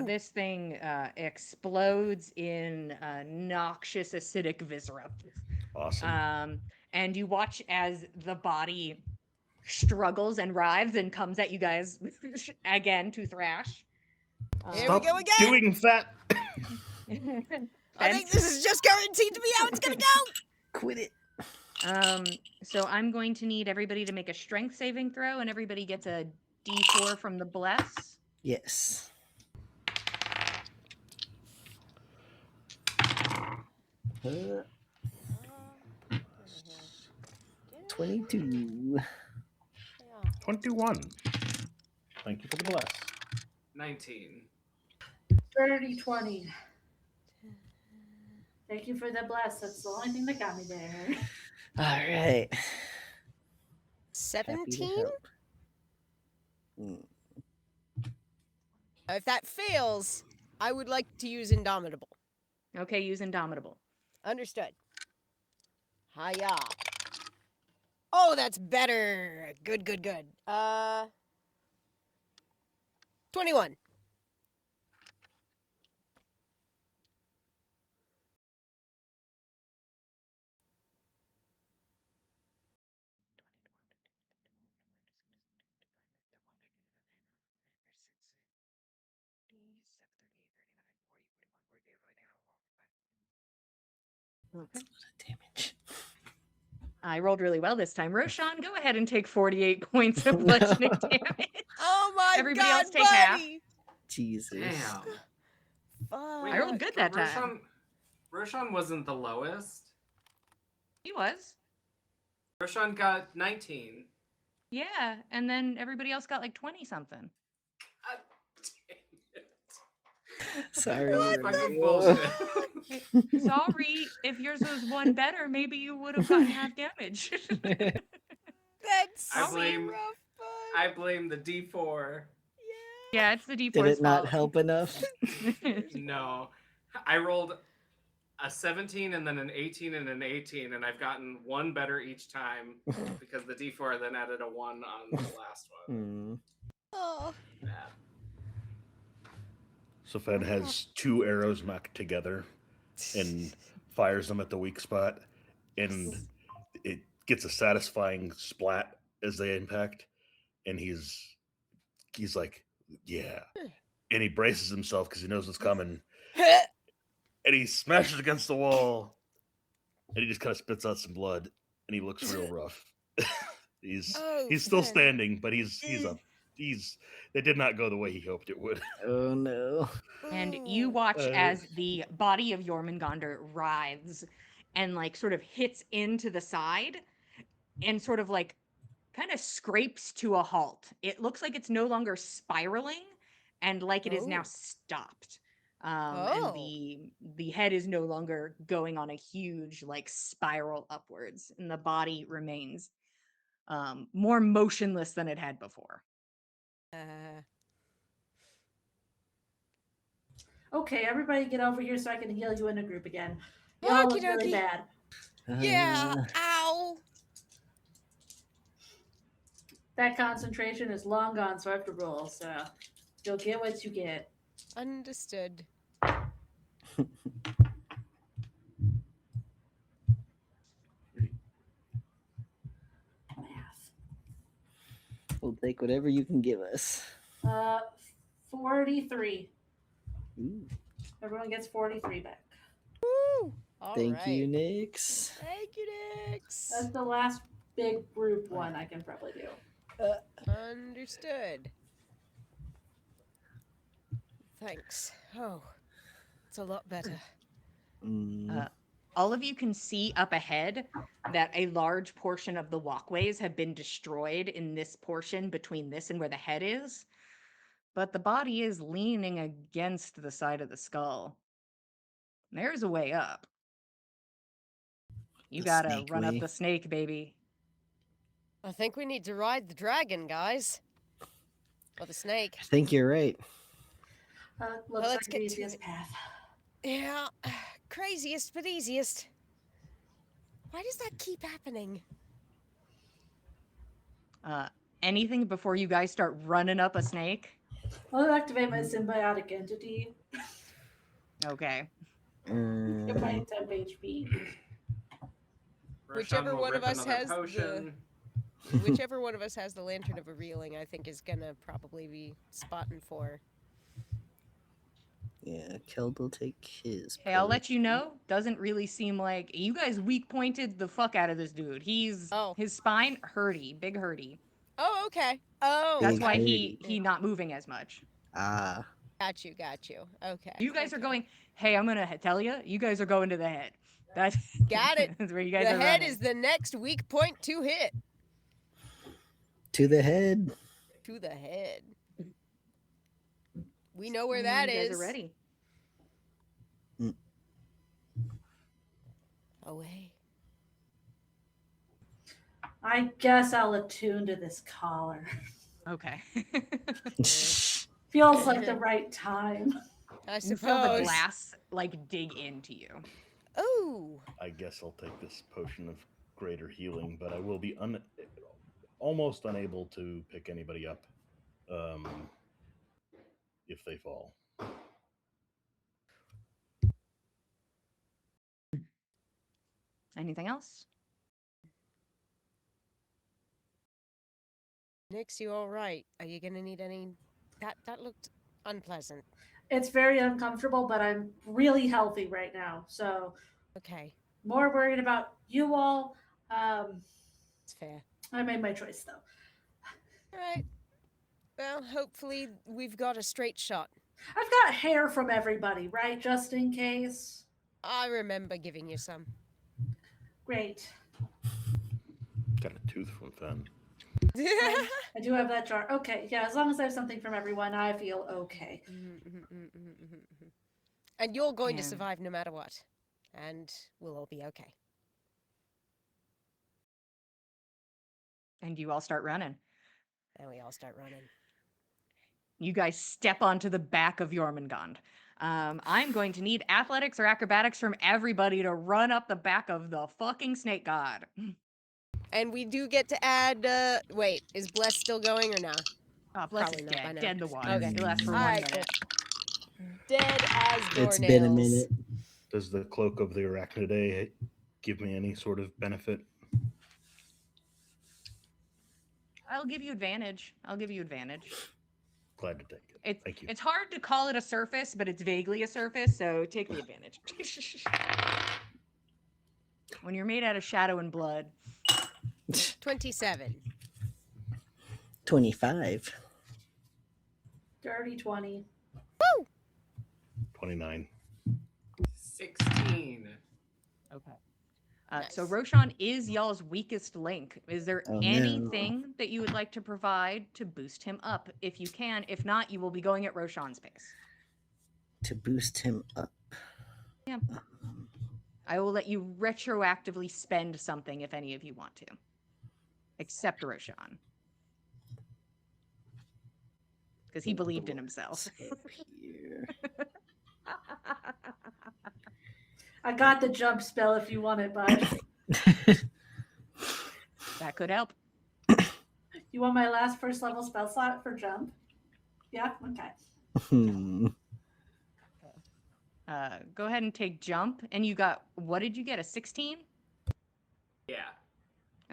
Speaker 1: This thing explodes in noxious acidic viscera.
Speaker 6: Awesome.
Speaker 1: And you watch as the body struggles and writhes and comes at you guys again to thrash.
Speaker 2: Here we go again.
Speaker 6: Doing that.
Speaker 2: I think this is just guaranteed to be how it's gonna go.
Speaker 3: Quit it.
Speaker 1: So I'm going to need everybody to make a strength saving throw, and everybody gets a D4 from the bless.
Speaker 3: Yes. 22.
Speaker 6: 21. Thank you for the bless.
Speaker 5: 19.
Speaker 4: 30, 20. Thank you for the bless. That's the only thing that got me there.
Speaker 3: All right.
Speaker 2: 17? If that fails, I would like to use Indomitable.
Speaker 1: Okay, use Indomitable.
Speaker 2: Understood. Hiya. Oh, that's better. Good, good, good. 21.
Speaker 3: That's a lot of damage.
Speaker 1: I rolled really well this time. Roshan, go ahead and take 48 points of bludgeoning damage.
Speaker 2: Oh my
Speaker 1: Everybody
Speaker 2: god,
Speaker 1: else take half.
Speaker 2: buddy.
Speaker 3: Jesus.
Speaker 5: Damn.
Speaker 2: Fuck.
Speaker 1: I rolled good that time.
Speaker 5: Roshan wasn't the lowest.
Speaker 1: He was.
Speaker 5: Roshan got 19.
Speaker 1: Yeah, and then everybody else got like 20 something.
Speaker 3: Sorry.
Speaker 5: That's fucking bullshit.
Speaker 1: Sorry, if yours was one better, maybe you would have gotten half damage.
Speaker 2: That's
Speaker 5: I
Speaker 2: so
Speaker 5: blame-
Speaker 2: rough, bud.
Speaker 5: I blame the D4.
Speaker 1: Yeah, it's the D4's
Speaker 3: Did it not
Speaker 1: fault.
Speaker 3: help enough?
Speaker 5: No. I rolled a 17 and then an 18 and an 18, and I've gotten one better each time because the D4 then added a 1 on the last one.
Speaker 2: Oh.
Speaker 5: Yeah.
Speaker 6: So Fed has two arrows knocked together and fires them at the weak spot, and it gets a satisfying splat as they impact, and he's like, yeah, and he braces himself because he knows what's coming, and he smashes against the wall, and he just kind of spits out some blood, and he looks real rough. he's still standing, but he's up. It did not go the way he hoped it would.
Speaker 3: Oh no.
Speaker 1: And you watch as the body of Jormungandr writhes and like sort of hits into the side and sort of like kind of scrapes to a halt. It looks like it's no longer spiraling and like it is now stopped. And the head is no longer going on a huge like spiral upwards, and the body remains more motionless than it had before.
Speaker 4: Okay, everybody get over here so I can heal you in a group again. Y'all
Speaker 2: Okie
Speaker 4: look really
Speaker 2: dokie.
Speaker 4: bad.
Speaker 2: Yeah.
Speaker 3: Uh,
Speaker 2: Ow.
Speaker 4: That concentration is long gone, so I have to roll. So you'll get what you get.
Speaker 2: Understood.
Speaker 4: Math.
Speaker 3: we'll take whatever you can give us.
Speaker 4: 43.
Speaker 3: Ooh,
Speaker 4: Everyone gets 43 back.
Speaker 2: Woo. All
Speaker 3: thank you,
Speaker 2: right.
Speaker 3: Nix.
Speaker 2: Thank you, Nix.
Speaker 4: That's the last big group one I can probably do.
Speaker 2: Understood. Thanks. Oh, it's a lot better.
Speaker 3: Mm,
Speaker 1: All of you can see up ahead that a large portion of the walkways have been destroyed in this portion between this and where the head is, but the body is leaning against the side of the skull. There's a way up. You
Speaker 3: The
Speaker 1: gotta
Speaker 3: snake
Speaker 1: run up
Speaker 3: way.
Speaker 1: the snake, baby.
Speaker 2: I think we need to ride the dragon, guys. Or the snake.
Speaker 3: I think you're right.
Speaker 4: Looks
Speaker 2: Well,
Speaker 4: like
Speaker 2: let's
Speaker 4: the
Speaker 2: get to
Speaker 4: easiest
Speaker 2: it.
Speaker 4: path.
Speaker 2: Yeah, craziest but easiest. Why does that keep happening?
Speaker 1: Anything before you guys start running up a snake?
Speaker 4: I'll activate my symbiotic entity.
Speaker 1: Okay.
Speaker 4: Get my
Speaker 3: Um,
Speaker 4: temp HP.
Speaker 5: Roshan
Speaker 2: Whichever
Speaker 5: will
Speaker 2: one of
Speaker 5: rip
Speaker 2: us
Speaker 5: another
Speaker 2: has
Speaker 5: potion.
Speaker 2: whichever one of us has the lantern of revealing, I think is gonna probably be spotting for.
Speaker 3: yeah, Keld will take his.
Speaker 1: Hey, I'll let you
Speaker 3: potion.
Speaker 1: know. Doesn't really seem like you guys weak pointed the fuck out of this dude. He's
Speaker 2: Oh.
Speaker 1: his spine hurty, big hurty.
Speaker 2: Oh, okay. Oh,
Speaker 1: That's
Speaker 3: Big
Speaker 1: why
Speaker 3: hurty.
Speaker 1: he not moving as much.
Speaker 3: Ah,
Speaker 2: got you, got you. Okay.
Speaker 1: You guys are
Speaker 2: okay.
Speaker 1: going. Hey, I'm gonna tell you. You guys are going to the head. That's
Speaker 2: Got it.
Speaker 1: That's where you guys
Speaker 2: The
Speaker 1: are
Speaker 2: head
Speaker 1: running.
Speaker 2: is the next weak point to hit.
Speaker 3: to the head.
Speaker 2: To the head. We know where that
Speaker 1: You
Speaker 2: is.
Speaker 1: guys are ready.
Speaker 2: Away.
Speaker 4: I guess I'll attune to this collar.
Speaker 1: Okay.
Speaker 4: Feels like the right time.
Speaker 2: I
Speaker 1: You feel the
Speaker 2: suppose.
Speaker 1: glass like dig into you.
Speaker 2: Ooh.
Speaker 6: I guess I'll take this potion of greater healing, but I will be almost unable to pick anybody up if they fall.
Speaker 1: Anything else?
Speaker 2: Nix, you all right? Are you gonna need any? That looked unpleasant.
Speaker 4: It's very uncomfortable, but I'm really healthy right now. So
Speaker 2: Okay,
Speaker 4: more worried about you all.
Speaker 2: it's fair.
Speaker 4: I made my choice though.
Speaker 2: All right. Well, hopefully we've got a straight shot.
Speaker 4: I've got hair from everybody, right? Just in case.
Speaker 2: I remember giving you some.
Speaker 4: Great.
Speaker 6: Got a tooth from Fang.
Speaker 4: I do have that jar. Okay, yeah, as long as I have something from everyone, I feel okay.
Speaker 2: And you're going to
Speaker 1: And-
Speaker 2: survive no matter what. And we'll all be okay.
Speaker 1: And you all start running.
Speaker 2: And we all start running.
Speaker 1: You guys step onto the back of Jormungand. I'm going to need athletics or acrobatics from everybody to run up the back of the fucking snake god.
Speaker 2: And we do get to add, wait, is Bless still going or no?
Speaker 1: Oh, Bless
Speaker 2: Probably
Speaker 1: is
Speaker 2: not by
Speaker 1: dead.
Speaker 2: now.
Speaker 1: Dead in the water.
Speaker 2: Okay.
Speaker 1: It lasts for 1
Speaker 2: Alright,
Speaker 1: minute.
Speaker 2: Dead as doornails.
Speaker 3: It's been a minute.
Speaker 6: Does the cloak of the Arachnidae give me any sort of benefit?
Speaker 1: I'll give you advantage.
Speaker 6: Glad to take it. Thank you.
Speaker 1: It's hard to call it a surface, but it's vaguely a surface, so take the advantage. When you're made out of shadow and blood.
Speaker 2: 27.
Speaker 3: 25.
Speaker 4: Dirty 20.
Speaker 6: 29.
Speaker 5: 16.
Speaker 1: Okay. So
Speaker 2: Nice.
Speaker 1: Roshan is y'all's weakest link. Is there
Speaker 3: Oh, no.
Speaker 1: anything that you would like to provide to boost him up? If you can. If not, you will be going at Roshan's pace.
Speaker 3: To boost him up.
Speaker 1: Yeah. I will let you retroactively spend something if any of you want to. Except Roshan. Because he believed in himself.
Speaker 3: Up here.
Speaker 4: I got the jump spell if you want it, bud.
Speaker 1: That could help.
Speaker 4: You want my last first level spell slot for jump? Yeah? Okay.
Speaker 3: Hmm.
Speaker 1: Go ahead and take jump. And you got, what did you get? A 16?
Speaker 5: Yeah.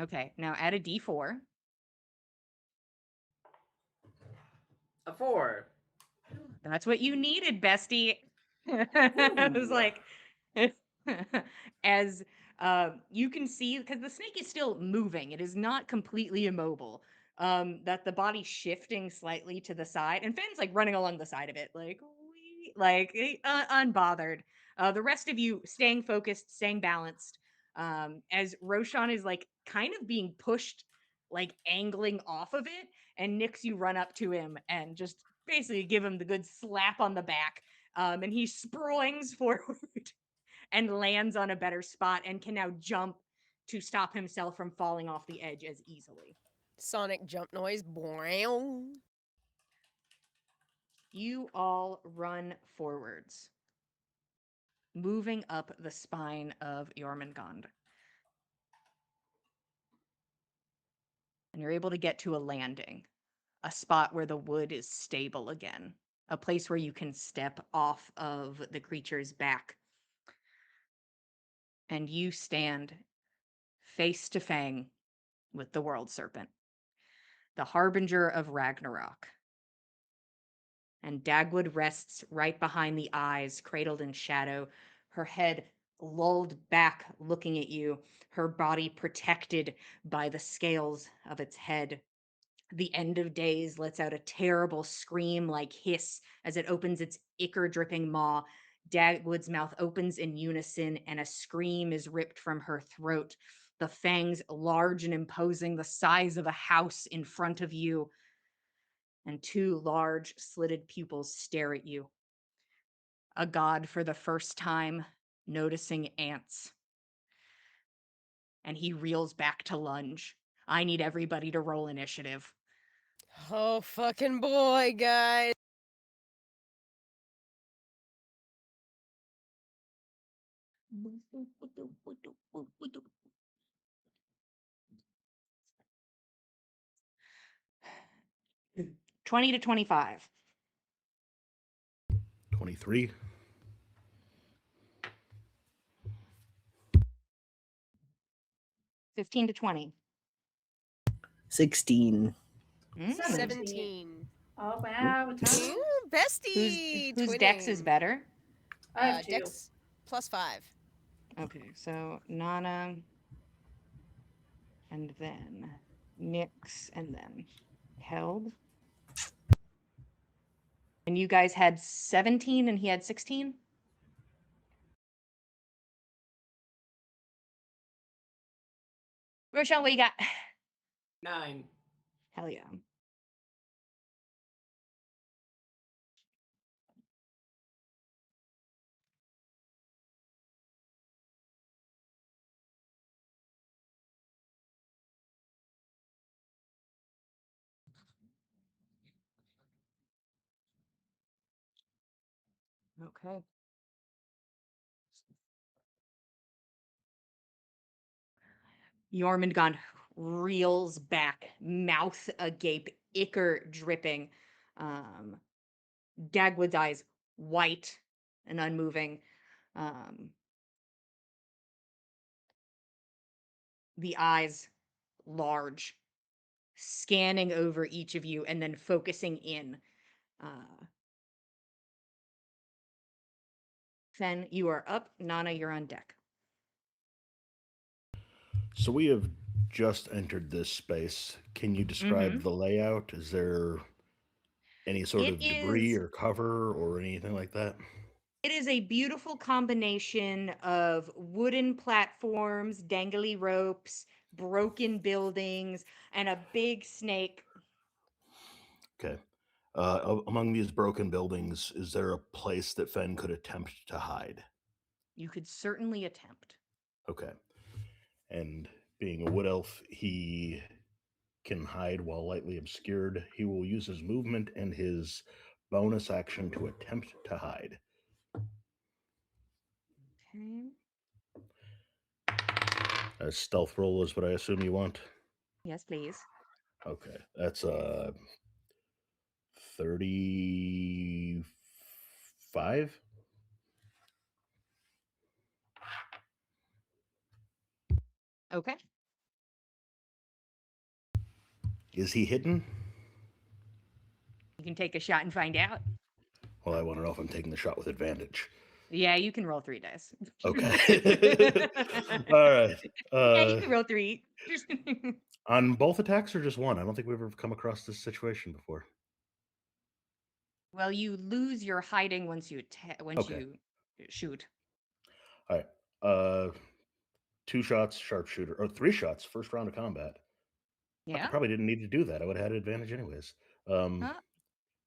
Speaker 1: Okay, now add a d4.
Speaker 5: A 4.
Speaker 1: That's what you needed, bestie. I was
Speaker 5: Ooh.
Speaker 1: like, as you can see, because the snake is still moving, it is not completely immobile. That the body's shifting slightly to the side, and Fenn's like running along the side of it, like unbothered. The rest of you staying focused, staying balanced. As Roshan is like kind of being pushed, like angling off of it, and Nix, you run up to him and just basically give him the good slap on the back. And he springs forward and lands on a better spot and can now jump to stop himself from falling off the edge as easily.
Speaker 2: Sonic jump noise. Brow.
Speaker 1: You all run forwards, moving up the spine of Jormungand. And you're able to get to a landing, a spot where the wood is stable again, a place where you can step off of the creature's back. And you stand face to Fang with the World Serpent, the harbinger of Ragnarok. And Dagwood rests right behind the eyes, cradled in shadow, her head lulled back, looking at you, her body protected by the scales of its head. The end of days lets out a terrible scream like hiss as it opens its ichor-dripping maw. Dagwood's mouth opens in unison, and a scream is ripped from her throat. The fangs, large and imposing, the size of a house in front of you, and two large, slitted pupils stare at you. A god for the first time noticing ants. And he reels back to lunge. I need everybody to roll initiative.
Speaker 2: Oh, fucking boy, guys.
Speaker 1: Mm. 20 to 25.
Speaker 6: 23.
Speaker 1: 15 to 20.
Speaker 3: 16.
Speaker 2: 17.
Speaker 4: Oh, wow.
Speaker 2: Ooh, bestie.
Speaker 1: Whose dex is
Speaker 2: Twinning.
Speaker 1: better?
Speaker 4: I have 2.
Speaker 2: Dex +5.
Speaker 1: Okay, so Nana, and then Nyx, and then Held. And you guys had 17 and he had 16? Rochelle, what you got?
Speaker 5: 9.
Speaker 1: Hell yeah. Okay. Jormungand reels back, mouth agape, ichor dripping. Dagwood's eyes white and unmoving. The eyes large, scanning over each of you and then focusing in. Fen, you are up. Nana, you're on deck.
Speaker 6: So we have just entered this space. Can you describe the layout? Is there any sort of debris or cover or anything like that?
Speaker 1: It is a beautiful combination of wooden platforms, dangly ropes, broken buildings, and a big snake.
Speaker 6: Okay. Among these broken buildings, is there a place that Fen could attempt to hide?
Speaker 1: You could certainly attempt.
Speaker 6: Okay. And being a wood elf, he can hide while lightly obscured. He will use his movement and his bonus action to attempt to hide.
Speaker 1: Okay.
Speaker 6: A stealth roll is what I assume you want.
Speaker 1: Yes, please.
Speaker 6: Okay, that's 35.
Speaker 1: Okay.
Speaker 6: Is he hidden?
Speaker 1: You can take a shot and find out.
Speaker 6: Well, I want to know if I'm taking the shot with advantage.
Speaker 1: Yeah, you can roll 3 dice.
Speaker 6: Okay. All right.
Speaker 1: Yeah, you can roll 3.
Speaker 6: On both attacks or just one? I don't think we've ever come across this situation before.
Speaker 1: Well, you lose your hiding once you
Speaker 6: Okay.
Speaker 1: you shoot.
Speaker 6: All right. 2 shots, sharpshooter, or 3 shots, first round of combat. I
Speaker 1: Yeah.
Speaker 6: probably didn't need to do that. I would have had advantage anyways.
Speaker 1: Huh?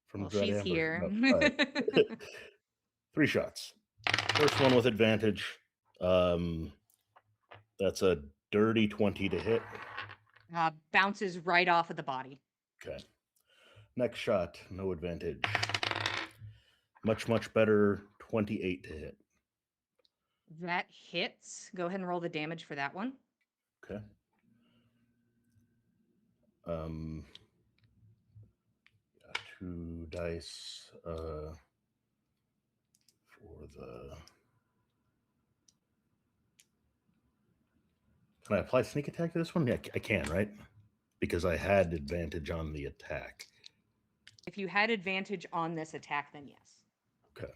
Speaker 6: From
Speaker 1: Well,
Speaker 6: Dread
Speaker 1: she's
Speaker 6: Ambush.
Speaker 1: here.
Speaker 6: No, all right. 3 shots. First one with advantage. That's a dirty 20 to hit.
Speaker 1: Bounces right off of the body.
Speaker 6: Okay. Next shot, no advantage. Much, much better, 28 to hit.
Speaker 1: That hits. Go ahead and roll the damage for that one.
Speaker 6: Okay. Got 2 dice for the. Can I apply sneak attack to this one? Yeah, I can, right? Because I had advantage on the attack.
Speaker 1: If you had advantage on this attack, then yes.
Speaker 6: Okay.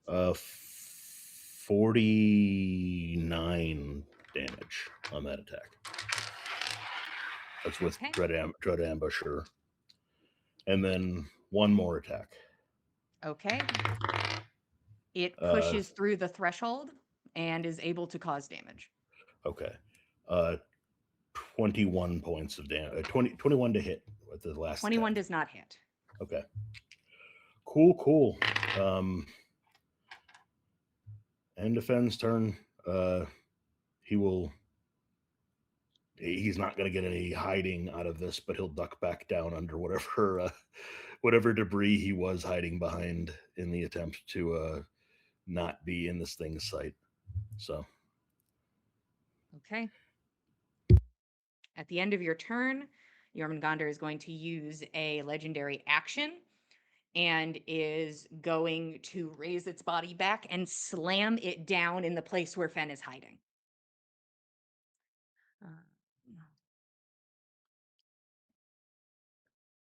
Speaker 6: Uh, 49 damage on that attack. That's with
Speaker 1: Okay.
Speaker 6: Dread Ambusher. And then one more attack.
Speaker 1: Okay. It pushes through the threshold and is able to cause damage.
Speaker 6: Okay. 21 points of damage. 21 to hit with the last
Speaker 1: 21
Speaker 6: attack.
Speaker 1: does not hit.
Speaker 6: Okay. Cool. End of Fenn's turn. He's not going to get any hiding out of this, but he'll duck back down under whatever debris he was hiding behind in the attempt to not be in this thing's sight. So.
Speaker 1: Okay. At the end of your turn, Jormungandr is going to use a legendary action and is going to raise its body back and slam it down in the place where Fenn is hiding.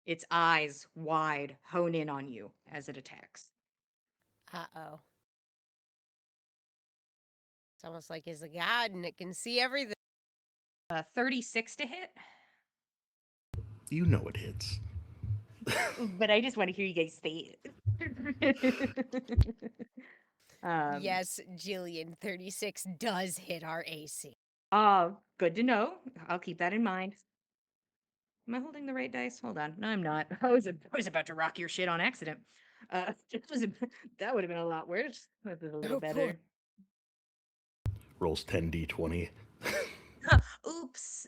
Speaker 1: Its eyes wide hone in on you as it attacks.
Speaker 2: Uh-oh. It's almost like it's a god and it can see everything.
Speaker 1: 36 to hit.
Speaker 6: You know it hits.
Speaker 1: But I just want to hear you guys say it.
Speaker 2: Yes, Jillian, 36 does hit our AC.
Speaker 1: Good to know. I'll keep that in mind. Am I holding the right dice? Hold on. No, I'm not. I was about to rock your shit on accident. That would have been a lot worse. That was a little
Speaker 2: Oh,
Speaker 1: better.
Speaker 2: poor.
Speaker 6: Rolls 10d20.
Speaker 1: Oops.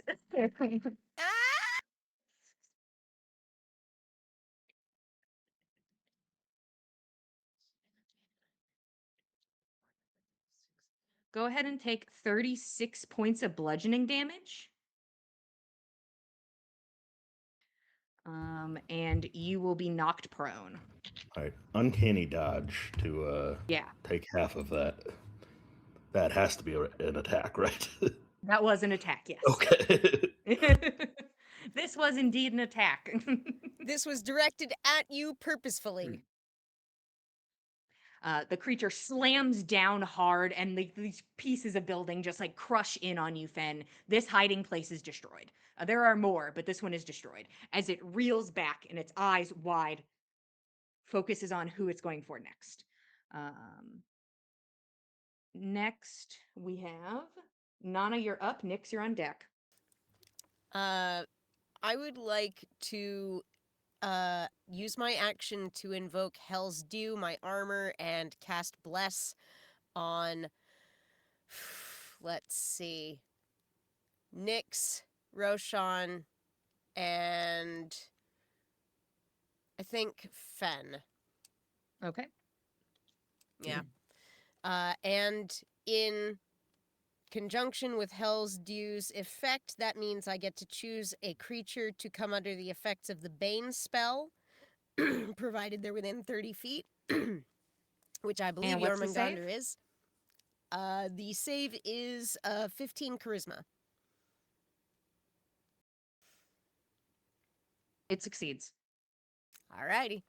Speaker 1: Go ahead and take 36 points of bludgeoning damage. And you will be knocked prone.
Speaker 6: All right. Uncanny dodge to take half of that. That has to be an attack, right?
Speaker 1: That was an attack, yes.
Speaker 6: Okay.
Speaker 1: This was indeed an attack.
Speaker 2: This was directed at you purposefully.
Speaker 1: The creature slams down hard, and these pieces of building just like crush in on you, Fen. This hiding place is destroyed. There are more, but this one is destroyed. As it reels back and its eyes wide, focuses on who it's going for next. Next, we have Nana, you're up. Nyx, you're on deck.
Speaker 2: I would like to use my action to invoke Hell's Dew, my armor, and cast Bless on, let's see, Nyx, Roshan, and I think Fen.
Speaker 1: Okay.
Speaker 2: Yeah. And in conjunction with Hell's Dew's effect, that means I get to choose a creature to come under the effects of the Bane spell, provided they're within 30 feet, which I believe
Speaker 1: And what's the save?
Speaker 2: Jormungandr is. The save is 15 charisma.
Speaker 1: It succeeds.
Speaker 2: Alrighty.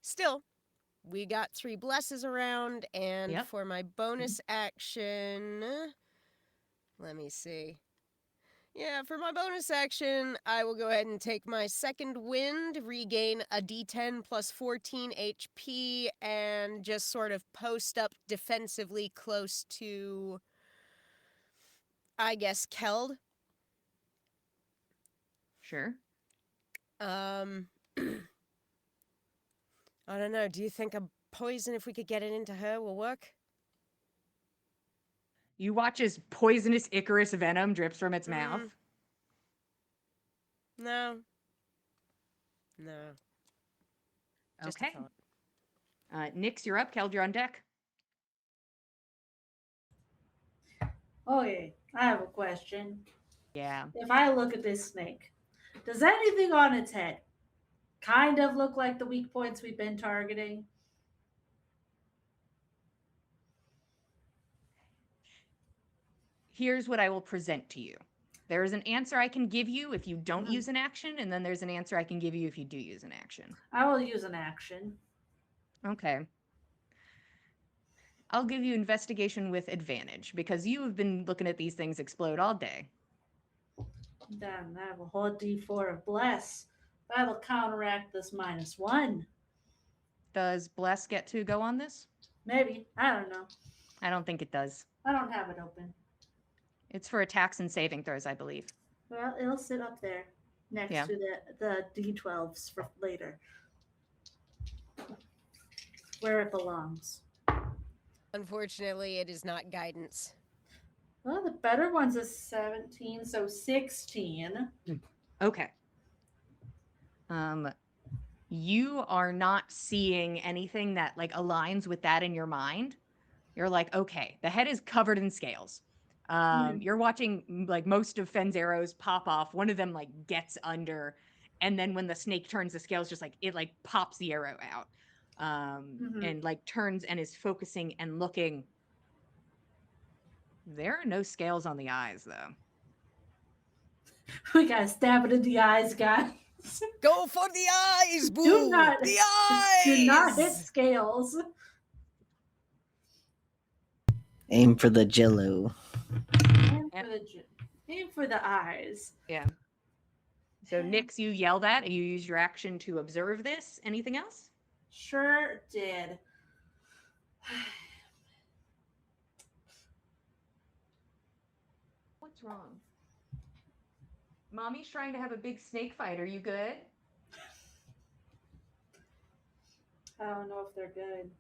Speaker 2: Still, we got 3 blesses around, and
Speaker 1: Yep.
Speaker 2: for my bonus action, let me see. Yeah, for my bonus action, I will go ahead and take my second wind, regain a d10 plus 14 HP, and just sort of post up defensively close to, I guess, Keld.
Speaker 1: Sure.
Speaker 2: I don't know. Do you think a poison, if we could get it into her, will work?
Speaker 1: You watch as poisonous Icarus venom drips from its mouth.
Speaker 2: No. No. Just a
Speaker 1: Okay.
Speaker 2: thought.
Speaker 1: Nyx, you're up. Keld, you're on deck.
Speaker 4: Okay, I have a question.
Speaker 1: Yeah.
Speaker 4: If I look at this snake, does anything on its head kind of look like the weak points we've been targeting?
Speaker 1: Here's what I will present to you. There is an answer I can give you if you don't
Speaker 4: Mhm.
Speaker 1: use an action, and then there's an answer I can give you if you do use an action.
Speaker 4: I will use an action.
Speaker 1: Okay. I'll give you investigation with advantage because you have been looking at these things explode all day.
Speaker 4: Then I have a whole d4 of bless. That'll counteract this -1.
Speaker 1: Does Bless get to go on this?
Speaker 4: Maybe. I don't know.
Speaker 1: I don't think it does.
Speaker 4: I don't have it open.
Speaker 1: It's for attacks and saving throws, I believe.
Speaker 4: Well, it'll sit up there next
Speaker 1: Yeah.
Speaker 4: to the d12s for later. Where it belongs.
Speaker 2: Unfortunately, it is not guidance.
Speaker 4: Well, the better one's a 17, so 16.
Speaker 1: Okay. You are not seeing anything that like aligns with that in your mind. You're like, okay, the head is covered in scales. You're watching like most of Fen's arrows pop off. One of them like gets under, and then when the snake turns, the scales just like it like pops the arrow out, and like turns and is focusing and looking. There are no scales on the eyes though.
Speaker 4: We gotta stab it in the eyes, guys.
Speaker 2: Go for the eyes, boo!
Speaker 4: Do not,
Speaker 2: the eyes!
Speaker 4: do not hit scales.
Speaker 3: Aim for the jello.
Speaker 4: Aim for the eyes.
Speaker 1: Yeah. So Nyx, you yell that. You use your action to observe this. Anything else?
Speaker 4: Sure did.
Speaker 1: What's wrong? Mommy's trying to have a big snake fight. Are you good?
Speaker 4: I don't know if they're good.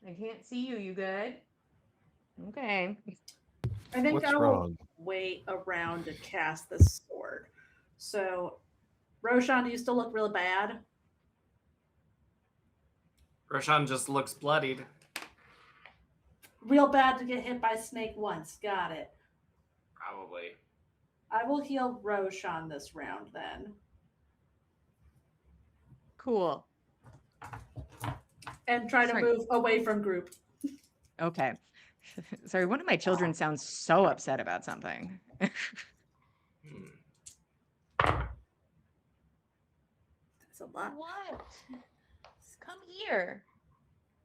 Speaker 1: I can't see you. You good? Okay.
Speaker 4: I think
Speaker 6: What's
Speaker 4: I will
Speaker 6: wrong?
Speaker 4: wait around to cast the sword. So, Roshan, do you still look really bad?
Speaker 5: Roshan just looks bloodied.
Speaker 4: Real bad to get hit by a snake once. Got it.
Speaker 5: Probably.
Speaker 4: I will heal Roshan this round then.
Speaker 1: Cool.
Speaker 4: And try to
Speaker 1: Sorry.
Speaker 4: move away from group.
Speaker 1: Okay. Sorry, one of my children sounds so upset about something.
Speaker 4: That's a lot.
Speaker 1: What? Come here.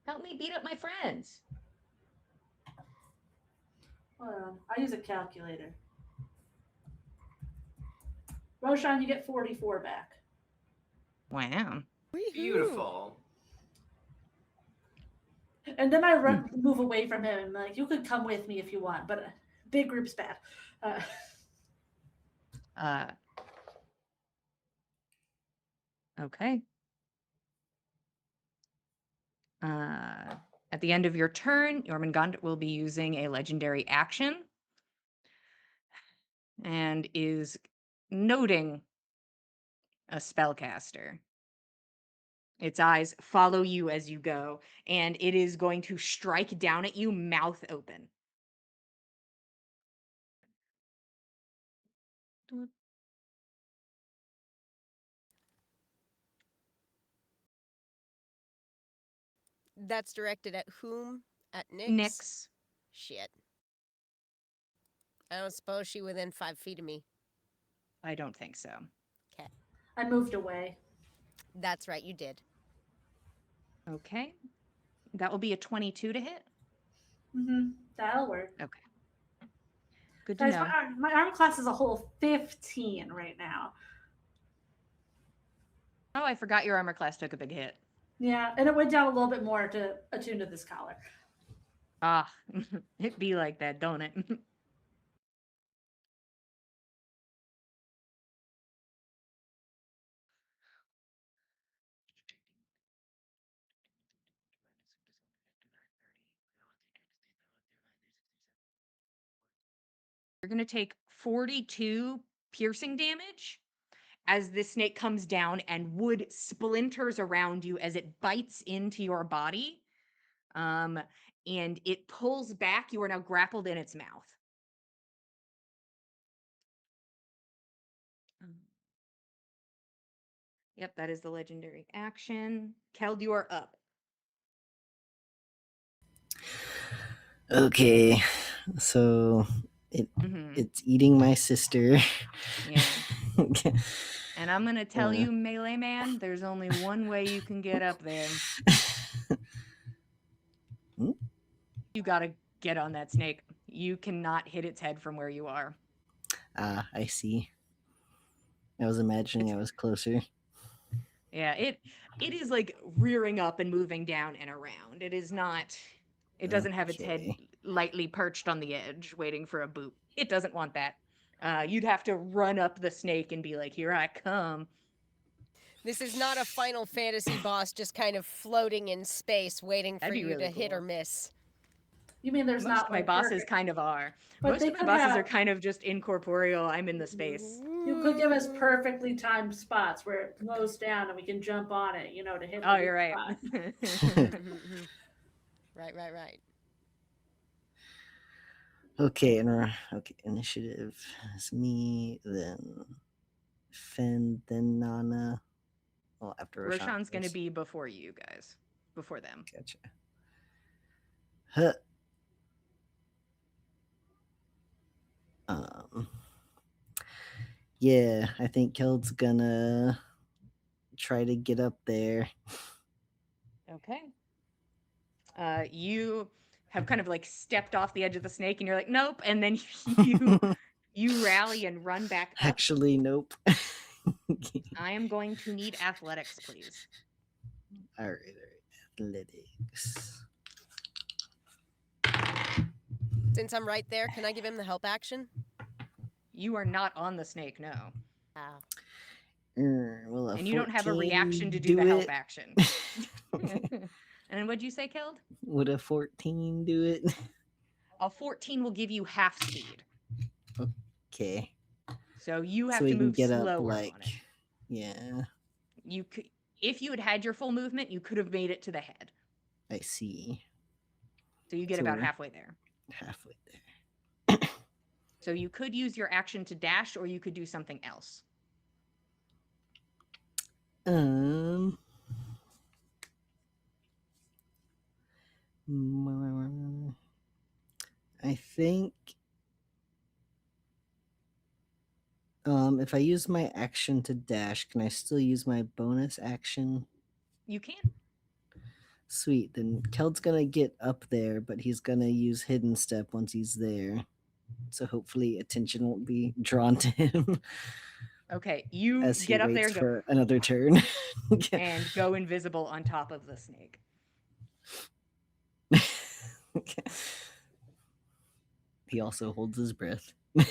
Speaker 1: Help me beat up my friends.
Speaker 4: Hold on. I use a calculator. Roshan, you get 44 back.
Speaker 1: Wow.
Speaker 5: Beautiful.
Speaker 4: And then I move away from him and like, you could come with me if you want, but big group's bad.
Speaker 1: Okay. At the end of your turn, Jormungand will be using a legendary action and is noting a spellcaster. Its eyes follow you as you go, and it is going to strike down at you, mouth open.
Speaker 2: That's directed at whom? At Nyx?
Speaker 1: Nyx.
Speaker 2: Shit. I don't suppose she within 5 feet of me.
Speaker 1: I don't think so.
Speaker 2: Okay.
Speaker 4: I moved away.
Speaker 2: That's right, you did.
Speaker 1: Okay. That will be a 22 to hit.
Speaker 4: That'll work.
Speaker 1: Okay. Good to
Speaker 4: Guys,
Speaker 1: know.
Speaker 4: my arm class is a whole 15 right now.
Speaker 1: Oh, I forgot your armor class took a big hit.
Speaker 4: Yeah, and it went down a little bit more to attune to this collar.
Speaker 1: Ah, it be like that, don't it? You're going to take 42 piercing damage as this snake comes down and wood splinters around you as it bites into your body. And it pulls back. You are now grappled in its mouth. Yep, that is the legendary action. Keld, you are up.
Speaker 3: Okay, so it's eating my sister.
Speaker 1: Yeah. And I'm going to tell you, Melee Man, there's only one way you can get up there. You got to get on that snake. You cannot hit its head from where you are.
Speaker 3: Ah, I see. I was imagining I was closer.
Speaker 1: Yeah, it is like rearing up and moving down and around. It is not, it doesn't have its head lightly perched on the edge waiting for a boot. It doesn't want that. You'd have to run up the snake and be like, here I come.
Speaker 2: This is not a Final Fantasy boss just kind of floating in space waiting for you
Speaker 1: really
Speaker 2: to hit
Speaker 1: cool.
Speaker 2: or miss.
Speaker 4: You mean there's
Speaker 1: Most
Speaker 4: not
Speaker 1: of my
Speaker 4: like
Speaker 1: bosses
Speaker 4: perfect-
Speaker 1: kind of are.
Speaker 4: But
Speaker 1: Most
Speaker 4: they
Speaker 1: of my
Speaker 4: could
Speaker 1: bosses are
Speaker 4: have-
Speaker 1: kind of just incorporeal. I'm in the space.
Speaker 4: You could give us perfectly timed spots where it slows down and we can jump on it, you know, to hit.
Speaker 1: Oh,
Speaker 4: the
Speaker 1: you're right.
Speaker 4: spot.
Speaker 2: Right.
Speaker 3: Okay, initiative is me, then Fen, then Nana. Well, after Roshan.
Speaker 1: Roshan's going to be before you guys. Before them.
Speaker 3: Gotcha. Huh. Yeah, I think Keld's gonna try to get up there.
Speaker 1: Okay. You have kind of like stepped off the edge of the snake and you're like, nope. And then you rally and run back up.
Speaker 3: Actually, nope.
Speaker 1: I am going to need athletics, please.
Speaker 3: All right. Athletics.
Speaker 2: Since I'm right there, can I give him the help action?
Speaker 1: You are not on the snake, no.
Speaker 2: Wow.
Speaker 3: Well,
Speaker 1: and you don't have a reaction to do the help action. And what'd you say, Keld?
Speaker 3: Would a 14 do it?
Speaker 1: A 14 will give you half speed.
Speaker 3: Okay.
Speaker 1: So you have
Speaker 3: so
Speaker 1: to
Speaker 3: we can
Speaker 1: move
Speaker 3: get
Speaker 1: slower
Speaker 3: up, like,
Speaker 1: on it.
Speaker 3: Yeah.
Speaker 1: You could, if you had had your full movement, you could have made it to the head.
Speaker 3: I see.
Speaker 1: So you get about halfway there.
Speaker 3: Halfway there.
Speaker 1: So you could use your action to dash, or you could do something else.
Speaker 3: I think if I use my action to dash, can I still use my bonus action?
Speaker 1: You can.
Speaker 3: Sweet. Then Keld's gonna get up there, but he's gonna use hidden step once he's there. So hopefully attention won't be drawn to him.
Speaker 1: Okay, you
Speaker 3: as he
Speaker 1: get up
Speaker 3: waits
Speaker 1: there and
Speaker 3: for another turn.
Speaker 1: and go invisible on top of the snake.
Speaker 3: he also holds his breath.
Speaker 1: It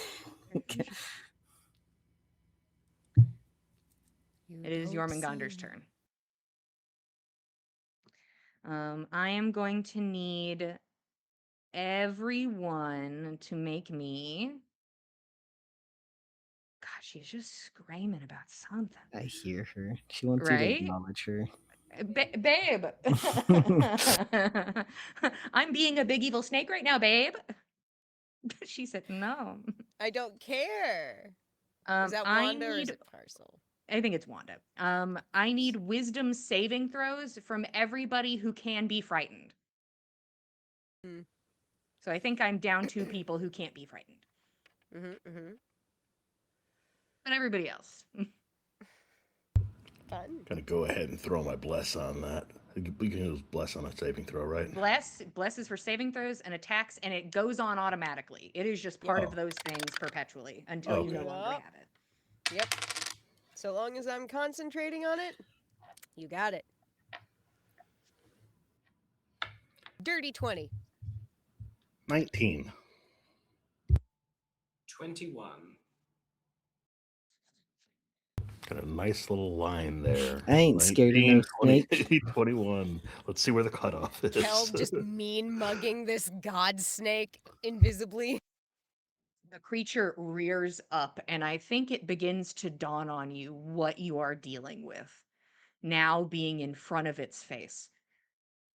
Speaker 1: is Jormungandr's turn. I am going to need everyone to make me. God, she's just screaming about something.
Speaker 3: I hear her. She wants you to
Speaker 1: Right?
Speaker 3: acknowledge her.
Speaker 1: Babe. I'm being a big evil snake right now, babe. She said no.
Speaker 2: I don't care. Is that
Speaker 1: I
Speaker 2: Wanda or is
Speaker 1: need.
Speaker 2: it Parcel?
Speaker 1: I think it's Wanda. I need wisdom saving throws from everybody who can be frightened.
Speaker 2: Hmm.
Speaker 1: So I think I'm down 2 people who can't be frightened. But everybody else.
Speaker 2: Fun.
Speaker 6: Gonna go ahead and throw my bless on that. We can use bless on a saving throw, right?
Speaker 1: Bless is for saving throws and attacks, and it goes on automatically. It is just part of those things perpetually until you no
Speaker 6: Okay.
Speaker 1: longer have it.
Speaker 2: Yep. So long as I'm concentrating on it, you got it. Dirty 20.
Speaker 6: 19.
Speaker 5: 21.
Speaker 6: Got a nice little line there.
Speaker 3: I ain't scared of no
Speaker 6: 20,
Speaker 3: snake.
Speaker 6: 21. Let's see where the cutoff is.
Speaker 2: Kel just mean mugging this god snake invisibly.
Speaker 1: The creature rears up, and I think it begins to dawn on you what you are dealing with now being in front of its face.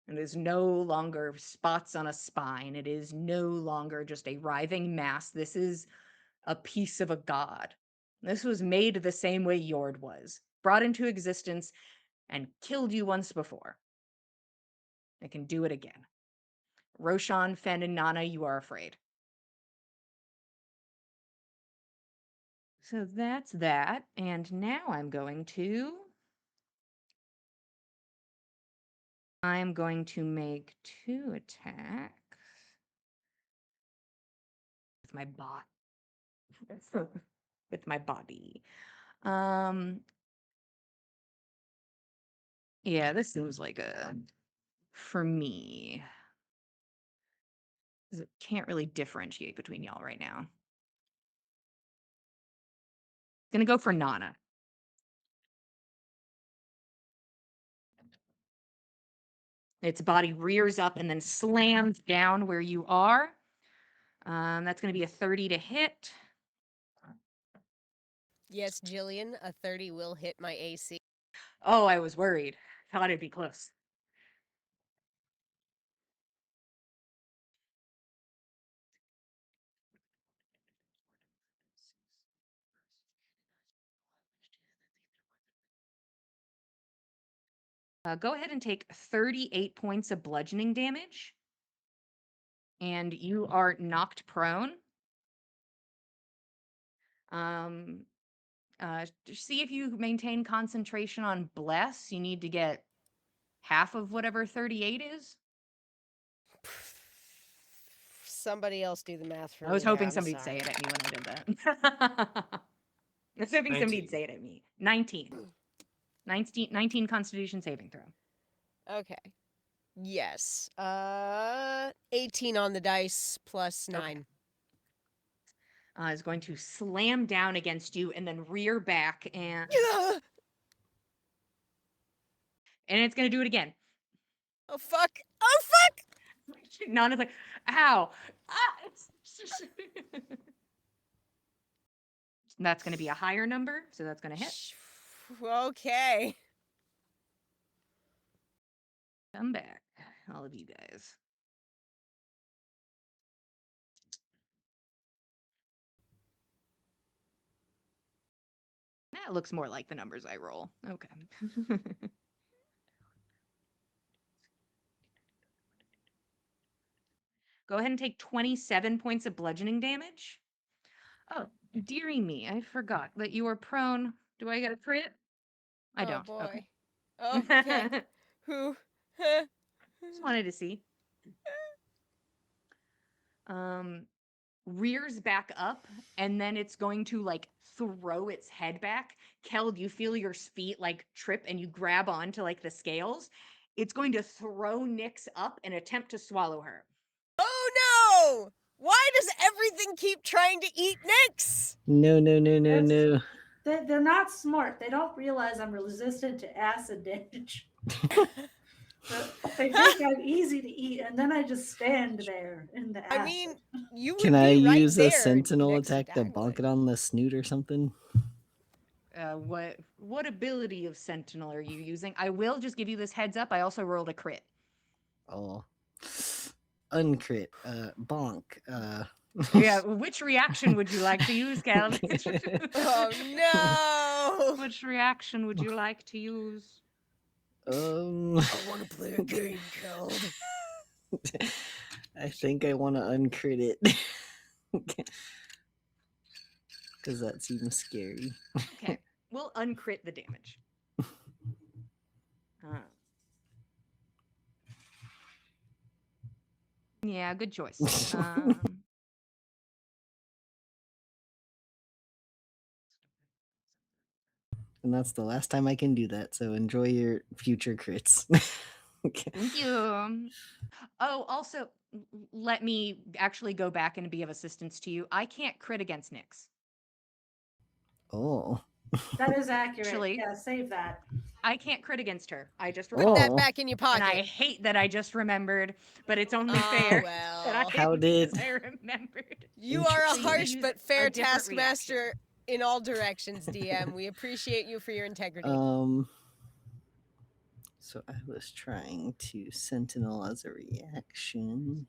Speaker 1: It is no longer spots on a spine. It is no longer just a writhing mass. This is a piece of a god. This was made the same way Yord was, brought into existence and killed you once before. It can do it again. Roshan, Fen, and Nana, you are afraid. So that's that. And now I'm going to make 2 attacks with my bot. With my body. Yeah, this seems like a for me. 'Cause it can't really differentiate between y'all right now. Gonna go for Nana. Its body rears up and then slams down where you are. That's gonna be a 30 to hit.
Speaker 2: Yes, Jillian, a 30 will hit my AC.
Speaker 1: Oh, I was worried. Thought it'd be close. Go ahead and take 38 points of bludgeoning damage. And you are knocked prone. See if you maintain concentration on bless. You need to get half of whatever 38 is.
Speaker 2: Somebody else do the math for me.
Speaker 1: I was hoping
Speaker 2: I'm
Speaker 1: somebody'd
Speaker 2: sorry.
Speaker 1: say it at me when I did that. I was hoping
Speaker 5: 19.
Speaker 1: somebody'd say it at me. 19. 19 Constitution saving throw.
Speaker 2: Okay. Yes. 18 on the dice plus 9.
Speaker 1: Is going to slam down against you and then rear back and it's going to do it again.
Speaker 2: Oh fuck! Oh fuck!
Speaker 1: Nana's like, ow. Ah! That's going to be a higher number, so that's going to hit.
Speaker 2: Okay.
Speaker 1: Come back, all of you guys. That looks more like the numbers I roll. Okay. Go ahead and take 27 points of bludgeoning damage. Oh, dearie me, I forgot that you are prone. Do I get a crit? I don't.
Speaker 2: Oh boy.
Speaker 1: Okay.
Speaker 2: Okay. Who?
Speaker 1: Just wanted to see. Rears back up, and then it's going to like throw its head back. Kel, you feel your feet like trip and you grab onto like the scales. It's going to throw Nyx up and attempt to swallow her.
Speaker 2: Oh Why does everything keep trying to eat Nyx?
Speaker 3: No, no, no, no,
Speaker 4: That's-
Speaker 3: no.
Speaker 4: They're not smart. They don't realize I'm resistant to acid damage. They think I'm easy to eat, and then I just stand there in the acid.
Speaker 2: I mean, you would
Speaker 3: Can I
Speaker 2: be right
Speaker 3: use
Speaker 2: there
Speaker 3: a sentinel
Speaker 2: next
Speaker 3: attack to bonk
Speaker 2: Dagwood.
Speaker 3: it on the snoot or something?
Speaker 1: What ability of Sentinel are you using? I will just give you this heads up. I also rolled a crit.
Speaker 3: Oh. Uncrit. Bonk.
Speaker 1: Yeah, which reaction would you like to use, Calvin?
Speaker 2: Oh no!
Speaker 1: Which reaction would you like to use?
Speaker 2: I want to play a game, Keld.
Speaker 3: I think I want to uncrit it. Because that seems scary.
Speaker 1: Okay, we'll uncrit the damage. Yeah, good choice.
Speaker 3: And that's the last time I can do that, so enjoy your future crits. Okay.
Speaker 1: Thank you. Oh, also, let me actually go back and be of assistance to you. I can't crit against Nyx.
Speaker 3: Oh.
Speaker 4: That is accurate.
Speaker 1: Actually-
Speaker 4: Yeah, save that.
Speaker 1: I can't crit against her. I just
Speaker 2: Put
Speaker 1: remembered.
Speaker 2: that
Speaker 3: Oh.
Speaker 2: back in your pocket.
Speaker 1: And I hate that I just remembered, but it's only
Speaker 2: Oh,
Speaker 1: fair
Speaker 2: well.
Speaker 1: that I
Speaker 3: How did-
Speaker 1: I remembered.
Speaker 2: You are a
Speaker 3: Interesting.
Speaker 2: harsh
Speaker 1: Use
Speaker 2: but
Speaker 1: a
Speaker 2: fair
Speaker 1: different
Speaker 2: taskmaster in all directions, DM. We appreciate you for your integrity.
Speaker 3: So I was trying to sentinel as a reaction.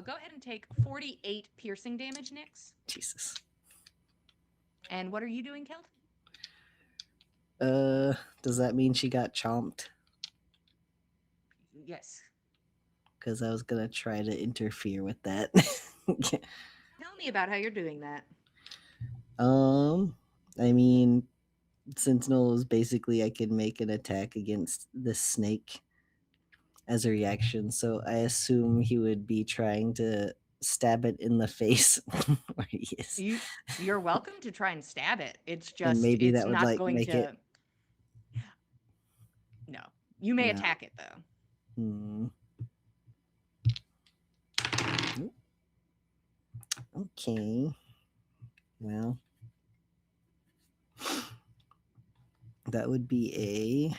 Speaker 1: Go ahead and take 48 piercing damage, Nyx.
Speaker 3: Jesus.
Speaker 1: And what are you doing, Keld?
Speaker 3: Does that mean she got chomped?
Speaker 1: Yes.
Speaker 3: Because I was gonna try to interfere with that.
Speaker 1: Tell me about how you're doing that.
Speaker 3: I mean, Sentinel is basically I can make an attack against this snake as a reaction, so I assume he would be trying to stab it in the face where he is.
Speaker 1: You're welcome to try and stab it. It's just
Speaker 3: And maybe
Speaker 1: it's
Speaker 3: that would,
Speaker 1: not
Speaker 3: like,
Speaker 1: going
Speaker 3: make
Speaker 1: to.
Speaker 3: it-
Speaker 1: No, you may
Speaker 3: No.
Speaker 1: attack it though.
Speaker 3: Oop. Okay. Well, that would be a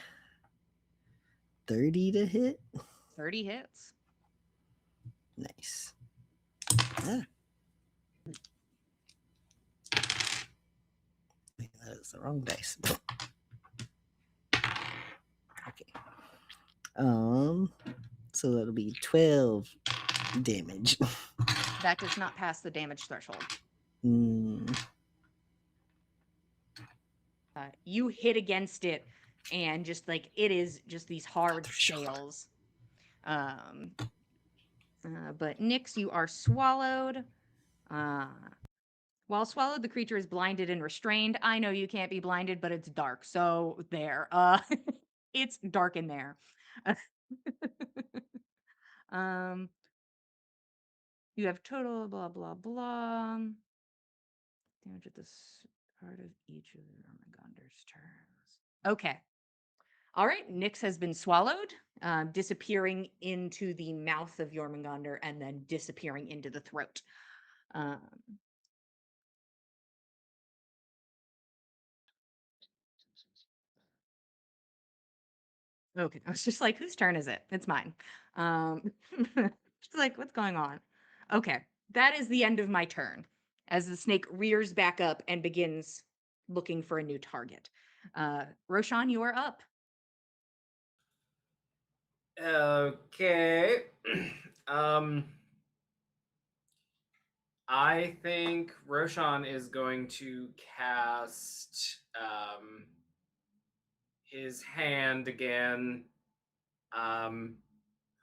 Speaker 3: 30 to hit.
Speaker 1: 30 hits.
Speaker 3: Nice. Ah. Wait, that is the wrong dice. Okay. So that'll be 12 damage.
Speaker 1: That does not pass the damage threshold. You hit against it, and just like it is just these hard scales. But Nyx, you are swallowed. While swallowed, the creature is blinded and restrained. I know you can't be blinded, but it's dark, so there. It's dark in there. You have total blah blah blah. Damage at the start of each of your Armagonder's turns. Okay. All right. Nyx has been swallowed, disappearing into the mouth of Jormungandr and then disappearing into the throat. Okay. I was just like, whose turn is it? It's mine. Just like, what's going on? Okay. That is the end of my turn as the snake rears back up and begins looking for a new target. Roshan, you are up.
Speaker 5: Okay. I think Roshan is going to cast his hand again.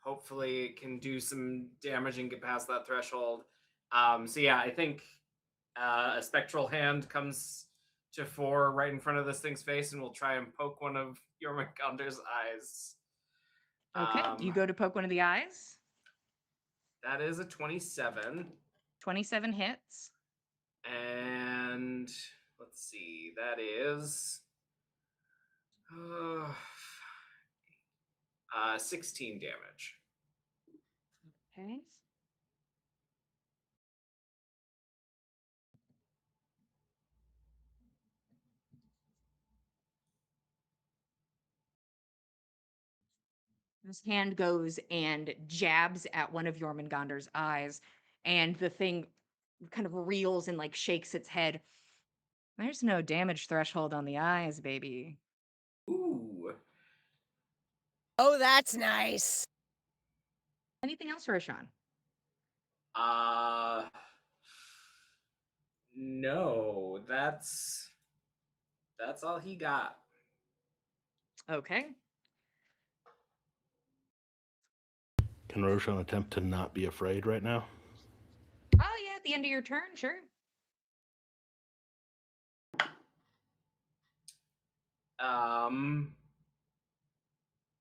Speaker 5: Hopefully it can do some damage and get past that threshold. So yeah, I think a spectral hand comes to 4 right in front of this thing's face, and we'll try and poke one of Jormungandr's eyes.
Speaker 1: Okay. You go to poke one of the eyes.
Speaker 5: That is a 27.
Speaker 1: 27 hits.
Speaker 5: And let's see, that is 16 damage.
Speaker 1: Okay. His hand goes and jabs at one of Jormungandr's eyes, and the thing kind of reels and like shakes its head. There's no damage threshold on the eyes, baby.
Speaker 5: Ooh.
Speaker 2: Oh, that's nice.
Speaker 1: Anything else, Roshan?
Speaker 5: No, that's all he got.
Speaker 1: Okay.
Speaker 6: Can Roshan attempt to not be afraid right now?
Speaker 1: Oh yeah, at the end of your turn, sure.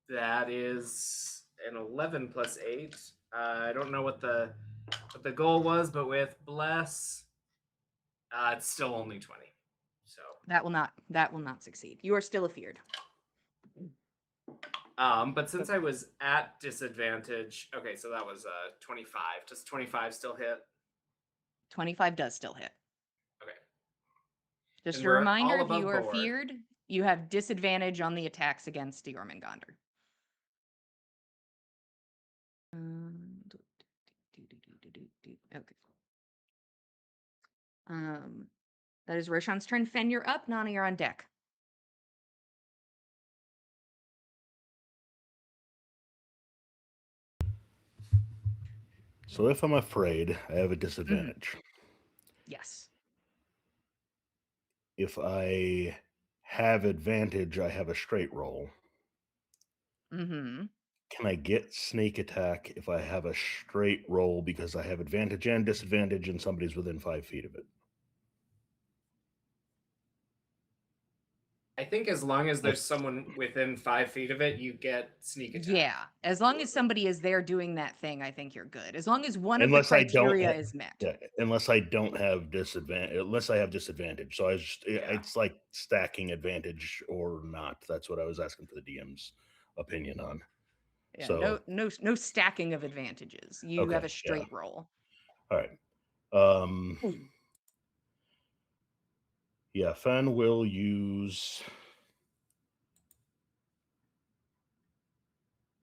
Speaker 5: That is an 11 plus 8. I don't know what the goal was, but with bless, it's still only 20. So
Speaker 1: That will not succeed. You are still afeared.
Speaker 5: but since I was at disadvantage, okay, so that was 25. Does 25 still hit?
Speaker 1: 25 does still hit.
Speaker 5: Okay.
Speaker 1: Just
Speaker 5: And
Speaker 1: a
Speaker 5: we're
Speaker 1: reminder,
Speaker 5: all
Speaker 1: if you
Speaker 5: above
Speaker 1: are
Speaker 5: board.
Speaker 1: feared, you have disadvantage on the attacks against Jormungandr. Okay. That is Roshan's turn. Fen, you're up. Nana, you're on deck.
Speaker 6: So if I'm afraid, I have a disadvantage.
Speaker 1: Yes.
Speaker 6: If I have advantage, I have a straight roll.
Speaker 1: Mm-hmm.
Speaker 6: Can I get sneak attack if I have a straight roll because I have advantage and disadvantage and somebody's within 5 feet of it?
Speaker 5: I think as long as there's someone within 5 feet of it, you get sneak attack.
Speaker 1: Yeah. As long as somebody is there doing that thing, I think you're good. As long as one of the
Speaker 6: Unless I don't
Speaker 1: criteria
Speaker 6: ha-
Speaker 1: is met.
Speaker 6: Yeah, unless I don't have disadvantage, unless I have disadvantage. So it's like stacking advantage or not. That's what I was asking for the DM's opinion on.
Speaker 1: Yeah,
Speaker 6: So
Speaker 1: no stacking of advantages. You have
Speaker 6: okay,
Speaker 1: a straight roll.
Speaker 6: all right. Yeah, Fen will use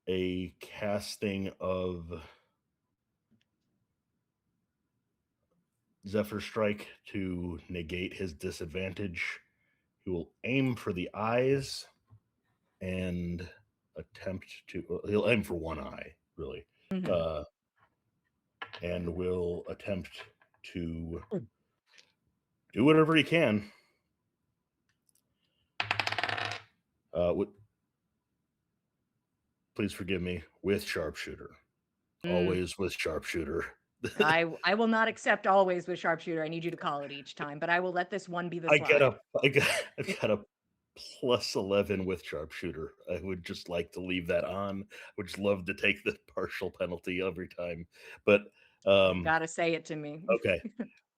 Speaker 6: a casting of Zephyr Strike to negate his disadvantage. He will aim for the eyes and attempt to. He'll aim for one eye, really,
Speaker 1: Mhm.
Speaker 6: and will attempt to do whatever he can. Please forgive me. With sharpshooter, always with sharpshooter.
Speaker 1: I will not accept always with sharpshooter. I need you to call it each time, but I will let this one be the
Speaker 6: I
Speaker 1: slide.
Speaker 6: I've got a plus 11 with sharpshooter. I would just like to leave that on. I would just love to take the partial penalty every time. But
Speaker 1: Gotta say it to me.
Speaker 6: okay.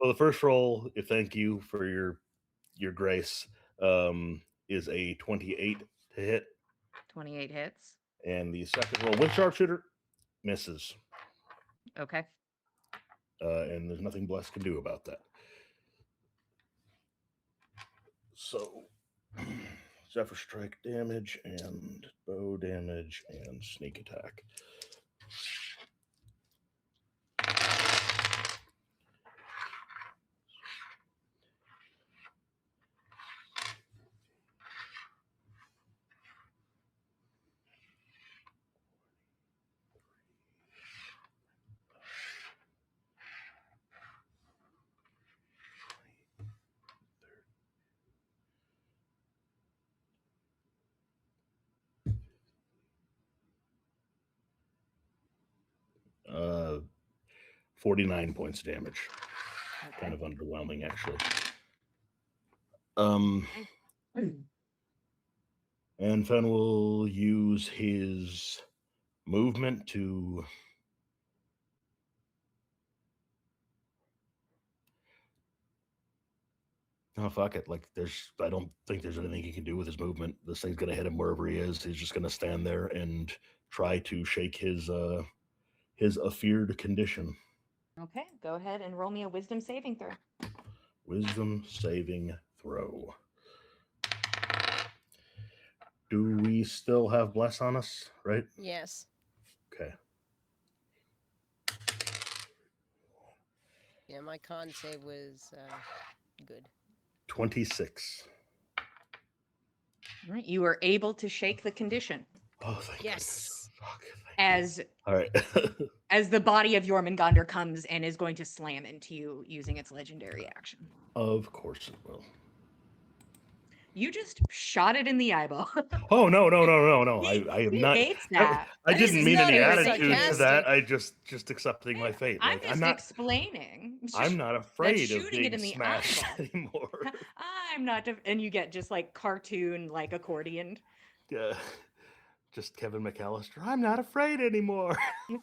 Speaker 6: Well, the first roll, thank you for your grace, is a 28 to hit.
Speaker 1: 28 hits.
Speaker 6: And the second roll with sharpshooter misses.
Speaker 1: Okay.
Speaker 6: And there's nothing Bless can do about that. So Zephyr Strike damage and bow damage and sneak attack. Uh, 49 points of damage.
Speaker 1: Okay.
Speaker 6: Kind of underwhelming, actually. And Fen will use his movement to Oh fuck it! Like I don't think there's anything he can do with his movement. This thing's gonna hit him wherever he is. He's just gonna stand there and try to shake his afeared condition.
Speaker 1: Okay, go ahead and roll me a wisdom saving throw.
Speaker 6: Wisdom saving throw. Do we still have bless on us? Right.
Speaker 2: Yes.
Speaker 6: Okay.
Speaker 2: Yeah, my con save was good.
Speaker 6: 26.
Speaker 1: All right, you are able to shake the condition
Speaker 6: Oh, thank
Speaker 2: Yes.
Speaker 6: goodness. Fuck, thank
Speaker 1: as
Speaker 6: you. All right.
Speaker 1: as the body of Jormungandr comes and is going to slam into you using its legendary action.
Speaker 6: Of course it will.
Speaker 1: You just shot it in the eyeball.
Speaker 6: Oh no.
Speaker 1: He
Speaker 6: I am
Speaker 1: he
Speaker 6: not.
Speaker 1: hates that.
Speaker 6: I
Speaker 2: This
Speaker 6: didn't
Speaker 2: is
Speaker 6: mean
Speaker 2: not
Speaker 6: any
Speaker 2: even
Speaker 6: attitude to that.
Speaker 2: sarcastic.
Speaker 6: I just accepting my fate.
Speaker 1: I'm
Speaker 6: Like
Speaker 1: just
Speaker 6: I'm not.
Speaker 1: explaining.
Speaker 6: I'm not afraid of
Speaker 1: shooting it
Speaker 6: being
Speaker 1: in the
Speaker 6: smashed
Speaker 1: eyeball.
Speaker 6: anymore.
Speaker 1: I'm not, and you get just like cartoon, like accordion.
Speaker 6: Yeah. Just Kevin McAllister. I'm not afraid anymore.
Speaker 1: I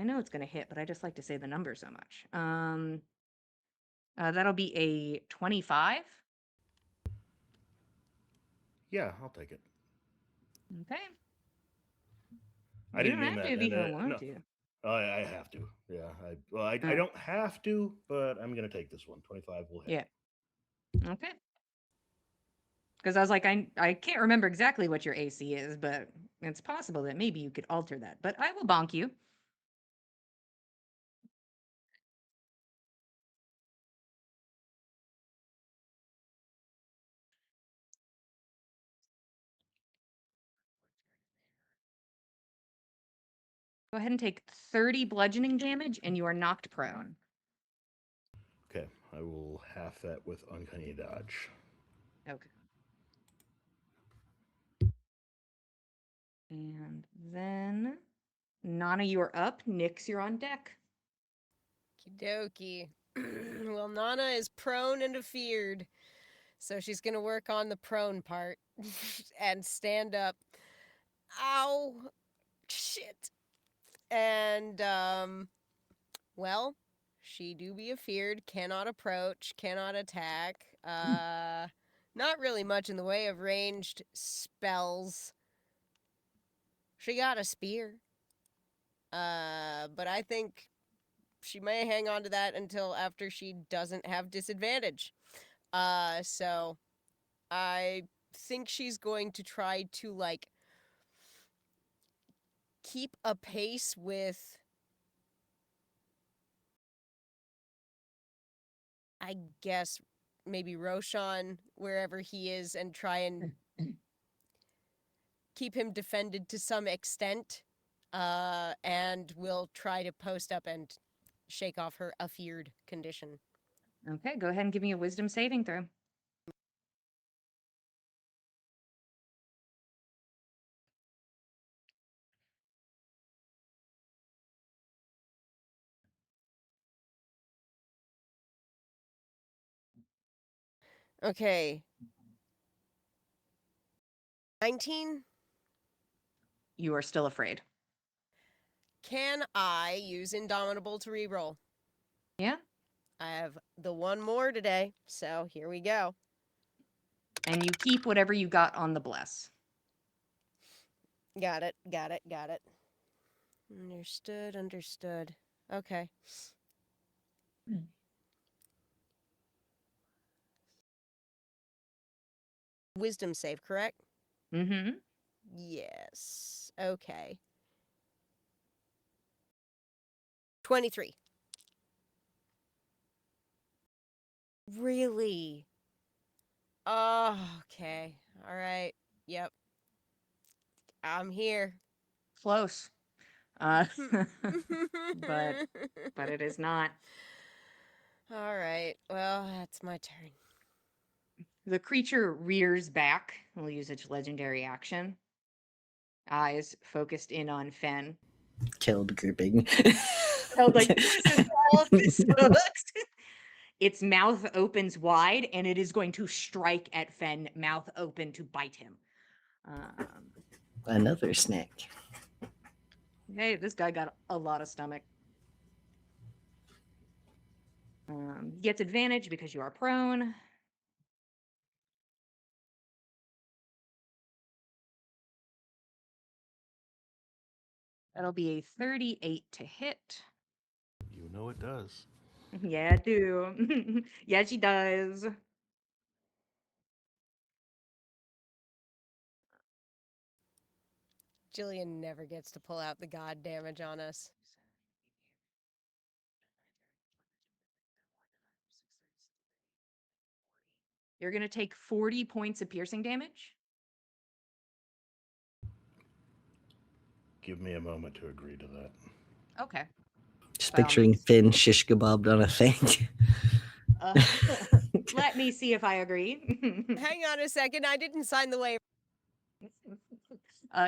Speaker 1: know it's gonna hit, but I just like to say the number so much. That'll be a 25.
Speaker 6: Yeah, I'll take it.
Speaker 1: Okay.
Speaker 6: I
Speaker 1: You
Speaker 6: didn't
Speaker 1: don't
Speaker 6: mean
Speaker 1: have
Speaker 6: that.
Speaker 1: to if you
Speaker 6: And
Speaker 1: don't want
Speaker 6: no,
Speaker 1: to.
Speaker 6: I have to. Yeah. I
Speaker 1: Oh.
Speaker 6: don't have to, but I'm gonna take this one. 25 will hit.
Speaker 1: Yeah. Okay. Because I was like, I can't remember exactly what your AC is, but it's possible that maybe you could alter that. But I will bonk you. Go ahead and take 30 bludgeoning damage, and you are knocked prone.
Speaker 6: Okay, I will half that with uncanny dodge.
Speaker 1: Okay. And then, Nana, you are up. Nyx, you're on deck.
Speaker 2: Okie dokie. Well, Nana is prone and afeared, so she's gonna work on the prone part and stand up. Ow! Shit! And, well, she do be afeared, cannot approach, cannot attack. Not really much in the way of ranged spells. She got a spear. But I think she may hang on to that until after she doesn't have disadvantage. So I think she's going to try to, like, keep a pace with, I guess, maybe Roshan, wherever he is, and try and keep him defended to some extent. And will try to post up and shake off her afeared condition.
Speaker 1: Okay, go ahead and give me a wisdom saving throw.
Speaker 2: Okay. 19?
Speaker 1: You are still afraid.
Speaker 2: Can I use Indomitable to reroll?
Speaker 1: Yeah.
Speaker 2: I have the one more today, so here we go.
Speaker 1: And you keep whatever you got on the bless.
Speaker 2: Got it. Understood. Okay. Wisdom save, correct?
Speaker 1: Mm-hmm.
Speaker 2: Yes. Okay. 23. Really? Oh, okay. All right. Yep. I'm here.
Speaker 1: Close. But it is not.
Speaker 2: All right. Well, that's my turn.
Speaker 1: The creature rears back. We'll use its legendary action. Eyes focused in on Fen.
Speaker 3: Killed grouping.
Speaker 1: Held like all of this sucks. Its mouth opens wide, and it is going to strike at Fen, mouth open, to bite him.
Speaker 3: Another snack.
Speaker 1: Hey, this guy got a lot of stomach. Gets advantage because you are prone. That'll be a 38 to hit.
Speaker 6: You know it does.
Speaker 1: Yeah, I do. Yeah, she does.
Speaker 2: Jillian never gets to pull out the god damage on us.
Speaker 1: You're going to take 40 points of piercing damage.
Speaker 6: Give me a moment to agree to that.
Speaker 1: Okay.
Speaker 3: Just
Speaker 1: By all
Speaker 3: picturing
Speaker 1: means.
Speaker 3: Finn shish kebabbed on a thing.
Speaker 1: Let me see if I agree.
Speaker 2: Hang on a second, I didn't sign the waiver.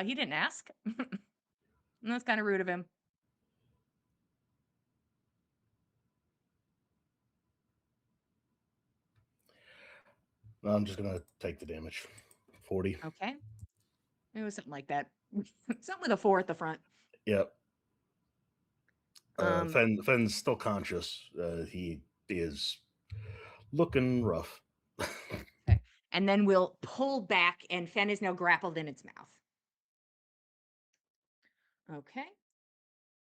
Speaker 1: He didn't ask. That's kind of rude of him.
Speaker 6: No, I'm just gonna take the damage. 40.
Speaker 1: Okay. It was something like that. Something with a 4 at the front.
Speaker 6: Yep.
Speaker 1: Um,
Speaker 6: Fenn's still conscious. He is looking rough.
Speaker 1: Okay. And then we'll pull back, and Fen is now grappled in its mouth. Okay.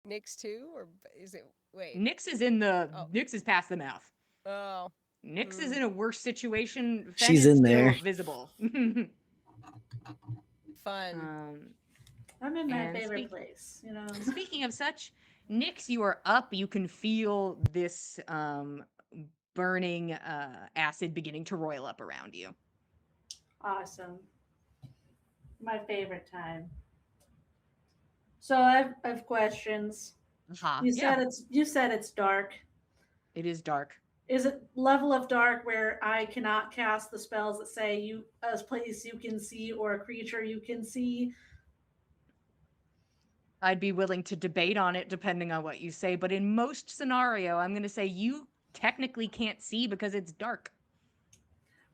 Speaker 2: Nyx too, or is it? Wait.
Speaker 1: Nyx is in the.
Speaker 2: Oh.
Speaker 1: Nyx is past the mouth.
Speaker 2: Oh.
Speaker 1: Nyx is in a worse situation. Fen
Speaker 3: She's
Speaker 1: is
Speaker 3: in
Speaker 1: still
Speaker 3: there.
Speaker 1: visible.
Speaker 2: Fun.
Speaker 4: I'm in my
Speaker 1: and
Speaker 4: favorite place, you know.
Speaker 1: Speaking of such, Nyx, you are up. You can feel this burning acid beginning to roil up around you.
Speaker 4: Awesome. My favorite time. So I've questions. You
Speaker 1: Yeah,
Speaker 4: said it's dark.
Speaker 1: it is dark.
Speaker 4: Is it level of dark where I cannot cast the spells that say you a place you can see or a creature you can see?
Speaker 1: I'd be willing to debate on it depending on what you say, but in most scenario, I'm going to say you technically can't see because it's dark.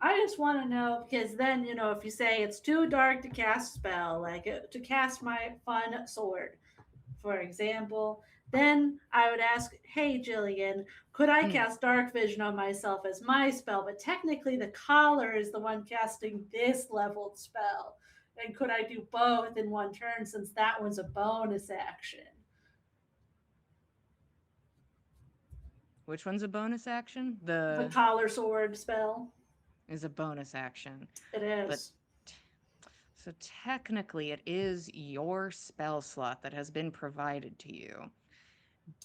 Speaker 4: I just want to know because then, you know, if you say it's too dark to cast spell, like to cast my fun sword, for example, then I would ask, hey, Jillian, could I cast dark vision on myself as my spell? But technically, the collar is the one casting this leveled spell. And could I do both in one turn since that one's a bonus action?
Speaker 1: Which one's a bonus action?
Speaker 4: The collar sword spell
Speaker 1: is a bonus action.
Speaker 4: it is.
Speaker 1: So technically, it is your spell slot that has been provided to you.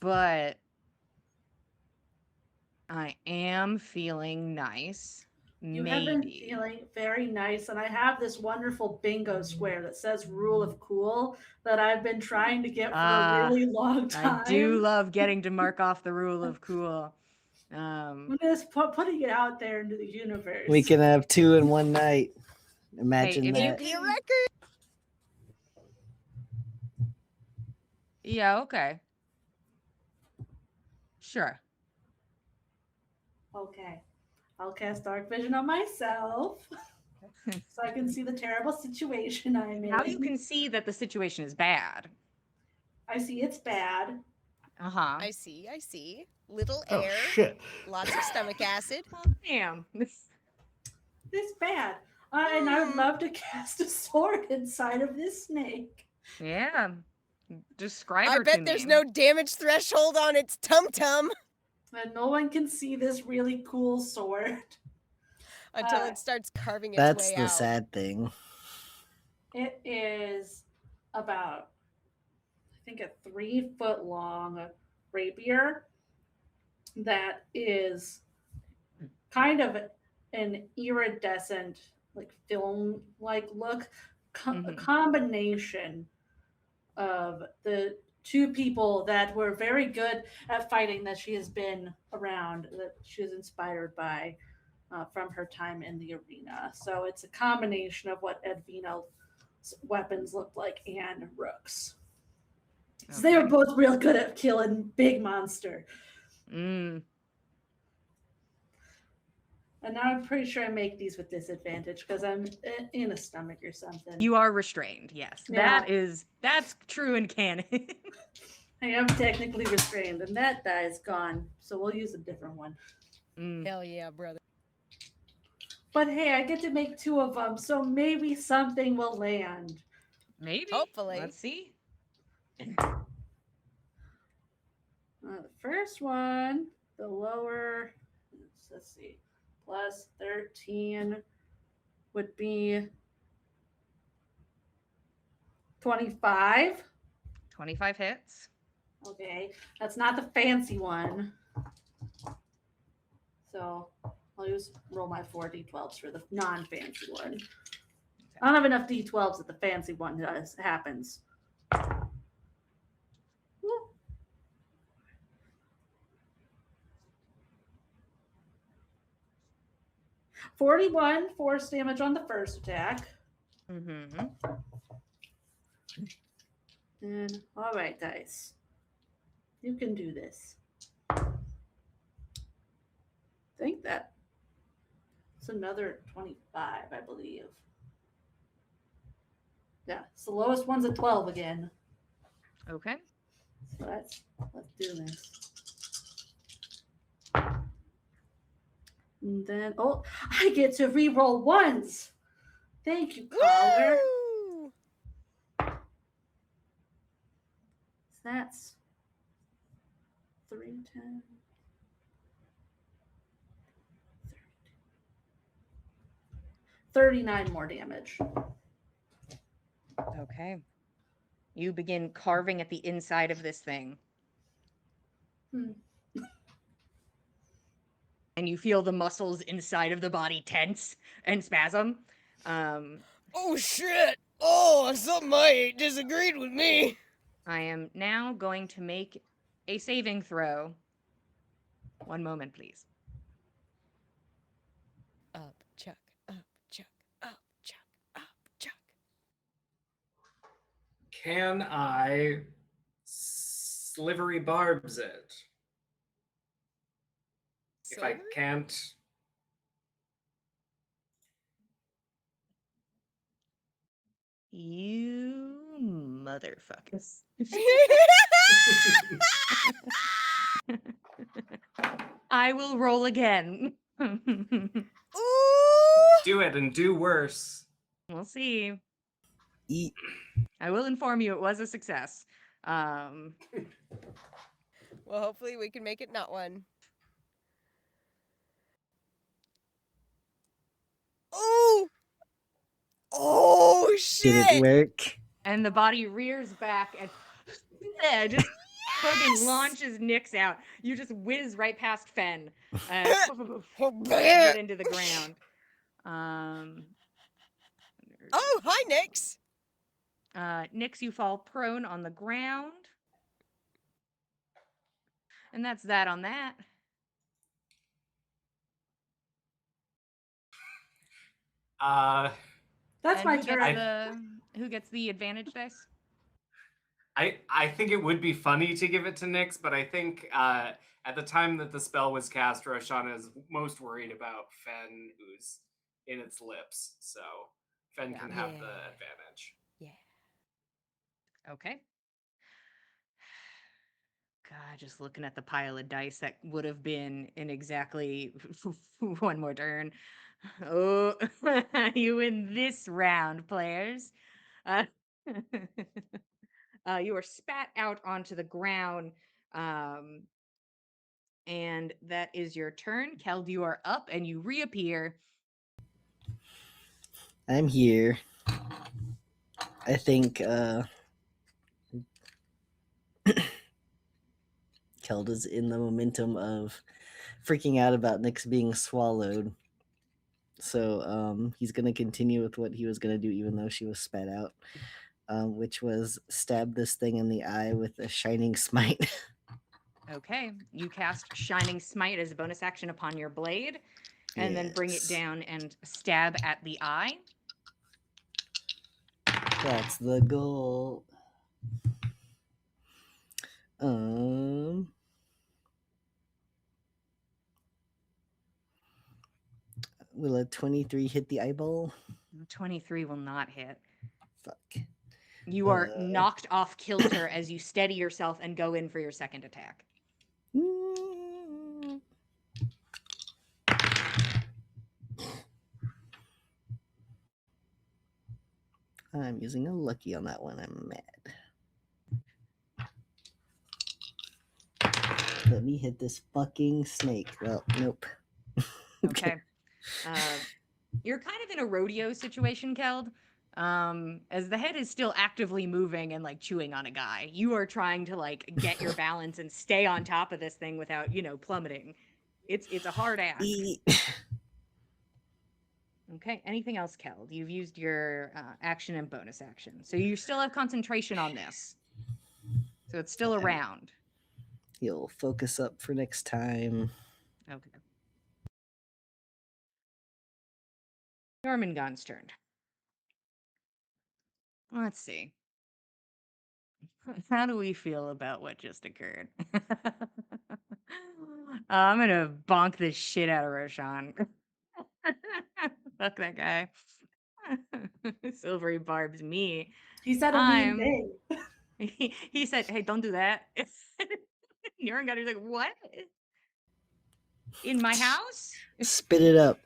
Speaker 1: But I am feeling nice.
Speaker 4: You have been
Speaker 1: Maybe.
Speaker 4: feeling very nice, and I have this wonderful bingo square that says "Rule of Cool" that I've been trying to get for a really long time.
Speaker 1: I do love getting to mark off the rule of cool.
Speaker 4: I'm just putting it out there into the universe.
Speaker 3: We can have 2 in one night. Imagine
Speaker 1: Hey, if you
Speaker 3: that.
Speaker 2: Be a record.
Speaker 1: Yeah, okay. Sure.
Speaker 4: Okay. I'll cast Dark Vision on myself so I can see the terrible situation I'm in.
Speaker 1: How you can see that the situation is bad.
Speaker 4: I see it's bad.
Speaker 1: Uh-huh.
Speaker 2: I see. Little
Speaker 6: Oh
Speaker 2: air.
Speaker 6: shit!
Speaker 2: Lots of stomach acid.
Speaker 1: Oh, damn.
Speaker 4: It's bad. And I would love to cast a sword inside of this snake.
Speaker 1: Yeah. Describe
Speaker 2: I
Speaker 1: her to
Speaker 2: bet
Speaker 1: me.
Speaker 2: there's no damage threshold on its tum-tum.
Speaker 4: And no one can see this really cool sword.
Speaker 2: Until it starts carving its
Speaker 3: That's
Speaker 2: way
Speaker 3: the
Speaker 2: out.
Speaker 3: sad thing.
Speaker 4: It is about, I think, a 3-foot long rapier that is kind of an iridescent, like film like look, a combination of the two people that were very good at fighting that she has been around, that she is inspired by from her time in the arena. So it's a combination of what Edvina's weapons looked like and Rook's. So they were both real good at killing big monster.
Speaker 1: Mm.
Speaker 4: And now I'm pretty sure I make these with disadvantage because I'm in a stomach or something.
Speaker 1: You are restrained, yes.
Speaker 4: Yeah.
Speaker 1: That's true in canon.
Speaker 4: I am technically restrained, and that die is gone, so we'll use a different one.
Speaker 2: Hell yeah, brother.
Speaker 4: But hey, I get to make 2 of them, so maybe something will land.
Speaker 1: Maybe.
Speaker 2: Hopefully.
Speaker 1: Let's see.
Speaker 4: The first one, the lower, let's see, plus 13 would be 25.
Speaker 1: 25 hits.
Speaker 4: Okay, that's not the fancy one. So I'll roll my 4d12s for the non-fancy one. I don't have enough d12s that the fancy one happens. Woo. 41 force damage on the first attack.
Speaker 1: Mm-hmm.
Speaker 4: And all right, dice. You can do this. I think that's another 25, I believe. Yeah, it's the lowest one's a 12 again.
Speaker 1: Okay.
Speaker 4: So let's do this. And then, oh, I get to re-roll ones. Thank you, caller.
Speaker 2: Woo!
Speaker 4: So that's 3, 10, 39 more damage.
Speaker 1: Okay. You begin carving at the inside of this thing. And you feel the muscles inside of the body tense and spasm.
Speaker 2: Oh shit! Oh, something I ate disagreed with me.
Speaker 1: I am now going to make a saving throw. One moment, please.
Speaker 2: Up, chuck, up, chuck, up, chuck, up, chuck.
Speaker 5: Can I slivery barbs it? If I
Speaker 2: Silver?
Speaker 5: can't,
Speaker 1: You motherfuckers. I will roll again.
Speaker 2: Ooh!
Speaker 5: do it and do worse.
Speaker 1: We'll see.
Speaker 3: Eat.
Speaker 1: I will inform you it was a success.
Speaker 2: Well, hopefully we can make it not one. Oh! Oh shit!
Speaker 3: Did it work?
Speaker 1: And the body rears back and just fucking launches Nyx out. You just whiz right past Fen. Get into the ground.
Speaker 2: Oh, hi, Nyx.
Speaker 1: Nyx, you fall prone on the ground. And that's that on that.
Speaker 4: That's
Speaker 1: And
Speaker 4: my
Speaker 1: who
Speaker 4: turn.
Speaker 1: gets who gets the advantage dice?
Speaker 5: I think it would be funny to give it to Nyx, but I think at the time that the spell was cast, Roshan is most worried about Fen, who's in its lips. So Fen can have the
Speaker 2: Yeah.
Speaker 5: advantage.
Speaker 2: Yeah.
Speaker 1: Okay. God, just looking at the pile of dice that would have been in exactly one more turn. Oh, you win this round, players. You are spat out onto the ground. And that is your turn. Keld, you are up and you reappear.
Speaker 3: I'm here. I think Kelda's in the momentum of freaking out about Nyx being swallowed. So he's gonna continue with what he was gonna do, even though she was spat out, which was stab this thing in the eye with a shining smite.
Speaker 1: Okay, you cast Shining Smite as a bonus action upon your blade, and then bring it
Speaker 3: Yes.
Speaker 1: down and stab at the eye.
Speaker 3: That's the goal. Will a 23 hit the eyeball?
Speaker 1: 23 will not hit.
Speaker 3: Fuck.
Speaker 1: You are knocked off kilter as you steady yourself and go in for your second attack.
Speaker 3: I'm using a lucky on that one. I'm mad. Let me hit this fucking snake. Well, nope.
Speaker 1: Okay. You're kind of in a rodeo situation, Keld. As the head is still actively moving and like chewing on a guy, you are trying to like get your balance and stay on top of this thing without, plummeting. It's a hard ask. Okay. Anything else, Keld? You've used your action and bonus action, so you still have concentration on this. So it's still around.
Speaker 3: You'll focus up for next time.
Speaker 1: Okay. Jormungand's turn. Let's see. How do we feel about what just occurred? I'm gonna bonk the shit out of Roshan. Fuck that guy. Silvery barbs me.
Speaker 4: He said a mean thing.
Speaker 1: He said, "Hey, don't do that." Jormungand's like, "What? In my house?"
Speaker 3: Spit it up.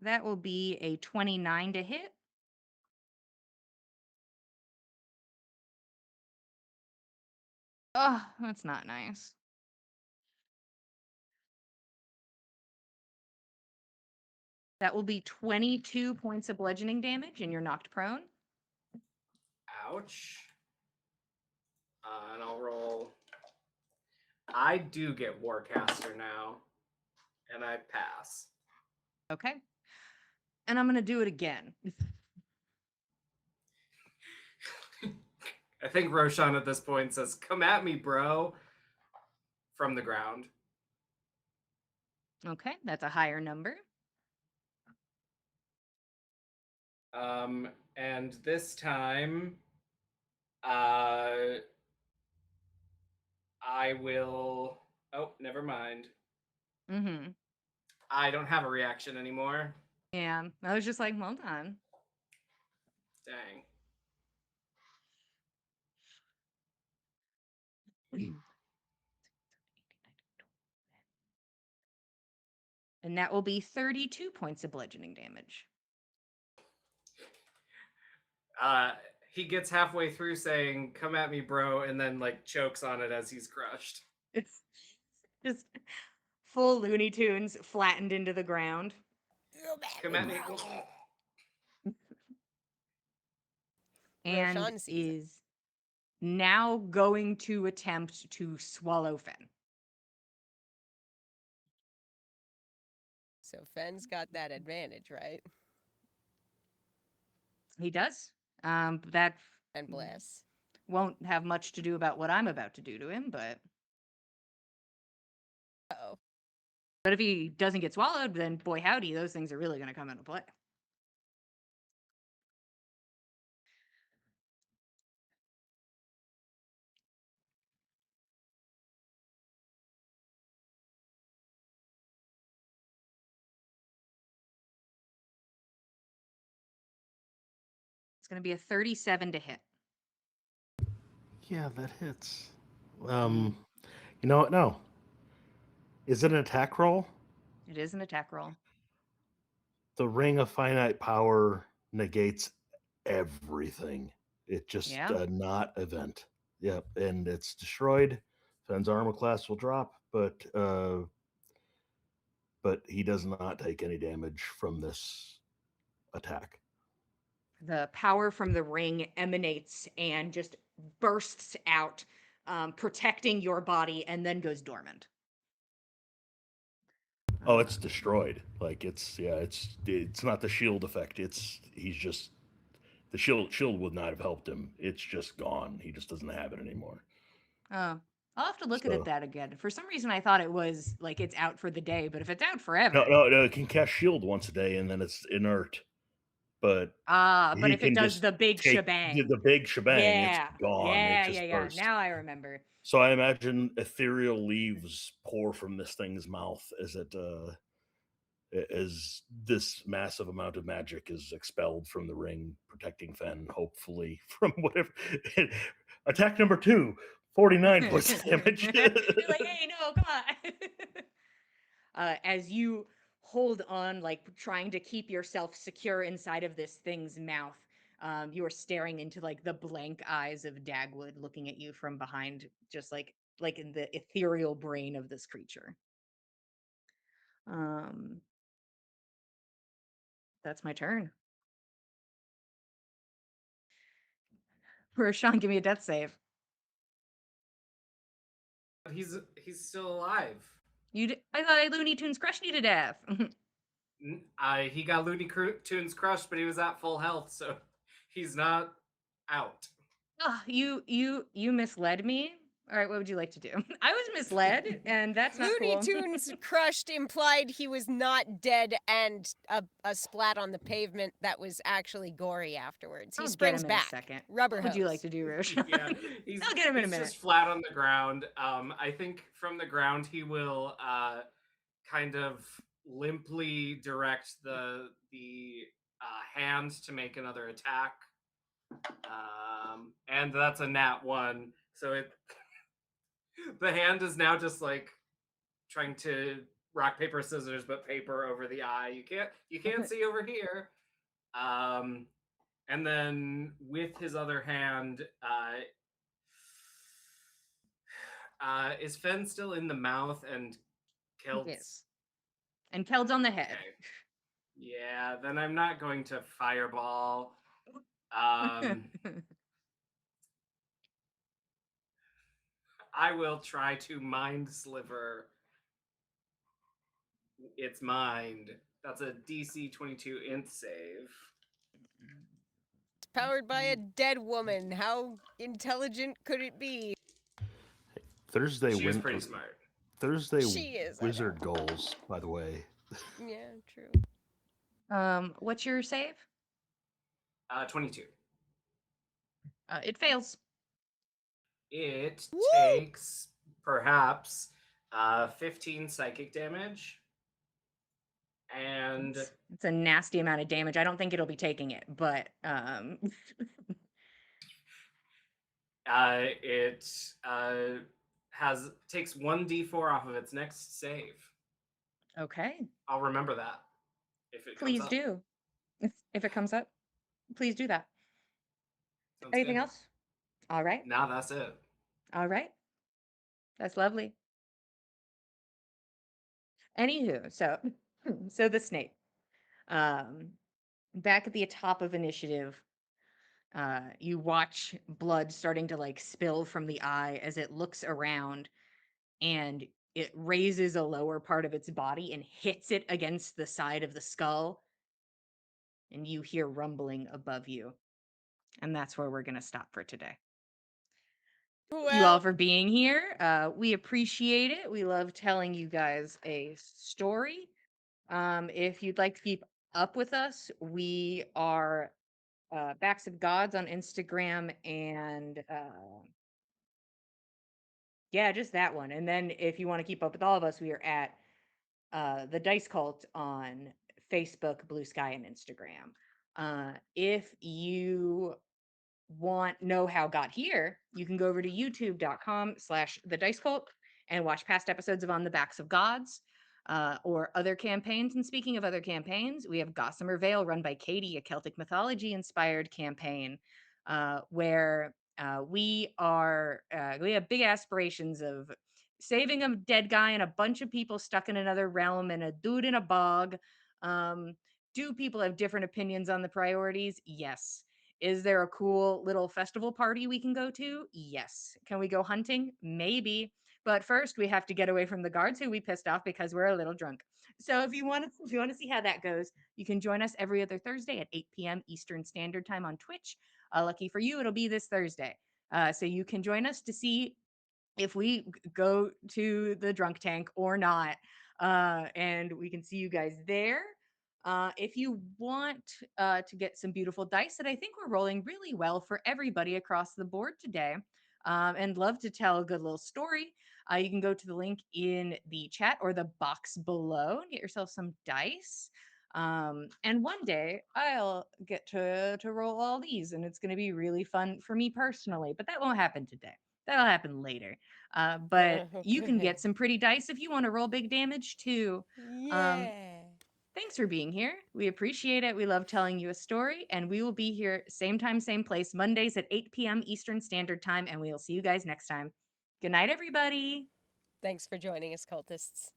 Speaker 1: That will be a 29 to hit. Oh, that's not nice. That will be 22 points of bludgeoning damage, and you're knocked prone.
Speaker 5: Ouch. And I'll roll. I do get Warcaster now, and I pass.
Speaker 1: Okay. And I'm going to do it again.
Speaker 5: I think Roshan at this point says, "Come at me, bro," from the ground.
Speaker 1: Okay, that's a higher number.
Speaker 5: And this time, I will. Oh, never mind.
Speaker 1: Mm-hmm.
Speaker 5: I don't have a reaction anymore.
Speaker 1: Yeah, I was just like, well done.
Speaker 5: Dang.
Speaker 1: And that will be 32 points of bludgeoning damage.
Speaker 5: He gets halfway through saying, "Come at me, bro," and then like chokes on it as he's crushed.
Speaker 1: It's just full Looney Tunes flattened into the ground.
Speaker 5: Come at me.
Speaker 1: And
Speaker 2: Roshan sees it.
Speaker 1: is now going to attempt to swallow Fen.
Speaker 2: So Fen's got that advantage, right?
Speaker 1: He does. That
Speaker 2: And bless.
Speaker 1: won't have much to do about what I'm about to do to him, but
Speaker 2: Uh-oh.
Speaker 1: if he doesn't get swallowed, then boy howdy, those things are really going to come into play. It's going to be a 37 to hit.
Speaker 6: Yeah, that hits. You know what? No. Is it an attack roll?
Speaker 1: It is an attack roll.
Speaker 6: The ring of finite power negates everything. It just not event. Yep, and it's destroyed. Fen's armor class will drop, but he does not take any damage from this attack.
Speaker 1: The power from the ring emanates and just bursts out, protecting your body, and then goes dormant.
Speaker 6: Oh, it's destroyed. Like it's not the shield effect. He's just the shield would not have helped him. It's just gone. He just doesn't have it anymore.
Speaker 1: Oh, I'll have to look at that again. For some reason, I thought it was like it's out for the day, but if it's out forever,
Speaker 6: no, it can cast shield once a day and then it's inert. But
Speaker 1: if it does the big shebang,
Speaker 6: it's gone.
Speaker 1: Yeah. Now I remember.
Speaker 6: So I imagine ethereal leaves pour from this thing's mouth as as this massive amount of magic is expelled from the ring, protecting Fen, hopefully, from whatever. Attack number 2, 49 points of damage.
Speaker 1: You're like, hey, no, come on. As you hold on, like trying to keep yourself secure inside of this thing's mouth, you are staring into like the blank eyes of Dagwood looking at you from behind, just like in the ethereal brain of this creature. Um, that's my turn. Roshan, give me a death save.
Speaker 5: He's still alive.
Speaker 1: I thought I Looney Tunes crushed you to death.
Speaker 5: He got Looney Tunes crushed, but he was at full health, so he's not out.
Speaker 1: Oh, you misled me. All right, what would you like to do? I was misled, and that's not
Speaker 2: Looney
Speaker 1: cool.
Speaker 2: Tunes crushed implied he was not dead and a splat on the pavement that was actually gory afterwards. He
Speaker 1: I'll get
Speaker 2: springs
Speaker 1: him in a
Speaker 2: back.
Speaker 1: second.
Speaker 2: Rubber
Speaker 1: What would you
Speaker 2: hose.
Speaker 1: like to do, Roshan?
Speaker 5: Yeah,
Speaker 1: I'll get him in a
Speaker 5: he's
Speaker 1: minute.
Speaker 5: just flat on the ground. I think from the ground he will kind of limply direct the hand to make another attack. And that's a nat 1. So it the hand is now just like trying to rock paper scissors, but paper over the eye. You can't see over here. And then with his other hand, is Fen still in the mouth and Keld's?
Speaker 1: Yes. And Keld's on the head.
Speaker 5: Okay. Yeah, then I'm not going to fireball. I will try to mind sliver its mind. That's a DC 22 int save.
Speaker 2: It's powered by a dead woman. How intelligent could it be?
Speaker 6: Thursday
Speaker 5: She was pretty smart.
Speaker 6: Thursday
Speaker 2: She is, I
Speaker 6: wizard goals, by the way.
Speaker 2: Yeah, true.
Speaker 1: What's your save?
Speaker 5: 22.
Speaker 1: It fails.
Speaker 5: It
Speaker 2: Woo!
Speaker 5: takes perhaps 15 psychic damage. And
Speaker 1: It's a nasty amount of damage. I don't think it'll be taking it, but
Speaker 5: it takes 1d4 off of its next save.
Speaker 1: okay.
Speaker 5: I'll remember that if it
Speaker 1: Please
Speaker 5: comes up.
Speaker 1: do. If it comes up, please do that.
Speaker 5: Sounds
Speaker 1: Anything
Speaker 5: good.
Speaker 1: else? All right.
Speaker 5: No, that's it.
Speaker 1: All right. That's lovely. Anywho, so the snake. Back at the top of initiative, you watch blood starting to like spill from the eye as it looks around, and it raises a lower part of its body and hits it against the side of the skull, and you hear rumbling above you. And that's where we're going to stop for today. You all for being here. We appreciate it. We love telling you guys a story. If you'd like to keep up with us, we are Backs of Gods on Instagram, and yeah, just that one. And then if you want to keep up with all of us, we are at the Dice Cult on Facebook, Blue Sky, and Instagram. If you know how got here, you can go over to youtube.com/the Dice Cult and watch past episodes of On the Backs of Gods, or other campaigns. And speaking of other campaigns, we have Gossamer Vale, run by Katie, a Celtic mythology inspired campaign, where we have big aspirations of saving a dead guy and a bunch of people stuck in another realm and a dude in a bog. Do people have different opinions on the priorities? Yes. Is there a cool little festival party we can go to? Yes. Can we go hunting? Maybe. But first, we have to get away from the guards who we pissed off because we're a little drunk. So if you want to see how that goes, you can join us every other Thursday at 8 p.m. Eastern Standard Time on Twitch. Lucky for you, it'll be this Thursday. So you can join us to see if we go to the drunk tank or not. And we can see you guys there. If you want to get some beautiful dice that I think we're rolling really well for everybody across the board today, and love to tell a good little story, You can go to the link in the chat or the box below and get yourself some dice. And one day I'll get to roll all these, and it's going to be really fun for me personally. But that won't happen today. That'll happen later. But you can
Speaker 2: Okay.
Speaker 1: get some pretty dice if you want to roll big damage too.
Speaker 2: Yeah.
Speaker 1: Thanks for being here. We appreciate it. We love telling you a story, and we will be here same time, same place, Mondays at 8 p.m. Eastern Standard Time, and we'll see you guys next time. Good night, everybody.
Speaker 2: Thanks for joining us, cultists.